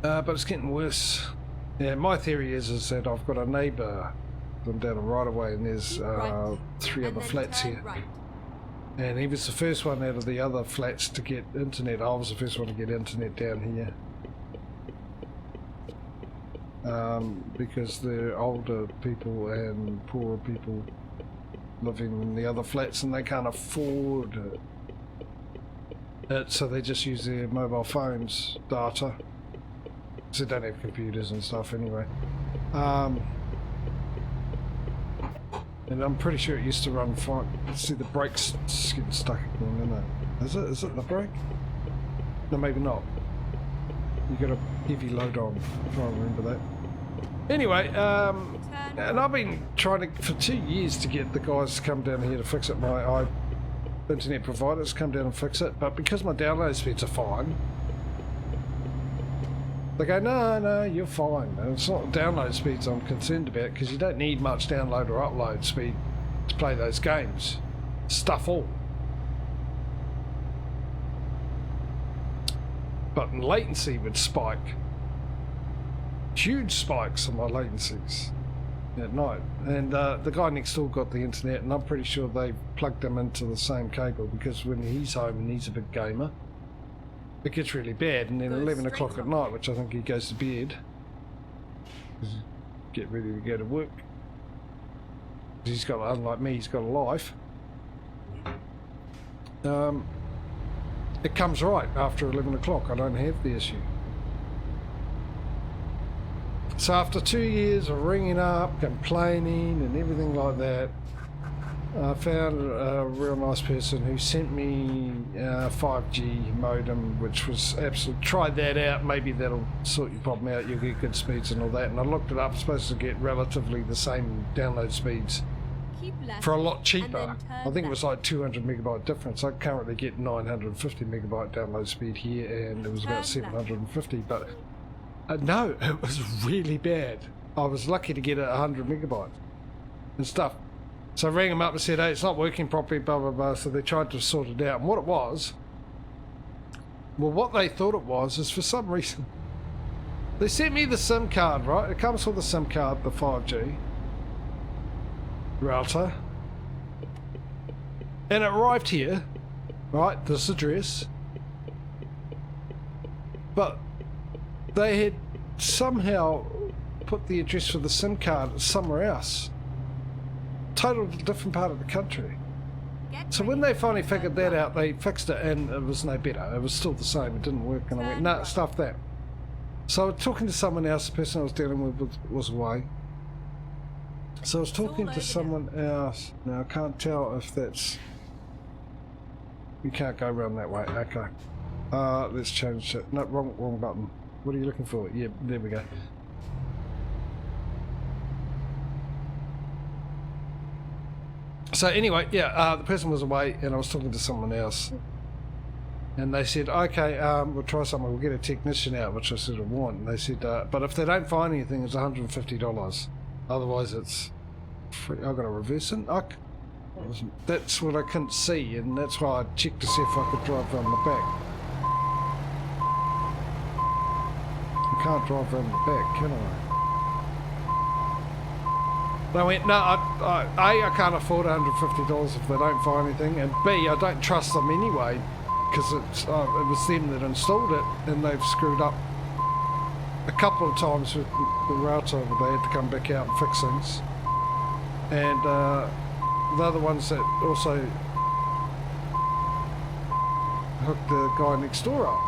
But it's getting worse. Yeah, my theory is that I've got a neighbour, I'm down a right away, and there's 3 other flats here. Right. And he was the first one out of the other flats to get internet. I was the first one to get internet down here. Because they're older people and poorer people living in the other flats and they can't afford it, so they just use their mobile phones data, so they don't have computers and stuff anyway. And I'm pretty sure it used to run fine. See, the brake's getting stuck again, isn't it? Is it the brake? No, maybe not. You got a heavy load on, if I remember that. Anyway, and I've been trying to, for 2 years, to get the guys to come down here to fix it. My internet providers come down and fix it, but because my download speeds are fine, they go, no, you're fine. And it's not download speeds I'm concerned about, because you don't need much download or upload speed to play those games. Stuff all. But latency would spike. Huge spikes on my latencies at night. And the guy next door got the internet, and I'm pretty sure they plugged them into the same cable, because when he's home and he's a big gamer, it gets really bad. And then 11 o'clock at night, which I think he goes to bed, get ready to go to work. He's got, unlike me, he's got a life. It comes right after 11 o'clock. I don't have the issue. So after 2 years of ringing up, complaining and everything like that, I found a real nice person who sent me a 5G modem, which was absolute. Try that out, maybe that'll sort your problem out. You'll get good speeds and all that. And I looked it up, it's supposed to get relatively the same download speeds Keep left for a lot and cheaper. then I turn think it was left. like 200 megabyte difference. I currently get 950 megabyte download speed here, and it was about Turn left. 750. But no, it was really bad. I was lucky to get 100 megabytes and stuff. So I rang them up and said, hey, it's not working properly, blah, blah, blah. So they tried to sort it out. And what it was, well, what they thought it was is for some reason, they sent me the SIM card, right? It comes with the SIM card, the 5G router. And it arrived here, right? This address. But they had somehow put the address for the SIM card somewhere else. Total different part of the country. Get So when ready they finally to figured turn that right. out, they fixed it and it was no better. It was still the same. It didn't work. And I went, Turn no, right. stuff that. So I was talking to someone else. The person I was dealing with was away. So I was talking all to over someone else. Now I can't tell if that's... You can't go around that way. Okay. Let's change it. No, wrong button. What are you looking for? Yeah, there we go. So anyway, yeah, the person was away and I was talking to someone else. And they said, okay, we'll try something. We'll get a technician out, which I said I want. And they said, but if they don't find anything, it's $150. Otherwise, it's free. I've got to reverse it. That's what I couldn't see, and that's why I checked to see if I could drive around the back. I can't drive around the back, can I? They went, no, I can't afford $150 if they don't find anything, and B, I don't trust them anyway, because it was them that installed it, and they've screwed up a couple of times with the router. They had to come back out and fix things, and they're the ones that also hooked the guy next door up.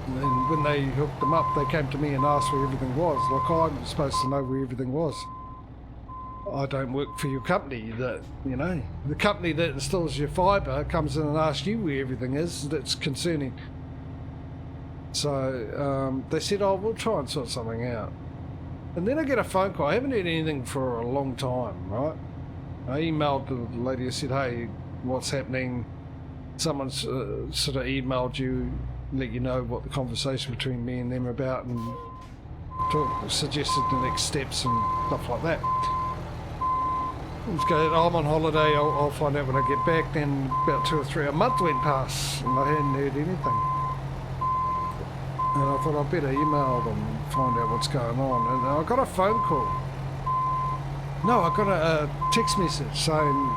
And then when they hooked them up, they came to me and asked where everything was. Like, I'm supposed to know where everything was. I don't work for your company. That, you know, the company that installs your fibre comes in and asks you where everything is. That's concerning. So they said, oh, we'll try and sort something out. And then I get a phone call. I haven't heard anything for a long time, right? I emailed the lady and said, hey, what's happening? Someone's sort of emailed you, let you know what the conversation between me and them about, and suggested the next steps and stuff like that. Let's go, I'm on holiday, I'll find out when I get back. Then about a month went past and I hadn't heard anything. And I thought I'd better email them and find out what's going on. And I got a phone call. No, I got a text message saying,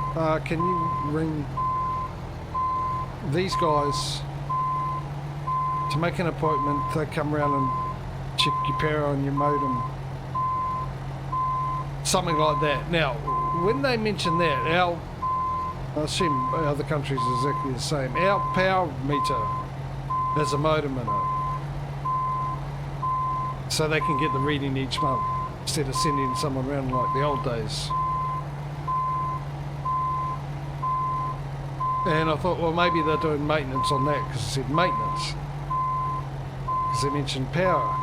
can you ring these guys to make an appointment? They come around and check your power on your modem. Something like that. Now, when they mention that, I assume other countries are exactly the same. Our power meter has a modem in it. So they can get the reading each month instead of sending someone around like the old days. And I thought, well, maybe they're doing maintenance on that because it said maintenance. Because they mentioned power.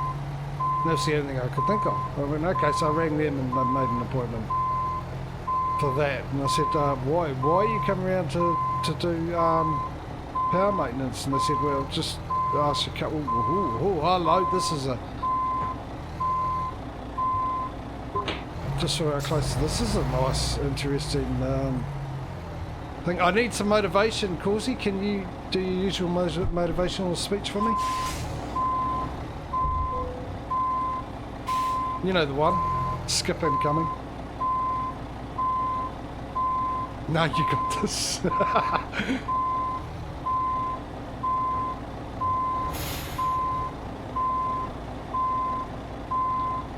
And that's the only thing I could think of. I went, okay, so I rang them and they made an appointment for that. And I said, why are you coming around to do power maintenance? And they said, well, just ask your couple. Hello, this is a... Just so how close to this is a nice, interesting thing. I need some motivation, Causey. Can you do your usual motivational speech for me? You know the one. Skip incoming. No, you got this.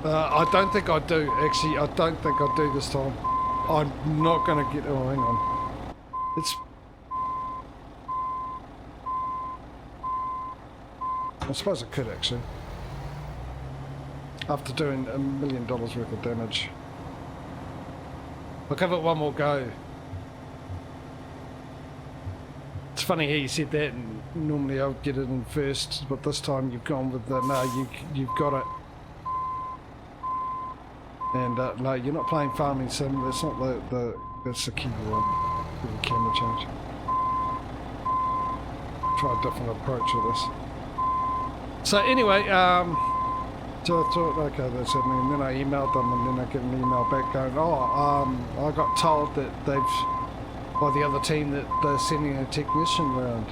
I don't think I do, actually. I don't think I do this time. I'm not going to get... Oh, hang on. It's... I suppose I could, actually. After doing $1 million worth of damage. I'll give it one more go. It's funny how you said that, and normally I would get it in first, but this time you've gone with the, no, you've got it. And no, you're not playing farming sim, that's not that's the key one, the camera change. Try a different approach with this. So anyway, so I thought, okay, that's happening, and then I emailed them, and then I get an email back going, I got told that by the other team that they're sending a technician round.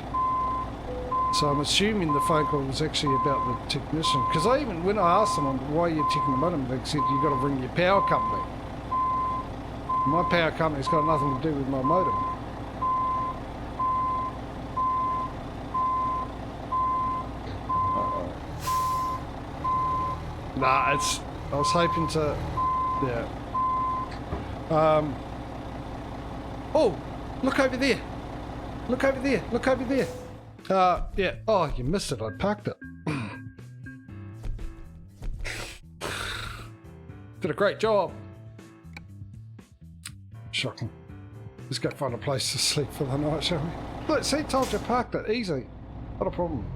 So I'm assuming the phone call was actually about the technician, because when I asked them why you're checking the modem, they said you've got to ring your power company. My power company's got nothing to do with my modem. Nah, I was hoping to, yeah. Oh, look over there. Look over there. Look over there. Yeah. Oh, you missed it. I parked it. Did a great job. Shocking. Let's go find a place to sleep for the night, shall we? Look, see, told you, parked it. Easy. Not a problem.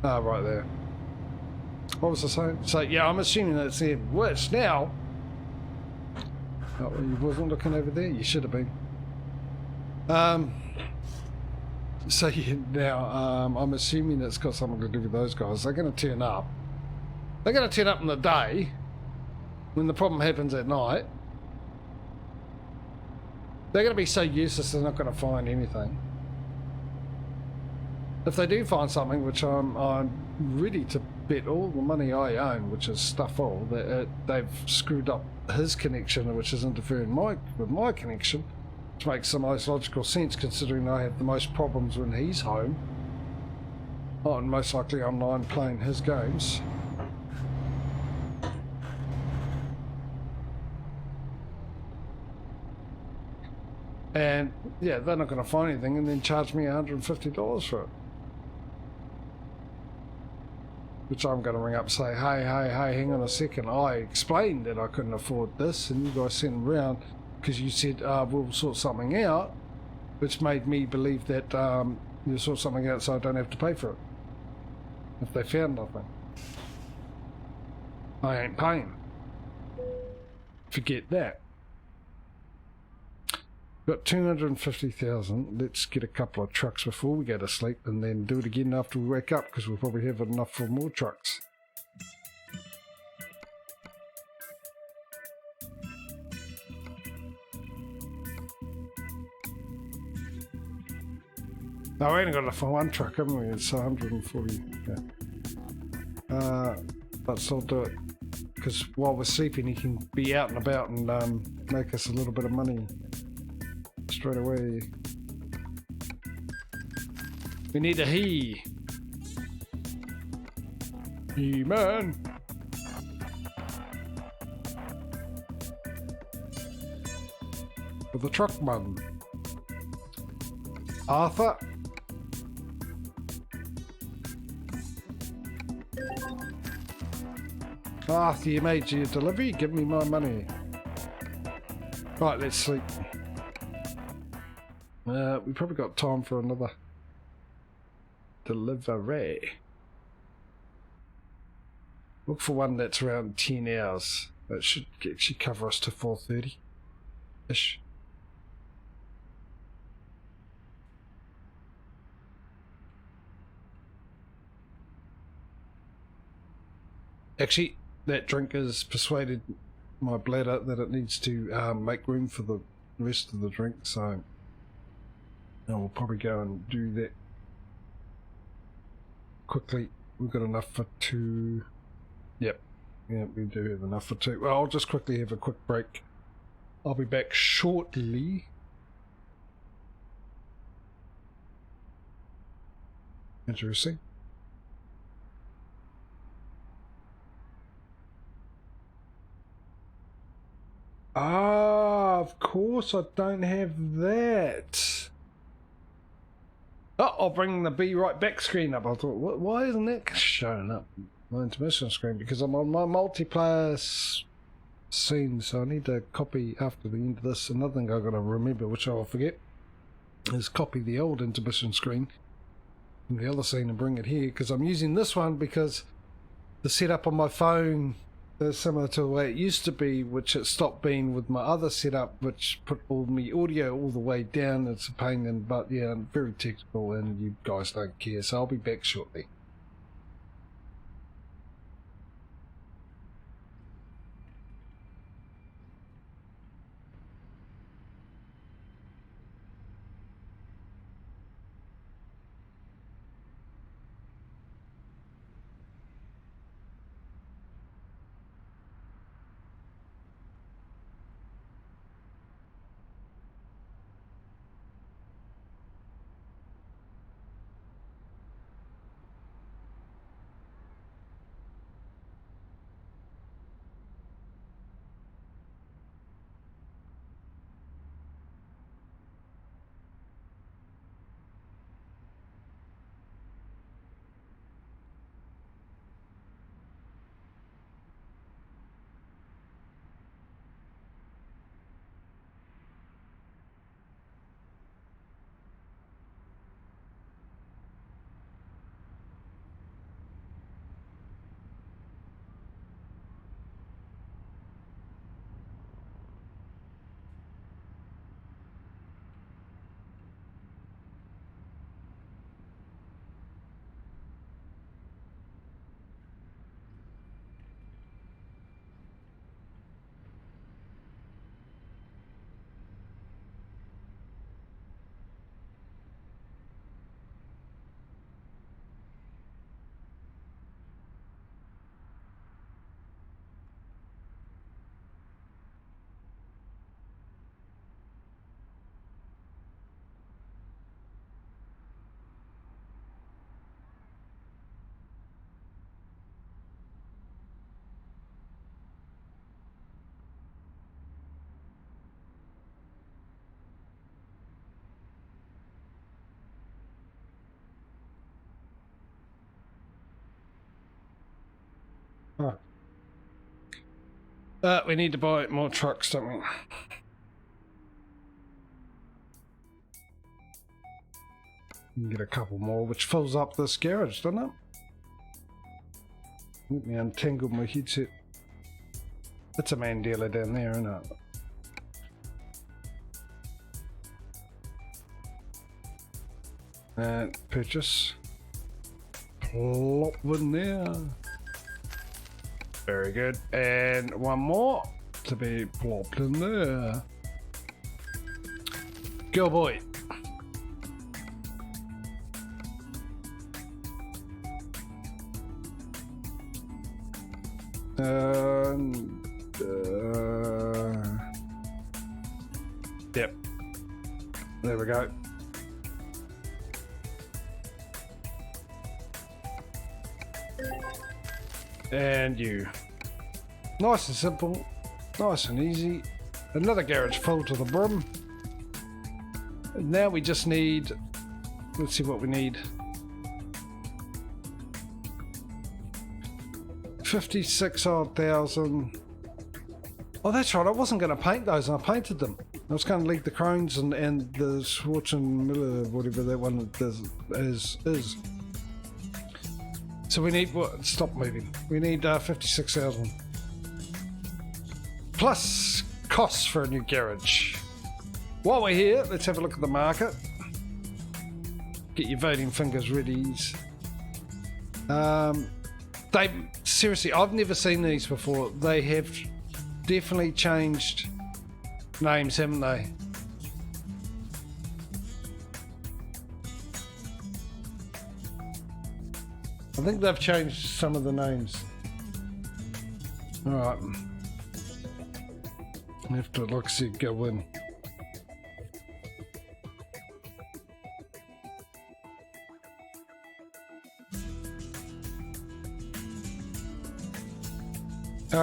Ah, right there. What was I saying? So, yeah, I'm assuming that it's even worse now. Oh, you wasn't looking over there? You should have been. So, yeah, now, I'm assuming it's got something to do with those guys. They're going to turn up. They're going to turn up in the day when the problem happens at night. They're going to be so useless they're not going to find anything. If they do find something, which I'm ready to bet all the money I own, which is stuff all, that they've screwed up his connection, which is interfering with my connection, which makes the most logical sense considering I have the most problems when he's home. Oh, and most likely online playing his games. And yeah, they're not going to find anything and then charge me $150 for it. Which I'm going to ring up and say, hey, hang on a second. I explained that I couldn't afford this, and you guys sent them round because you said, we'll sort something out, which made me believe that you'll sort something out so I don't have to pay for it. If they found nothing. I ain't paying. Forget that. Got 250,000. Let's get a couple of trucks before we go to sleep and then do it again after we wake up because we'll probably have enough for more trucks. No, we only got enough for one truck, haven't we? It's 140. Yeah. But still do it because while we're sleeping, he can be out and about and make us a little bit of money. Straight away. We need a he. He-man. For the truckman. Arthur. Arthur, you made your delivery. Give me my money. Right, let's sleep. We probably got time for another delivery. Look for one that's around 10 hours. That should actually cover us to 4:30-ish. Actually, that drink has persuaded my bladder that it needs to make room for the rest of the drink, so we'll probably go and do that quickly. We've got enough for 2. Yep, we do have enough for 2. Well, I'll just quickly have a quick break. I'll be back shortly. Interesting. Ah, of course I don't have that. Oh, I'll bring the Be Right Back screen up. I thought, why isn't that showing up? my intermission screen because I'm on my multiplayer scene, so I need to copy after the end of this. Another thing I've got to remember, which I'll forget, is copy the old intermission screen from the other scene and bring it here, because I'm using this one because the setup on my phone is similar to the way it used to be, which it stopped being with my other setup, which put all my audio all the way down. It's a pain in, but yeah, very technical, and you guys don't care, so I'll be back shortly. We need to buy more trucks, don't we? We can get a couple more, which fills up this garage, doesn't it? Let me untangle my headset. That's a man dealer down there, isn't it? And purchase. Plop in there. Very good. And one more to be plopped in there. Go boy. Yep. There we go. And you. Nice and simple, nice and easy. Another garage full to the brim. And now we just need, let's see what we need. 56 odd thousand. Oh, that's right, I wasn't going to paint those, and I painted them. I was going to leave the Crohn's and the Schwartz and Miller, whatever that one is. So we need, what? Stop moving. We need 56,000. Plus costs for a new garage. While we're here, let's have a look at the market. Get your voting fingers ready. Seriously, I've never seen these before. They have definitely changed names, haven't they? I think they've changed some of the names. Alright. I have to look, see, go in.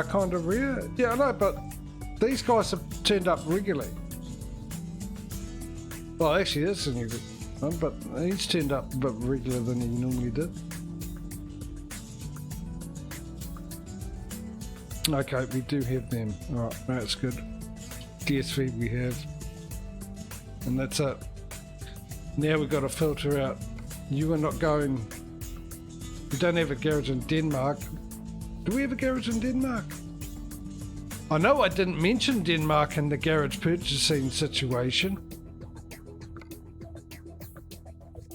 Kind of rare. Yeah, I know, but these guys have turned up regularly. Well, actually, that's a new one, but he's turned up a bit regular than he normally did. Okay, we do have them. Alright, that's good. DSV we have. And that's it. Now we've got to filter out. You are not going... We don't have a garage in Denmark. Do we have a garage in Denmark? I know I didn't mention Denmark in the garage purchasing situation.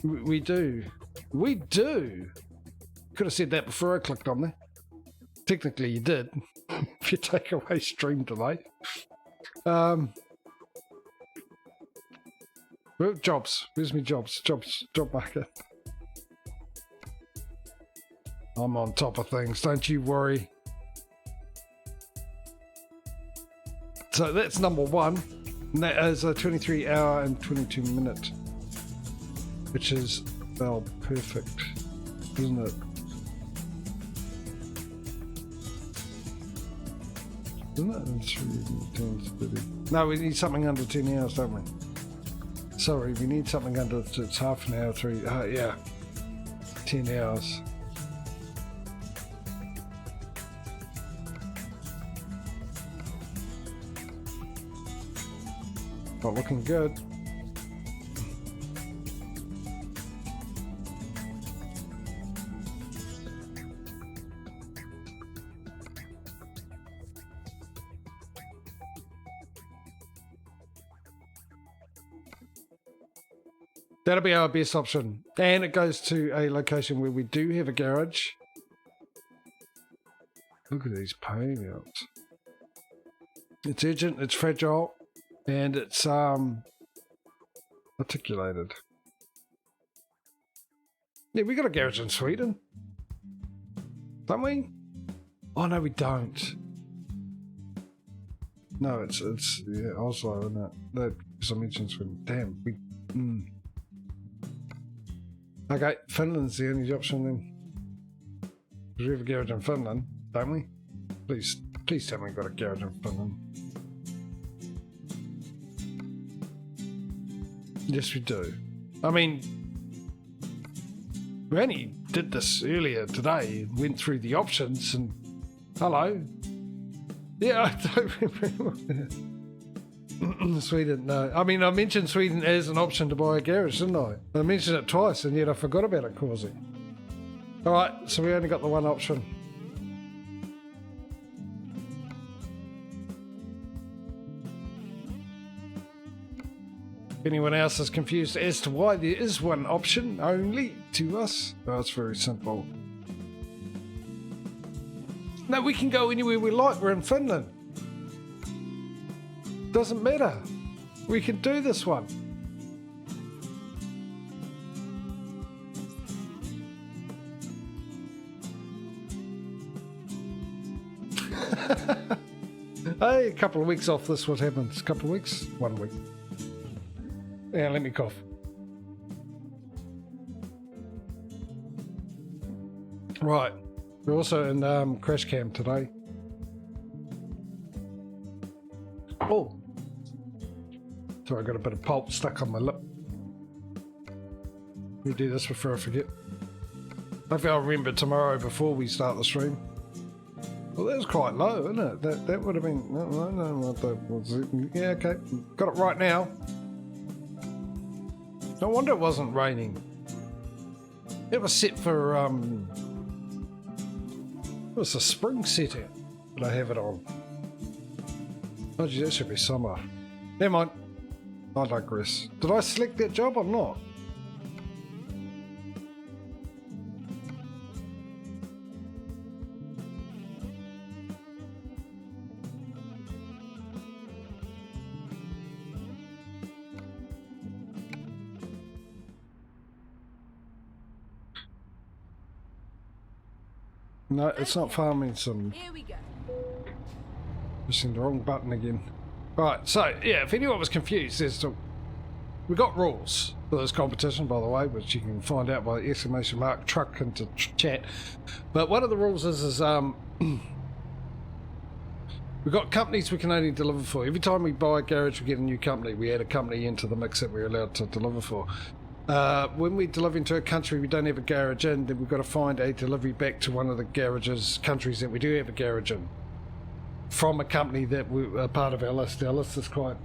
We do. We do! Could have said that before I clicked on there. Technically you did. If you take away stream delay. Well, jobs. Where's my jobs? Job market. I'm on top of things, don't you worry. So that's number one. And that is a 23 hour and 22 minute. Which is, well, perfect. Isn't it? Isn't it? No, we need something under 10 hours, don't we? Sorry, we need something under, it's half an hour, yeah. 10 hours. Not looking good. That'll be our best option. And it goes to a location where we do have a garage. Look at these payouts. It's urgent, it's fragile, and it's articulated. Yeah, we got a garage in Sweden. Don't we? Oh no, we don't. No, it's yeah, Oslo, isn't it? That, because I mentioned Sweden. Damn, we Okay, Finland's the only option then. Because we have a garage in Finland, don't we? Please tell me we've got a garage in Finland. Yes, we do. I mean, we only did this earlier today, went through the options and... Hello? Yeah, I don't remember. Sweden, no. I mean, I mentioned Sweden as an option to buy a garage, didn't I? I mentioned it twice, and yet I forgot about it, Causey. Alright, so we only got the one option. If anyone else is confused as to why there is one option only to us, oh, it's very simple. No, we can go anywhere we like. We're in Finland. Doesn't matter. We can do this one. Hey, a couple of weeks off this, what happens? A couple of weeks? 1 week. Yeah, let me cough. Right. We're also in crash cam today. Oh. Sorry, I got a bit of pulp stuck on my lip. Let me do this before I forget. Hopefully I'll remember tomorrow before we start the stream. Well, that was quite low, isn't it? That would have been... No, yeah, okay. Got it right now. No wonder it wasn't raining. It was set for... It was a spring setting that I have it on. Oh geez, that should be summer. Never mind. I digress. Did I select that job or not? No, it's not farming some. Here we go. Pressing the wrong button again. Right, so yeah, if anyone was confused, we got rules for this competition, by the way, which you can find out by exclamation mark truck into chat. But one of the rules is we've got companies we can only deliver for. Every time we buy a garage, we get a new company. We add a company into the mix that we're allowed to deliver for. When we deliver into a country we don't have a garage in, then we've got to find a delivery back to one of the countries that we do have a garage in. from a company that we are part of our list. Our list is quite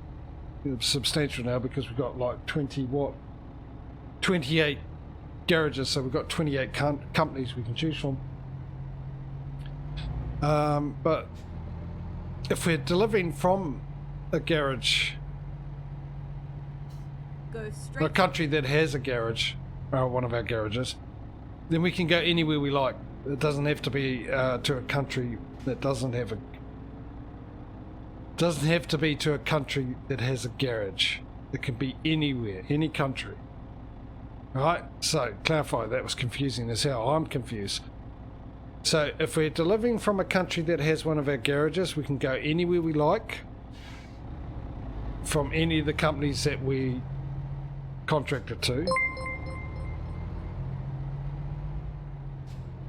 substantial now because we've got like 28 garages, so we've got 28 companies we can choose from. But if we're delivering from a garage, Go straight a country that has a garage, one of our garages, then we can go anywhere we like. It doesn't have to be to a country that doesn't have a. Doesn't have to be to a country that has a garage. It can be anywhere, any country. Right? So clarify, that was confusing as hell. I'm confused. So if we're delivering from a country that has one of our garages, we can go anywhere we like from any of the companies that we contracted to.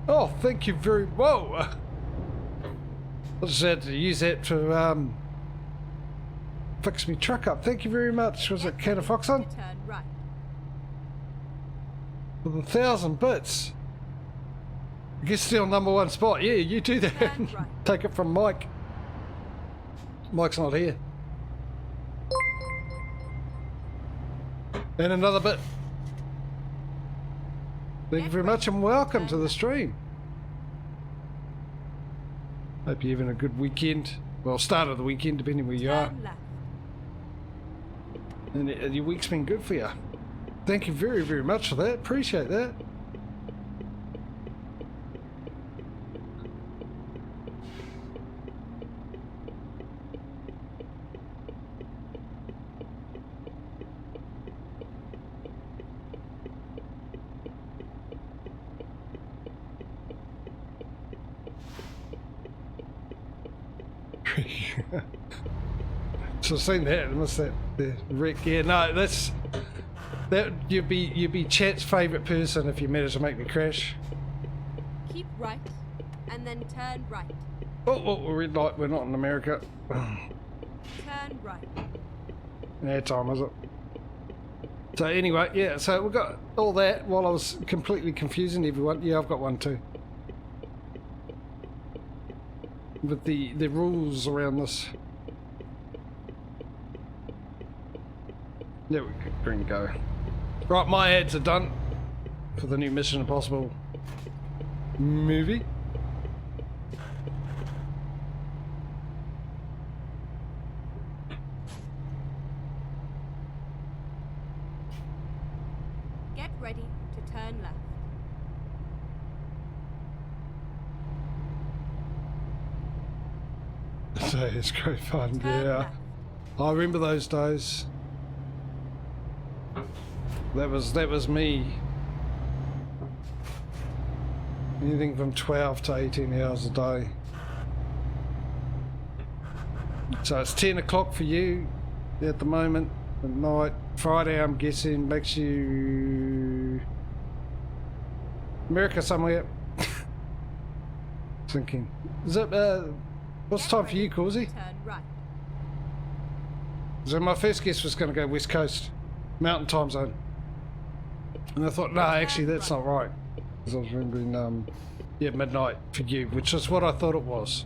Oh, thank you very whoa! I just had to use that to fix my truck up. Thank you very much. Was it Canna Foxon? turn right. For the 1,000 bits. I guess still #1 spot. Yeah, you do that. Turn right. Take it from Mike. Mike's not here. And another bit. Thank you very much and welcome to the stream. Hope you're having a good weekend. Well, start of the weekend, depending where you are. Turn left. And your week's been good for you. Thank you very, very much for that. Appreciate that. So I've seen that. What's that? The wreck. Yeah, no, you'd be chat's favourite person if you managed to make me crash. Keep right, and then turn right. Oh, red light. We're not in America. Turn right. Yeah, time is it? So anyway, yeah. So we got all that while I was completely confusing everyone. Yeah, I've got one too. With the rules around this. There we go. Green go. Right, my ads are done for the new Mission Impossible movie. Get ready to turn left. So it's great fun, Turn yeah. left. I remember those days. That was me. Anything from 12 to 18 hours a day. So it's 10 o'clock for you at the moment at night. Friday, I'm guessing, makes you America somewhere. Thinking. Is it what's the time for you, Causey? Turn right. So my first guess was going to go West Coast, Mountain Time Zone. And I thought, no, actually that's not right. Because I was remembering, yeah, midnight for you, which is what I thought it was.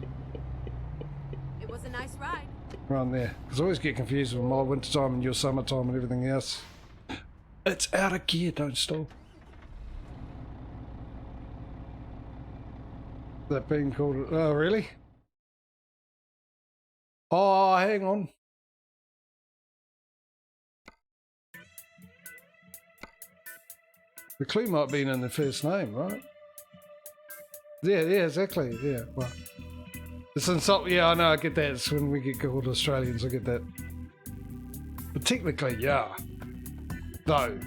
It was a nice ride. Around there. Because I always get confused with my winter time and your summertime and everything else. It's out of gear, don't stop. That being called, oh really? Oh, hang on. The clue might have been in the first name, right? Yeah, exactly. Yeah, well. It's insult. Yeah, I know, I get that. It's when we get called Australians, I get that. But technically, yeah. Though.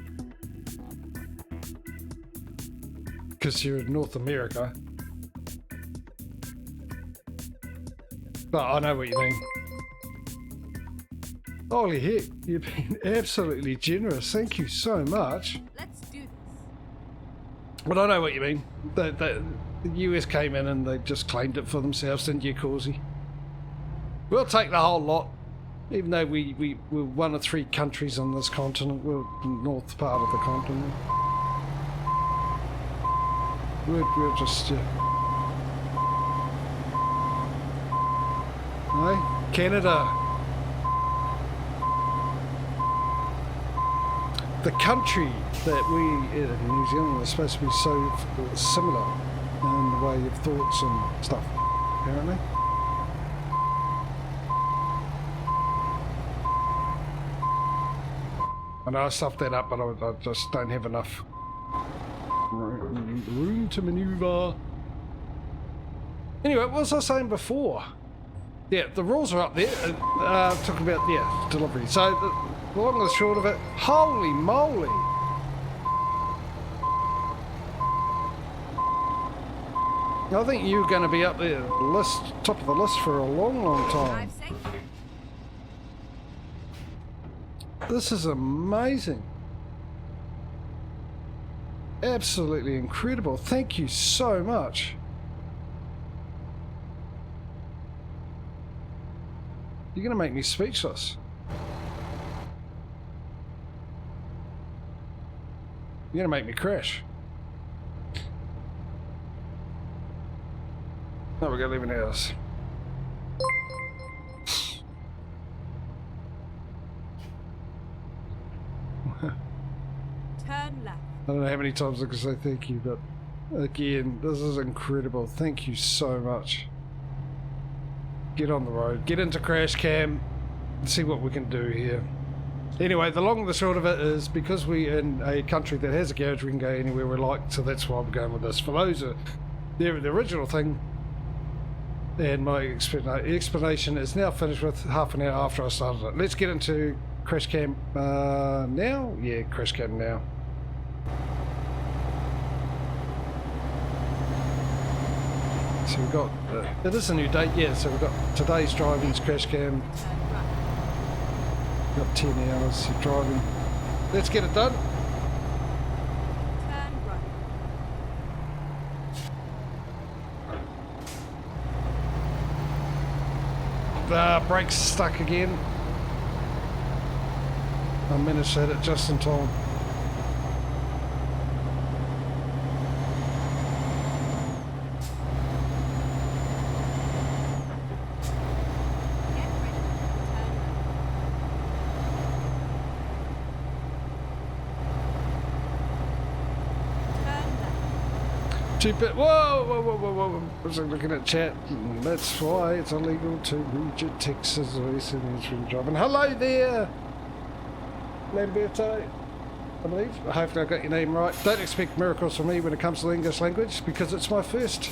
Because you're in North America. But I know what you mean. Holy heck, you've been absolutely generous. Thank you so much. Let's do this. But I know what you mean. The US came in and they just claimed it for themselves, didn't you, Causey? We'll take the whole lot. Even though we're one of 3 countries on this continent, we're the north part of the continent. We're just, No? Canada. The country that we in New Zealand are supposed to be so similar in the way of thoughts and stuff, apparently. I know I stuffed that up, but I just don't have enough room to maneuver. Anyway, what was I saying before? Yeah, the rules are up there. Talking about, yeah, delivery. So, the long and the short of it, holy moly! I think you're going to be up there, top of the list for a long, long time. This is amazing. Absolutely incredible. Thank you so much. You're going to make me speechless. You're going to make me crash. No, we're going to leave an house. Turn left. I don't know how many times I can say thank you, but again, this is incredible. Thank you so much. Get on the road, get into crash cam, and see what we can do here. Anyway, the long and the short of it is, because we're in a country that has a garage, we can go anywhere we like, so that's why we're going with this. For those who the original thing, and my explanation is now finished with half an hour after I started it. Let's get into crash cam now? Yeah, crash cam now. So we've got, it is a new date, yeah, so we've got today's driving's crash cam. We've got 10 hours of driving. Let's get it done. Turn right. The brakes stuck again. I managed to hit it just in time. Stupid. Whoa, whoa, whoa, whoa, whoa. I was looking at chat. That's why it's illegal to read your texts as voice in the driving. Hello there, Lamberto, I believe. Hopefully I got your name right. Don't expect miracles from me when it comes to the English language, because it's my first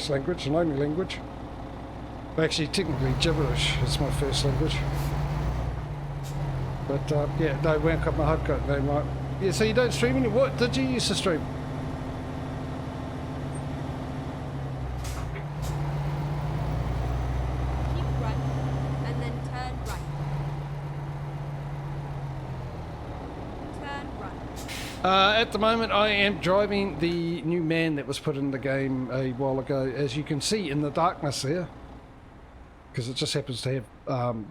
language and only language. Actually, technically gibberish is my first language. But yeah, no, we haven't got my got name right. Yeah, so you don't stream any. What did you used to stream? At the moment I am driving the new man that was put in the game a while ago, as you can see in the darkness there, because it just happens to have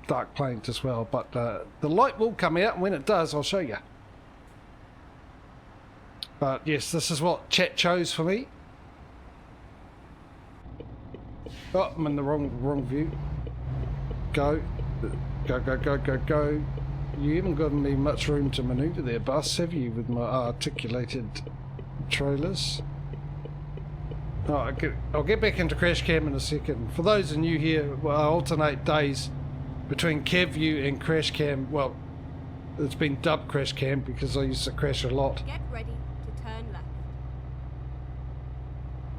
dark planes as well, but the light will come out, and when it does I'll show you. But yes, this is what chat chose for me. Oh, I'm in the wrong view. Go. Go, go, go, go, go. You haven't given me much room to manoeuvre there, bus, have you, with my articulated trailers? Oh, I'll get back into crash cam in a second. For those who are new here, well, I alternate days between cav view and crash cam. Well, it's been dubbed crash cam because I used to crash a lot. Get ready to turn left.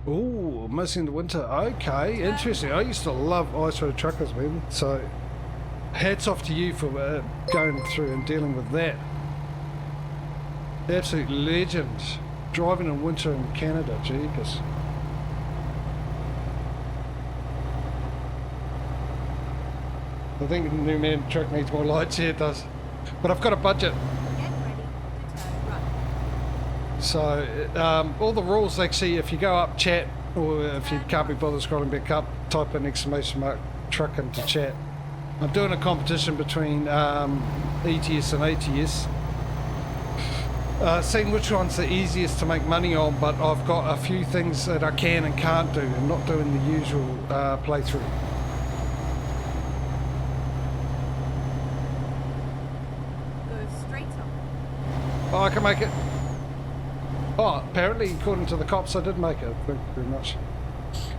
Ooh, mostly in the winter. Okay, interesting. I used to love ice road truckers, man. So hats off to you for going through and dealing with that. Absolute legend. Driving in winter in Canada, jeepers. I think the new man truck needs more lights. Yeah, it does. But I've got a budget. Get ready to turn right. So all the rules, actually, if you go up chat, or if you can't be bothered scrolling back up, type in ! truck into chat. I'm doing a competition between ETS and ATS. Seeing which one's the easiest to make money on, but I've got a few things that I can and can't do, and not doing the usual playthrough. Go straight on. Oh, I can make it. Oh, apparently, according to the cops, I did make it. Thank you very much.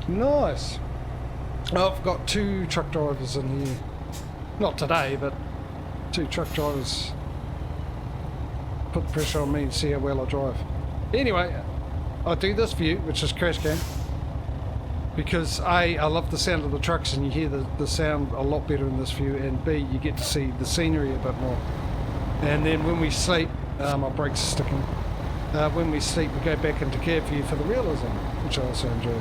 Nice. I've got 2 truck drivers in here. Not today, but 2 truck drivers. Put the pressure on me and see how well I drive. Anyway, I do this view, which is crash cam, because A, I love the sound of the trucks and you hear the sound a lot better in this view, and B, you get to see the scenery a bit more. And then when we sleep, my brakes are sticking. When we sleep, we go back into cab view for the realism, which I also enjoy.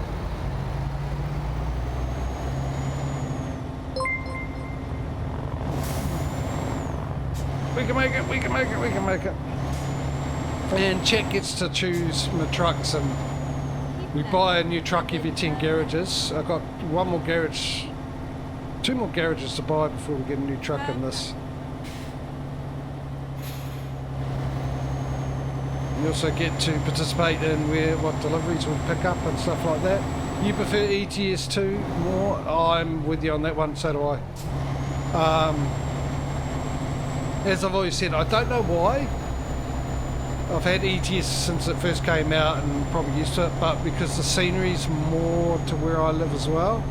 We can make it, we can make it, we can make it. And Chet gets to choose my trucks, and we buy a new truck every 10 garages. I've got 1 more garage, 2 more garages to buy before we get a new truck in this. You also get to participate in what deliveries we pick up and stuff like that. You prefer ETS 2 more? I'm with you on that one, so do I. As I've always said, I don't know why. I've had ETS since it first came out and probably used to it, but because the scenery's more to where I live as well.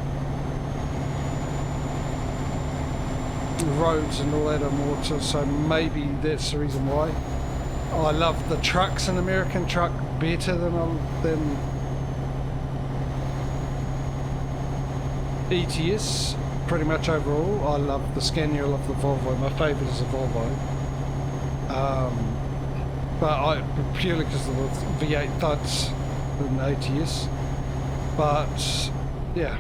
The roads and all that are more to, so maybe that's the reason why. I love the trucks in American truck better than ETS. Pretty much overall, I love the Scania, I love the Volvo. My favourite is a Volvo. But purely because of the V8 thuds in ATS. But yeah,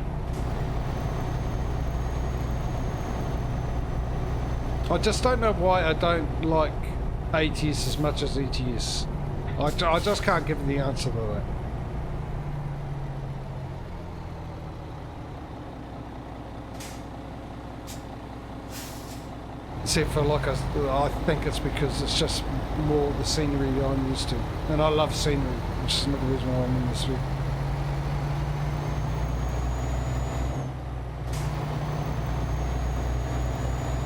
I just don't know why I don't like ATS as much as ETS. I just can't give the answer to that. Except for I think it's because it's just more the scenery I'm used to, and I love scenery, which is another reason why I'm in this week.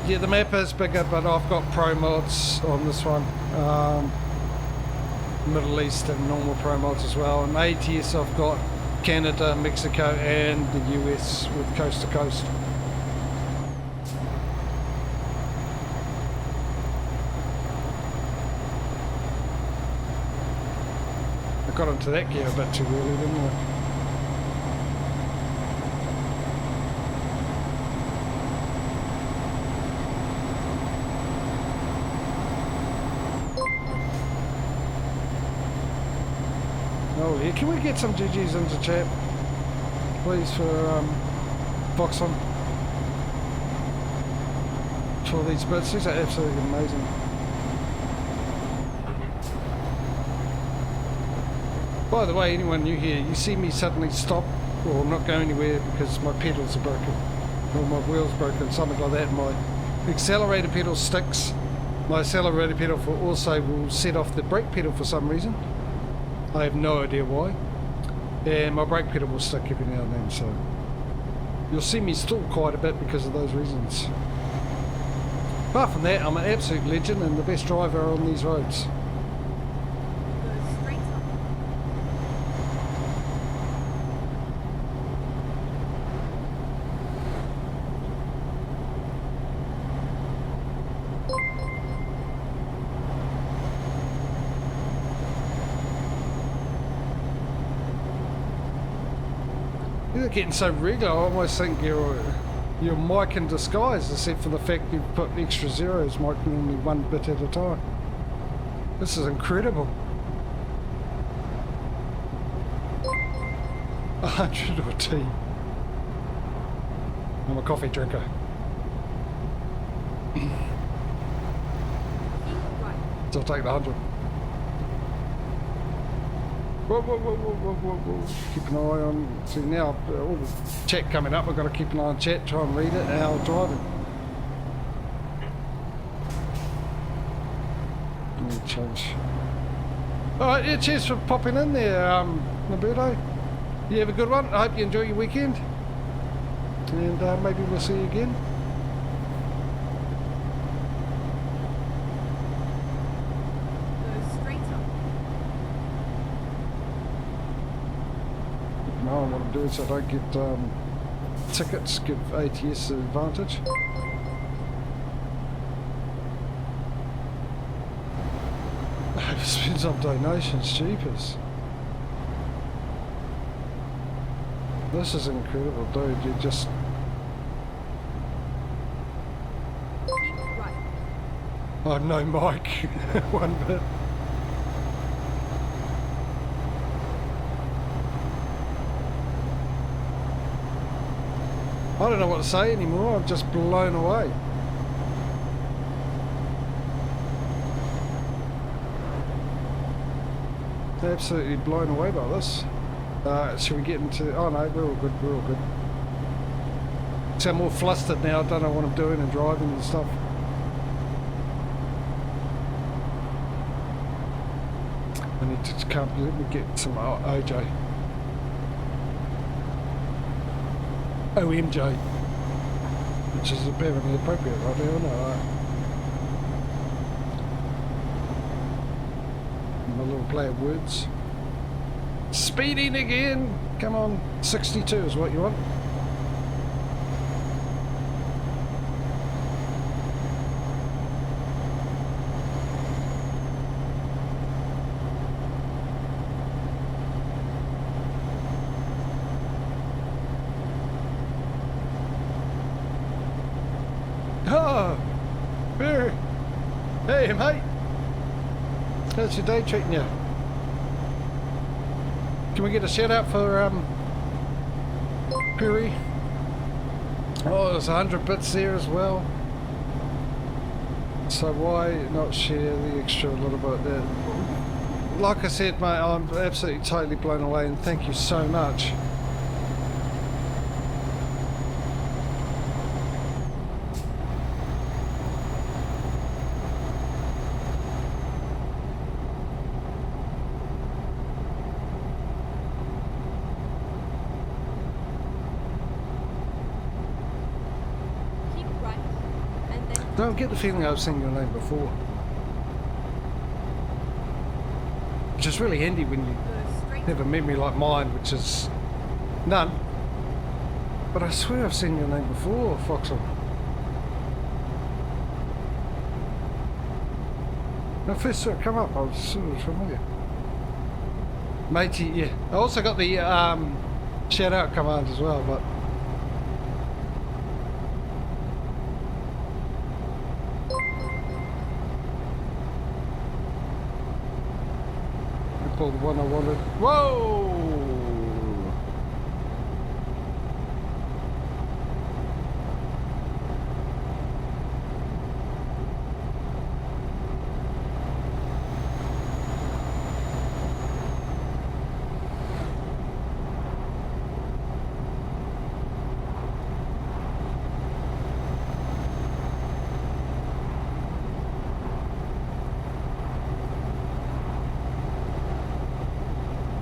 Yeah, the map is bigger, but I've got pro mods on this one, Middle East and normal pro mods as well. And ATS I've got Canada, Mexico, and the US with coast to coast. Got into that gear a bit too early, didn't I? Oh yeah, can we get some GGs into chat, please, for Voxon? For these bits, these are absolutely amazing. By the way, anyone new here, you see me suddenly stop or not go anywhere because my pedals are broken or my wheel's broken, something like that. My accelerator pedal sticks. My accelerator pedal also will set off the brake pedal for some reason. I have no idea why. And my brake pedal will stick every now and then, so you'll see me stall quite a bit because of those reasons. Apart from that, I'm an absolute legend and the best driver on these roads. You're getting so regular, I almost think you're mic in disguise, except for the fact you've put extra zeros micing only 1 bit at a time. This is incredible. 100 or tea. I'm a coffee drinker. So I'll take the 100. Whoa. Keep an eye on. See now, all the chat coming up. We've got to keep an eye on chat, try and read it. Our driving. Let me change. Alright, yeah, cheers for popping in there, Roberto. You have a good one. I hope you enjoy your weekend. And maybe we'll see you again. Go straight on. No, what I'm doing so I don't get tickets, give ATS the advantage. Spends on donations, jeepers. This is incredible, dude. You just... Keep right. Oh, no mic. One bit. I don't know what to say anymore. I'm just blown away. Absolutely blown away by this. Should we get into... Oh no, we're all good, we're all good. So I'm more flustered now, I don't know what I'm doing and driving and stuff. I need to come, let me get some OJ. OMJ. Which is apparently appropriate right now, isn't it? My little play of words. Speeding again! Come on, 62 is what you want. Oh! Here! Hey, mate! How's your day treating you? Can we get a shout out for Perry? Oh, there's 100 bits there as well. So why not share the extra a little bit there? Like I said, mate, I'm absolutely totally blown away, and thank you so much. I don't get the feeling I've seen your name before. Which is really handy when you have a memory like mine, which is none. But I swear I've seen your name before, Foxel. When I first saw it come up, I was sort of familiar. Matey, yeah. I also got the shout out command as well, but the one I wanted. Whoa!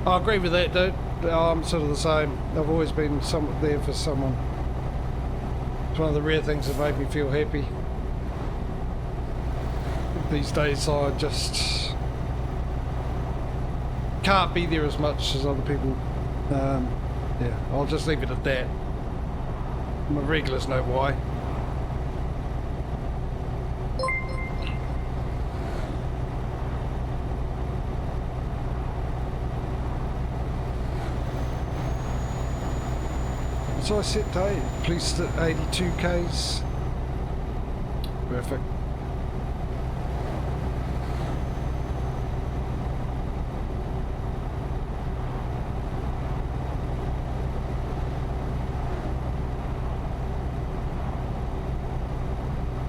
I agree with that, dude. I'm sort of the same. I've always been somewhat there for someone. It's one of the rare things that made me feel happy. These days I just can't be there as much as other people. Yeah, I'll just leave it at that. My regulars know why. So I set to please 82 Ks. Perfect.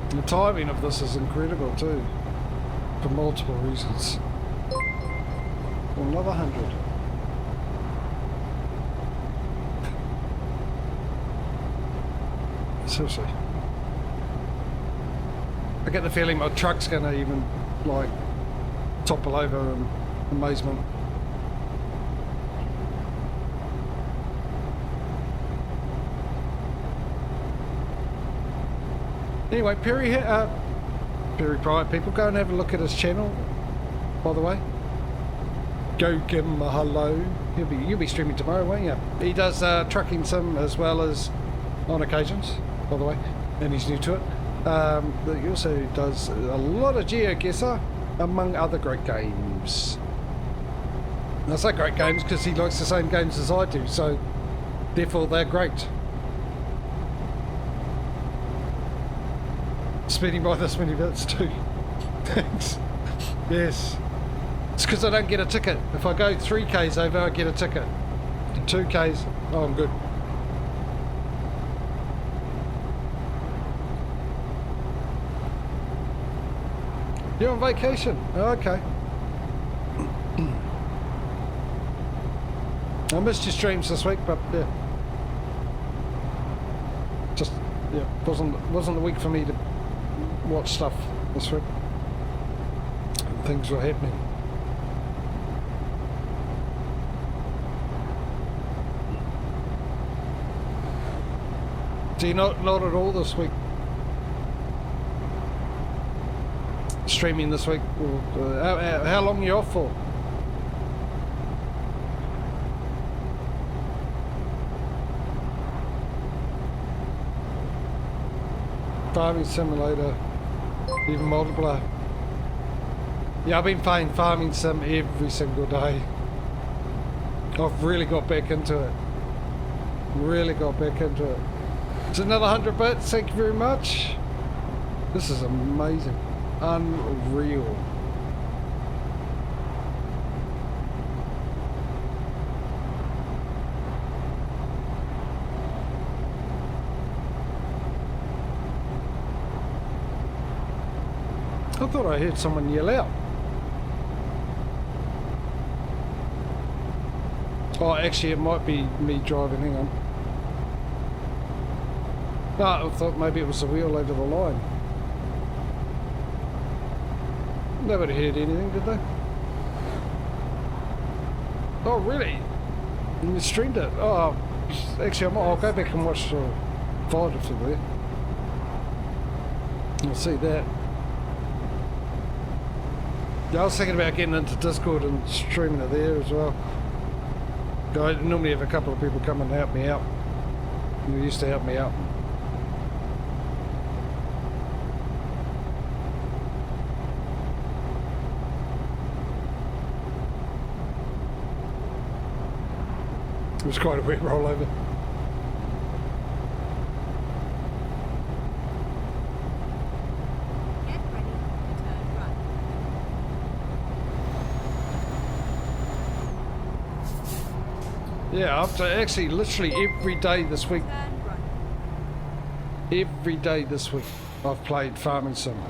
The timing of this is incredible too, for multiple reasons. Another 100. Seriously. I get the feeling my truck's gonna even like topple over and amazement. Anyway, Perry Pryor, people, go and have a look at his channel, by the way. Go give him a hello. You'll be streaming tomorrow, won't you? He does trucking sim as well as on occasions, by the way, and he's new to it. But he also does a lot of GeoGuessr, among other great games. And I say great games because he likes the same games as I do, so therefore they're great. Speeding by this many minutes too. Thanks. Yes. It's because I don't get a ticket. If I go 3Ks over, I get a ticket. 2Ks, oh, I'm good. You're on vacation? Oh, okay. I missed your streams this week, but yeah. Just, yeah, wasn't the week for me to watch stuff this week. Things were happening. Do you not at all this week? Streaming this week? How long are you off for? Farming Simulator, even multiplier. Yeah, I've been playing Farming Sim every single day. I've really got back into it. Really got back into it. It's another 100 bits, thank you very much. This is amazing. Unreal. I thought I heard someone yell out. Oh, actually, it might be me driving. Hang on. No, I thought maybe it was the wheel over the line. Nobody heard anything, did they? Oh, really? You streamed it? Oh, actually, I'll go back and watch the VOD if they're there. You'll see that. Yeah, I was thinking about getting into Discord and streaming it there as well. I normally have a couple of people come and help me out. Who used to help me out. It was quite a wet rollover. Get ready to turn right. Yeah, after actually literally every day this week. Turn right. Every day this week I've played Farming Sim.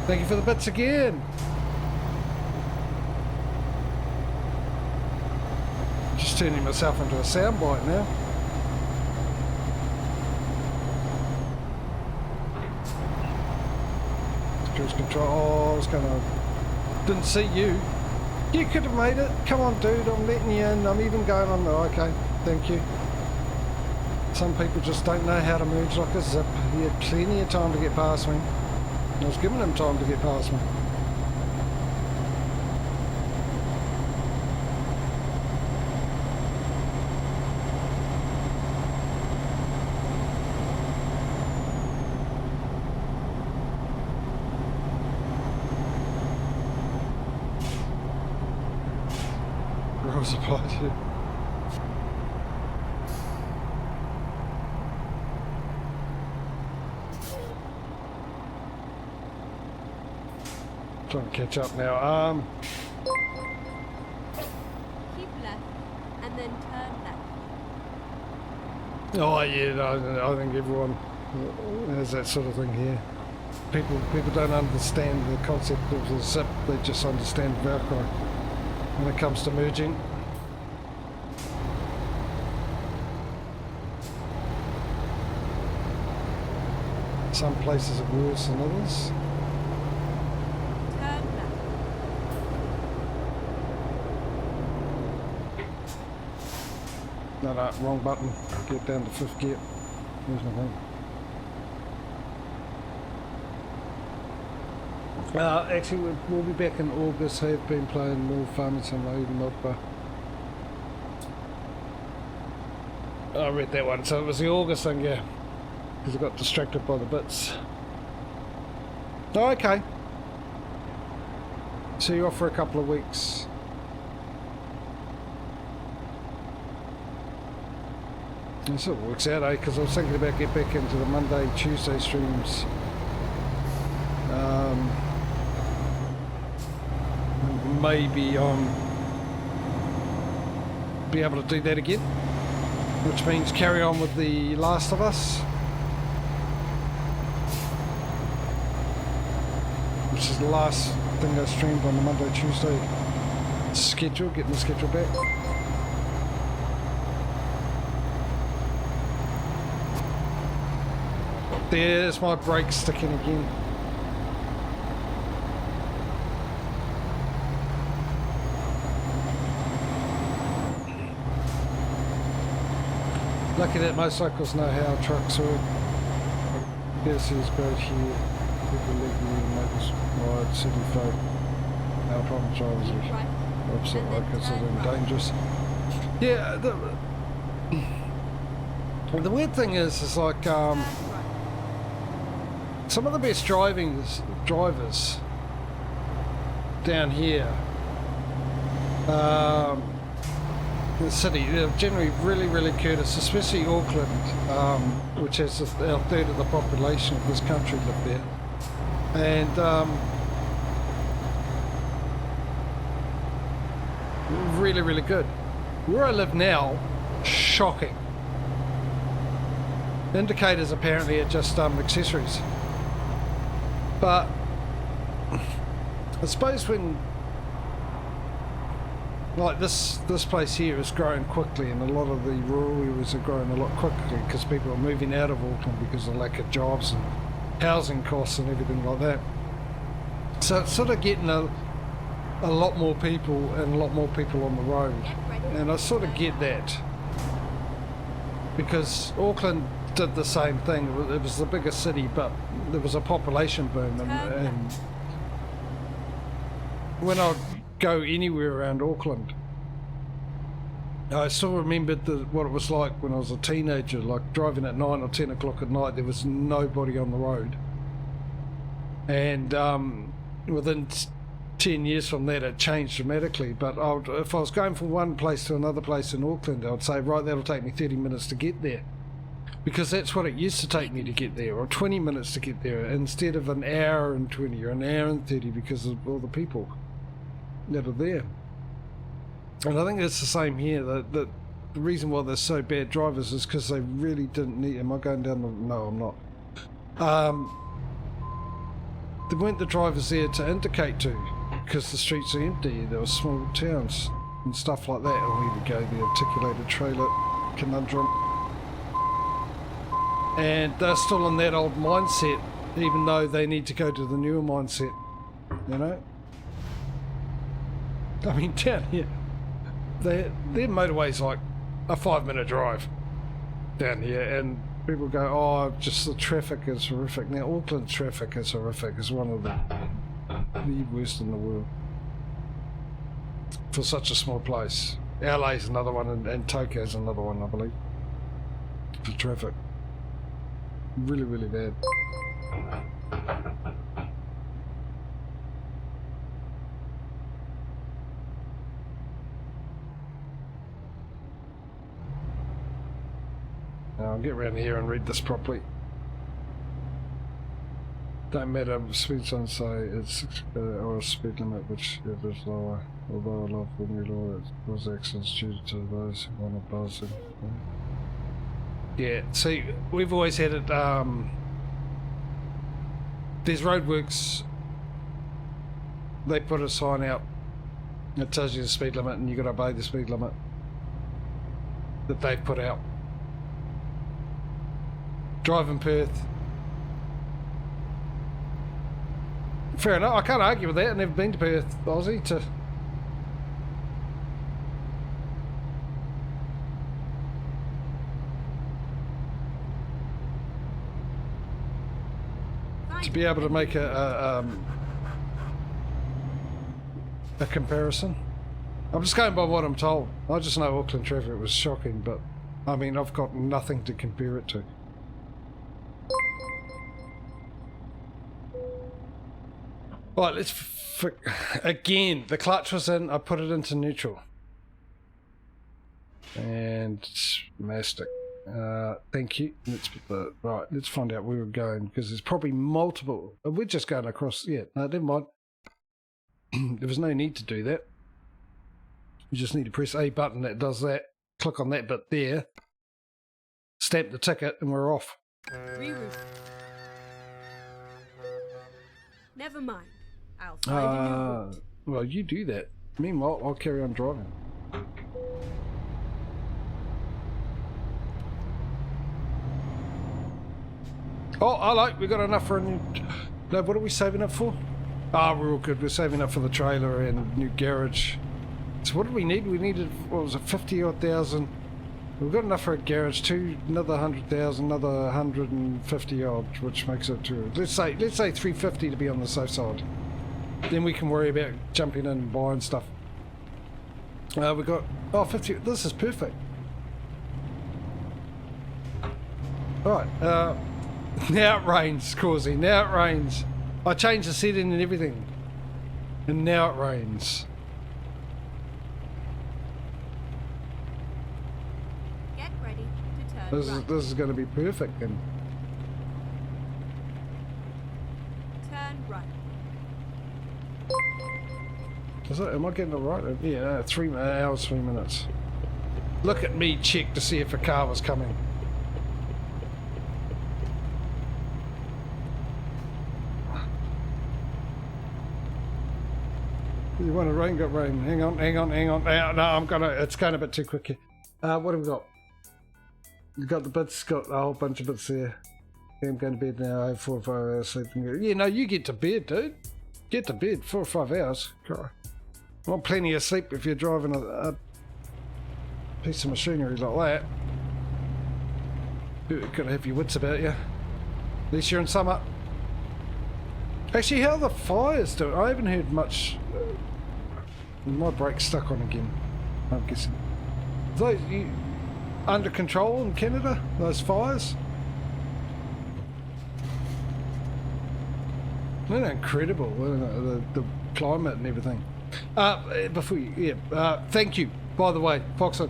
Thank you for the bits again. Just turning myself into a soundbite now. Cruise control. Oh, I was gonna. Didn't see you. You could have made it. Come on, dude. I'm letting you in. I'm even going on the. Okay, thank you. Some people just don't know how to merge like a zip. He had plenty of time to get past me. I was giving him time to get past me. Rules apply to. Trying to catch up now. Keep left and then turn left. Oh yeah, no, I think everyone has that sort of thing here. People don't understand the concept of the zip. They just understand Velcro when it comes to merging. Some places are worse than others. Turn left. No, wrong button. Get down to 5th gear. There's my thing. Actually, we'll be back in August. I've been playing more Farming Simulator Modbar. I read that one, so it was the August thing, yeah. Because I got distracted by the bits. Oh, okay. So you're off for a couple of weeks. It sort of works out, eh? Because I was thinking about getting back into the Monday, Tuesday streams. Maybe be able to do that again, which means carry on with The Last of Us, which is the last thing I streamed on the Monday, Tuesday schedule, getting the schedule back. There's my brake sticking again. Lucky that motorcycles know how trucks work. This is great here. People legally make us ride city folk. Our problem drivers are upset like consider them dangerous. Yeah, the weird thing is like some of the best drivers down here the city, they're generally really courteous, especially Auckland, which has a third of the population of this country live there, and really good. Where I live now, shocking. Indicators apparently are just accessories, but I suppose when like this place here is growing quickly, and a lot of the rural areas are growing a lot quickly because people are moving out of Auckland because of lack of jobs and housing costs and everything like that. So it's sort of getting a lot more people and a lot more people on the road, and I sort of get that because Auckland did the same thing. It was the biggest city, but there was a population boom, and when I go anywhere around Auckland, I still remembered what it was like when I was a teenager, like driving at 9 or 10 o'clock at night. There was nobody on the road, and within 10 years from that it changed dramatically. But if I was going from one place to another place in Auckland, I'd say, right, that'll take me 30 minutes to get there, because that's what it used to take me to get there, or 20 minutes to get there, instead of an hour and 20 or an hour and 30 because of all the people that are there. And I think it's the same here. That the reason why they're so bad drivers is because they really didn't need. Am I going down the? No, I'm not. There weren't the drivers there to indicate to, because the streets are empty. There were small towns and stuff like that. Oh, here we go, the articulated trailer conundrum. And they're still in that old mindset, even though they need to go to the newer mindset, you know? I mean, down here, their motorway's like a 5-minute drive down here, and people go, oh, just the traffic is horrific. Now, Auckland traffic is horrific. It's one of the worst in the world for such a small place. LA's another one, and Tokyo's another one, I believe, for traffic. Really bad. Now I'll get around here and read this properly. Don't matter if speed signs say it's or a speed limit which is lower. Although I love the new law, it causes accidents due to those who want to buzz it. Yeah, see, we've always had it, there's roadworks, they put a sign out that tells you the speed limit, and you've got to obey the speed limit that they've put out. Drive in Perth, Fair enough. I can't argue with that. I've never been to Perth, Aussie, to... to be able to make a comparison. I'm just going by what I'm told. I just know Auckland traffic was shocking, but I mean, I've got nothing to compare it to. Right, let's... again, the clutch was in, I put it into neutral. And... mastic. Thank you. Let's put the... right, let's find out where we're going, because there's probably multiple... we're just going across... yeah, no, never mind. There was no need to do that. You just need to press a button that does that. Click on that bit there. Stamp the ticket, and we're off. Reroute. Never mind. I'll find a new route. Well, you do that. Meanwhile, I'll carry on driving. Oh, hello. We got enough for a new... no, what are we saving up for? Ah, we're all good. We're saving up for the trailer and new garage. So what did we need? We needed, what was it, 50 odd thousand. We've got enough for a garage too. Another 100,000, another 150 odd, which makes it to, let's say 350 to be on the safe side. Then we can worry about jumping in and buying stuff. We got, oh, 50. This is perfect. Right. Now it rains, Causey. Now it rains. I changed the setting and everything, and now it rains. Get ready to turn right. This is going to be perfect then. Turn right. Is it? Am I getting it right? Yeah, 3 hours, 3 minutes. Look at me check to see if a car was coming. You want to rain? Got rain. Hang on. No, it's going a bit too quick here. What have we got? We've got the bits, got a whole bunch of bits there. I'm going to bed now. I have 4 or 5 hours sleeping. Yeah, no, you get to bed, dude. Get to bed. 4 or 5 hours. God. I want plenty of sleep if you're driving a piece of machinery like that. You've got to have your wits about you. At least you're in summer. Actually, how are the fires doing? I haven't heard much. My brake's stuck on again, I'm guessing. Are those under control in Canada, those fires? They're incredible, the climate and everything. Before you, thank you, by the way, Foxon.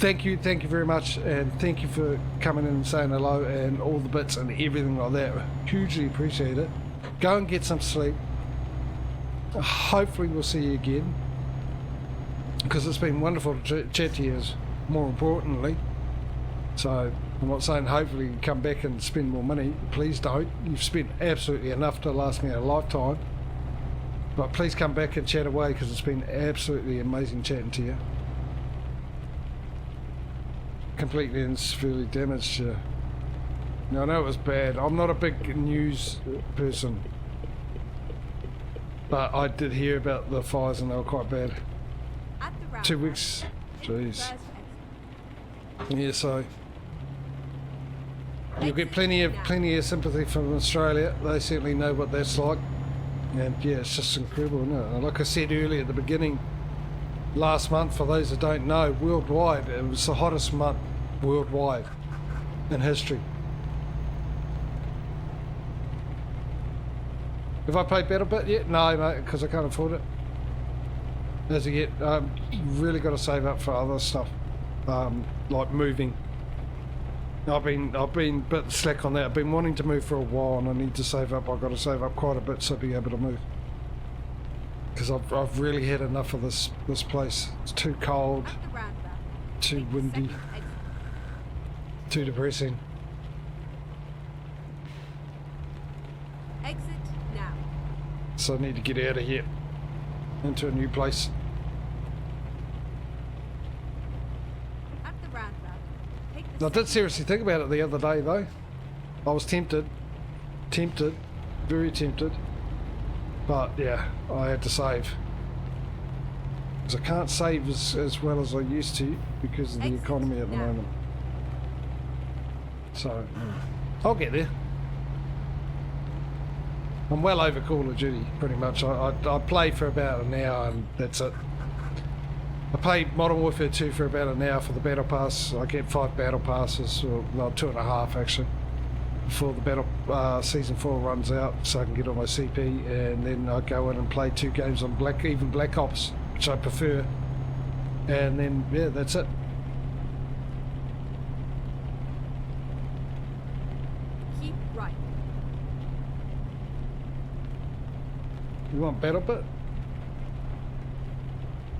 Thank you very much, and thank you for coming in and saying hello and all the bits and everything like that. Hugely appreciate it. Go and get some sleep. Hopefully we'll see you again, because it's been wonderful to chat to you, more importantly. So I'm not saying hopefully you come back and spend more money. Please don't. You've spent absolutely enough to last me a lifetime. But please come back and chat away, because it's been absolutely amazing chatting to you. Completely and severely damaged. No, I know it was bad. I'm not a big news person, but I did hear about the fires and they were quite bad. 2 weeks. Jeez. Yeah, so you'll get plenty of sympathy from Australia. They certainly know what that's like. And yeah, it's just incredible, isn't it? Like I said earlier at the beginning, last month, for those that don't know, worldwide, it was the hottest month worldwide in history. Have I played BattleBit yet? No, mate, because I can't afford it. As of yet, really got to save up for other stuff, like moving. I've been a bit slack on that. I've been wanting to move for a while, and I need to save up. I've got to save up quite a bit so I'll be able to move. Because I've really had enough of this place. It's too cold, too windy, too depressing. Exit now. So I need to get out of here, into a new place. At the roundabout, take I did seriously think about it the other day, though. I was tempted, very tempted. But yeah, I had to save. Because I can't save as well as I used to because of the economy at the moment. So, I'll get there. I'm well over Call of Duty, pretty much. I play for about an hour and that's it. I played Modern Warfare 2 for about an hour for the Battle Pass. I get 5 Battle Passes, or well, 2.5 actually, before the Battle Season 4 runs out, so I can get on my CP, and then I go in and play 2 games on Black Ops, which I prefer, and then, yeah, that's it. Keep right. You want Battle Bit?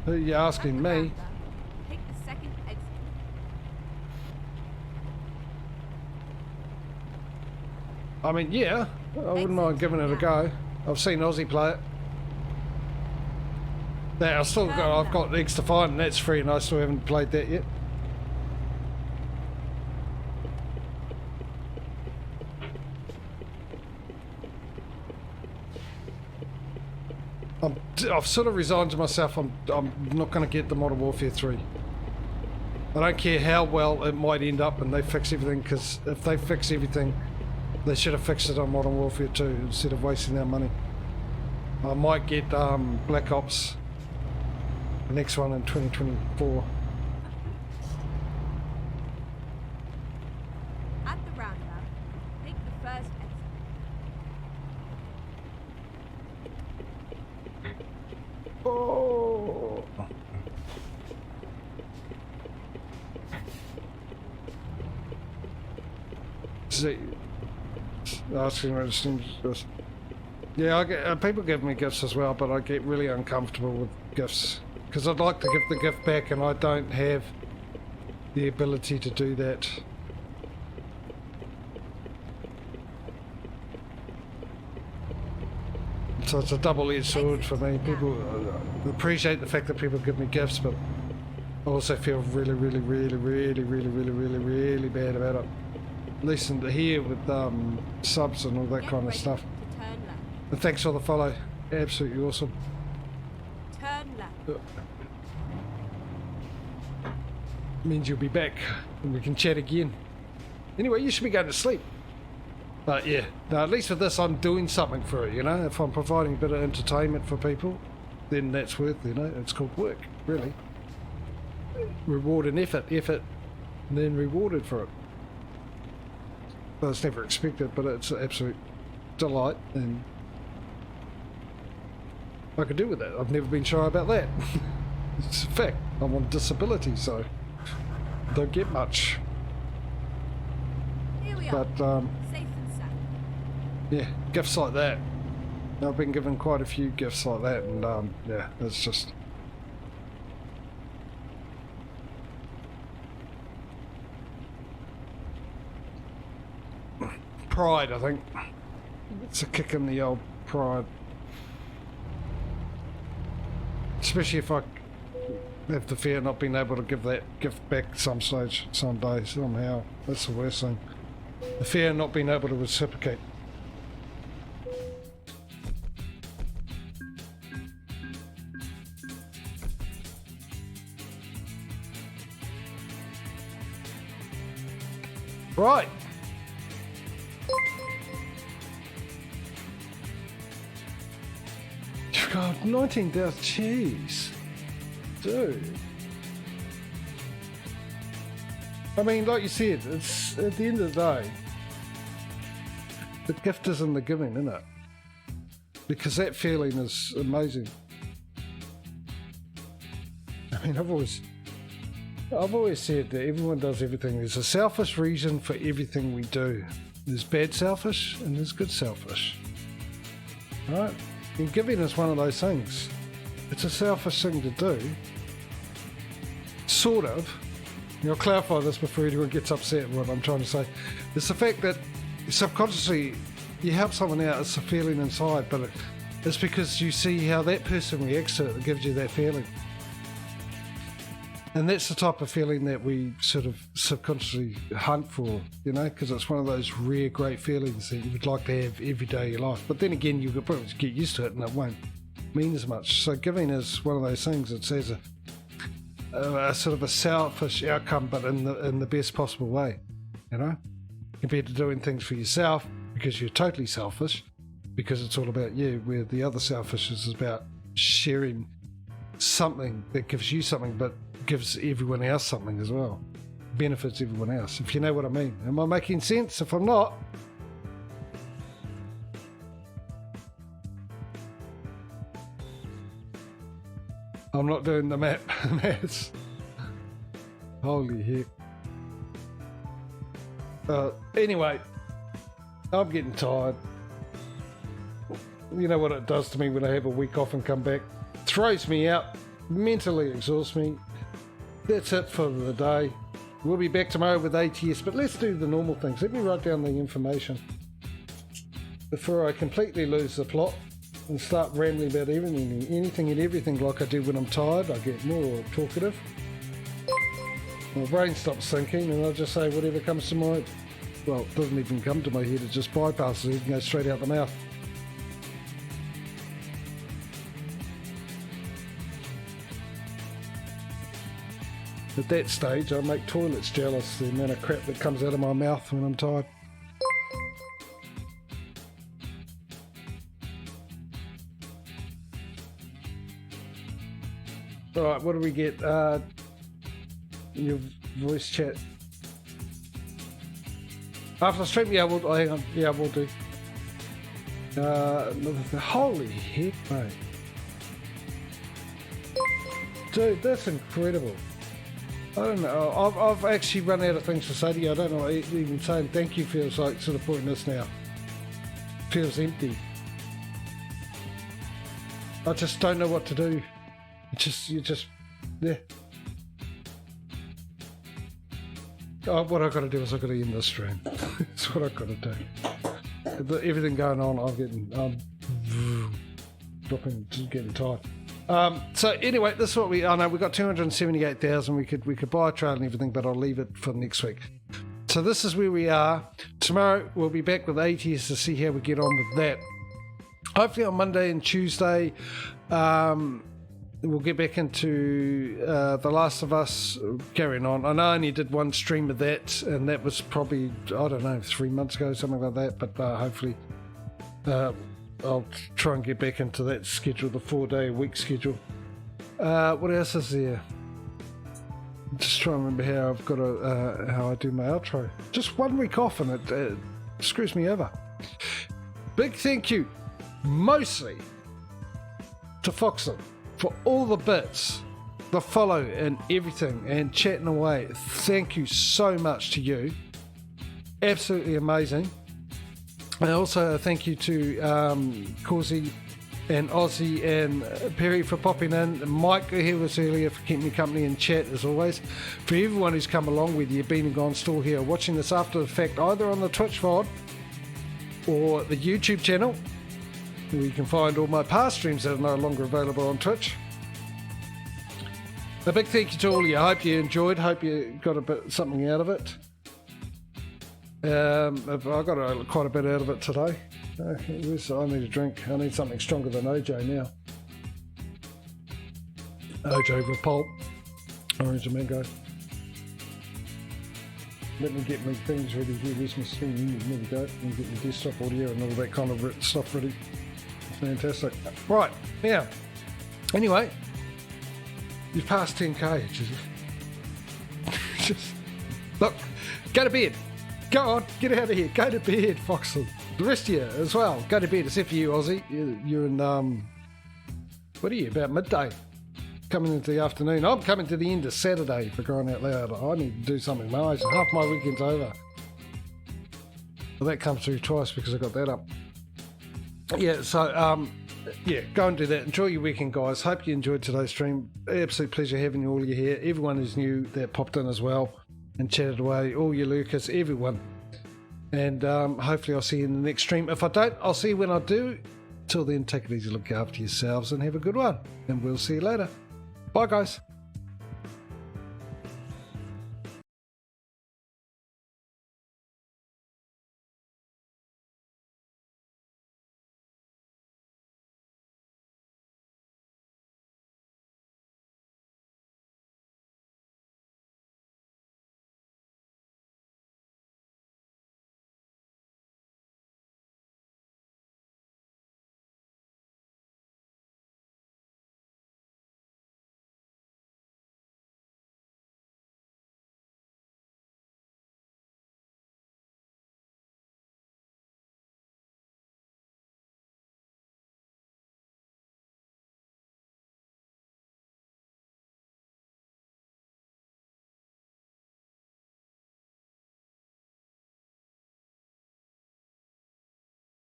Who are you asking me? Take the second exit. I mean, yeah, I wouldn't mind giving it a go. I've seen Aussie play it. Now, I've got Eggs to Find, and that's free, and I still haven't played that yet. I've sort of resigned to myself. I'm not going to get the Modern Warfare 3. I don't care how well it might end up and they fix everything, because if they fix everything, they should have fixed it on Modern Warfare 2 instead of wasting our money. I might get Black Ops, the next one in 2024. At the roundabout, take the first exit. Oh! See, asking what it seems. Yeah, I get people give me gifts as well, but I get really uncomfortable with gifts because I'd like to give the gift back, and I don't have the ability to do that. So it's a double-edged sword for me. People appreciate the fact that people give me gifts, but I also feel really bad about it. At least in here with subs and all that kind of stuff. And thanks for the follow. Absolutely awesome. Turn left. Means you'll be back and we can chat again. Anyway, you should be going to sleep. But yeah, no, at least with this I'm doing something for it, you know. If I'm providing a bit of entertainment for people, then that's worth, you know, it's called work, really. Reward and effort, and then rewarded for it. Well, it's never expected, but it's an absolute delight, and I could do with that. I've never been shy about that. It's a fact. I'm on disability, so I don't get much. Here we but are. Safe and sound. yeah, gifts like that. I've been given quite a few gifts like that, and yeah, it's just pride, I think. It's a kick in the old pride. Especially if I have the fear of not being able to give that gift back some stage, someday, somehow. That's the worst thing. The fear of not being able to reciprocate. Right. God, 19,000, jeez. Dude. I mean, like you said, it's at the end of the day, the gift is in the giving, isn't it? Because that feeling is amazing. I mean, I've always said that everyone does everything. There's a selfish reason for everything we do. There's bad selfish and there's good selfish. Right? And giving is one of those things. It's a selfish thing to do. Sort of. And I'll clarify this before anyone gets upset at what I'm trying to say. It's the fact that subconsciously you help someone out, it's a feeling inside, but it's because you see how that person reacts to it that gives you that feeling. And that's the type of feeling that we sort of subconsciously hunt for, you know, because it's one of those rare, great feelings that you would like to have every day of your life. But then again, you could probably get used to it and it won't mean as much. So giving is one of those things that says a sort of a selfish outcome, but in the best possible way, you know, compared to doing things for yourself because you're totally selfish, because it's all about you, where the other selfish is about sharing something that gives you something, but gives everyone else something as well, benefits everyone else, if you know what I mean. Am I making sense? If I'm not, I'm not doing the maths. Holy heck. Anyway, I'm getting tired. You know what it does to me when I have a week off and come back? Throws me out, mentally exhausts me. That's it for the day. We'll be back tomorrow with ATS, but let's do the normal things. Let me write down the information before I completely lose the plot and start rambling about anything and everything like I do when I'm tired. I get more talkative. My brain stops thinking and I just say whatever comes to my... Well, it doesn't even come to my head, it just bypasses it and goes straight out the mouth. At that stage, I make toilets jealous, the amount of crap that comes out of my mouth when I'm tired. Alright, what do we get? Your voice chat. After the stream? Yeah, hang on. Yeah, we'll do. Holy heck, mate. Dude, that's incredible. I don't know. I've actually run out of things to say to you. I don't know what even saying thank you feels like sort of pointless now. Feels empty. I just don't know what to do. You just, yeah. Oh, what I've got to do is I've got to end this stream. That's what I've got to do. Everything going on, I'm dropping, just getting tired. So anyway, this is what we've got 278,000. We could buy a trail and everything, but I'll leave it for next week. So this is where we are. Tomorrow we'll be back with ATS to see how we get on with that. Hopefully on Monday and Tuesday, we'll get back into The Last of Us, carrying on. I know I only did one stream of that, and that was probably, I don't know, 3 months ago, something like that, but hopefully I'll try and get back into that schedule, the 4-day-a-week schedule. What else is there? I'm just trying to remember how I've got how I do my outro. Just 1 week off and it screws me over. Big thank you, mostly to Foxon, for all the bits, the follow and everything, and chatting away. Thank you so much to you. Absolutely amazing. And also a thank you to Causey and Ozzy and Perry for popping in. Mike here was earlier for keeping me company in chat as always. For everyone who's come along, whether you've been and gone still here, watching this after the fact, either on the Twitch VOD or the YouTube channel, where you can find all my past streams that are no longer available on Twitch. A big thank you to all of you. I hope you enjoyed, hope you got something out of it. I got quite a bit out of it today. I need a drink. I need something stronger than OJ now. OJ with pulp, orange and mango. Let me get my things ready here. Where's my screen? There we go. And get my desktop audio and all that kind of stuff ready. Fantastic. Right, now, anyway, you've passed 10k. Just look, go to bed. Go on, get out of here. Go to bed, Foxel. The rest of you as well. Go to bed, except for you, Aussie. You're in, what are you, about midday? Coming into the afternoon. I'm coming to the end of Saturday, for crying out loud. I need to do something. Half my weekend's over. Well, that comes through twice because I got that up. Yeah, so, yeah, go and do that. Enjoy your weekend, guys. Hope you enjoyed today's stream. Absolute pleasure having you all here. Everyone who's new that popped in as well and chatted away. All you Lucas, everyone. And hopefully I'll see you in the next stream. If I don't, I'll see you when I do. Till then, take it easy, look after yourselves, and have a good one. And we'll see you later. Bye, guys.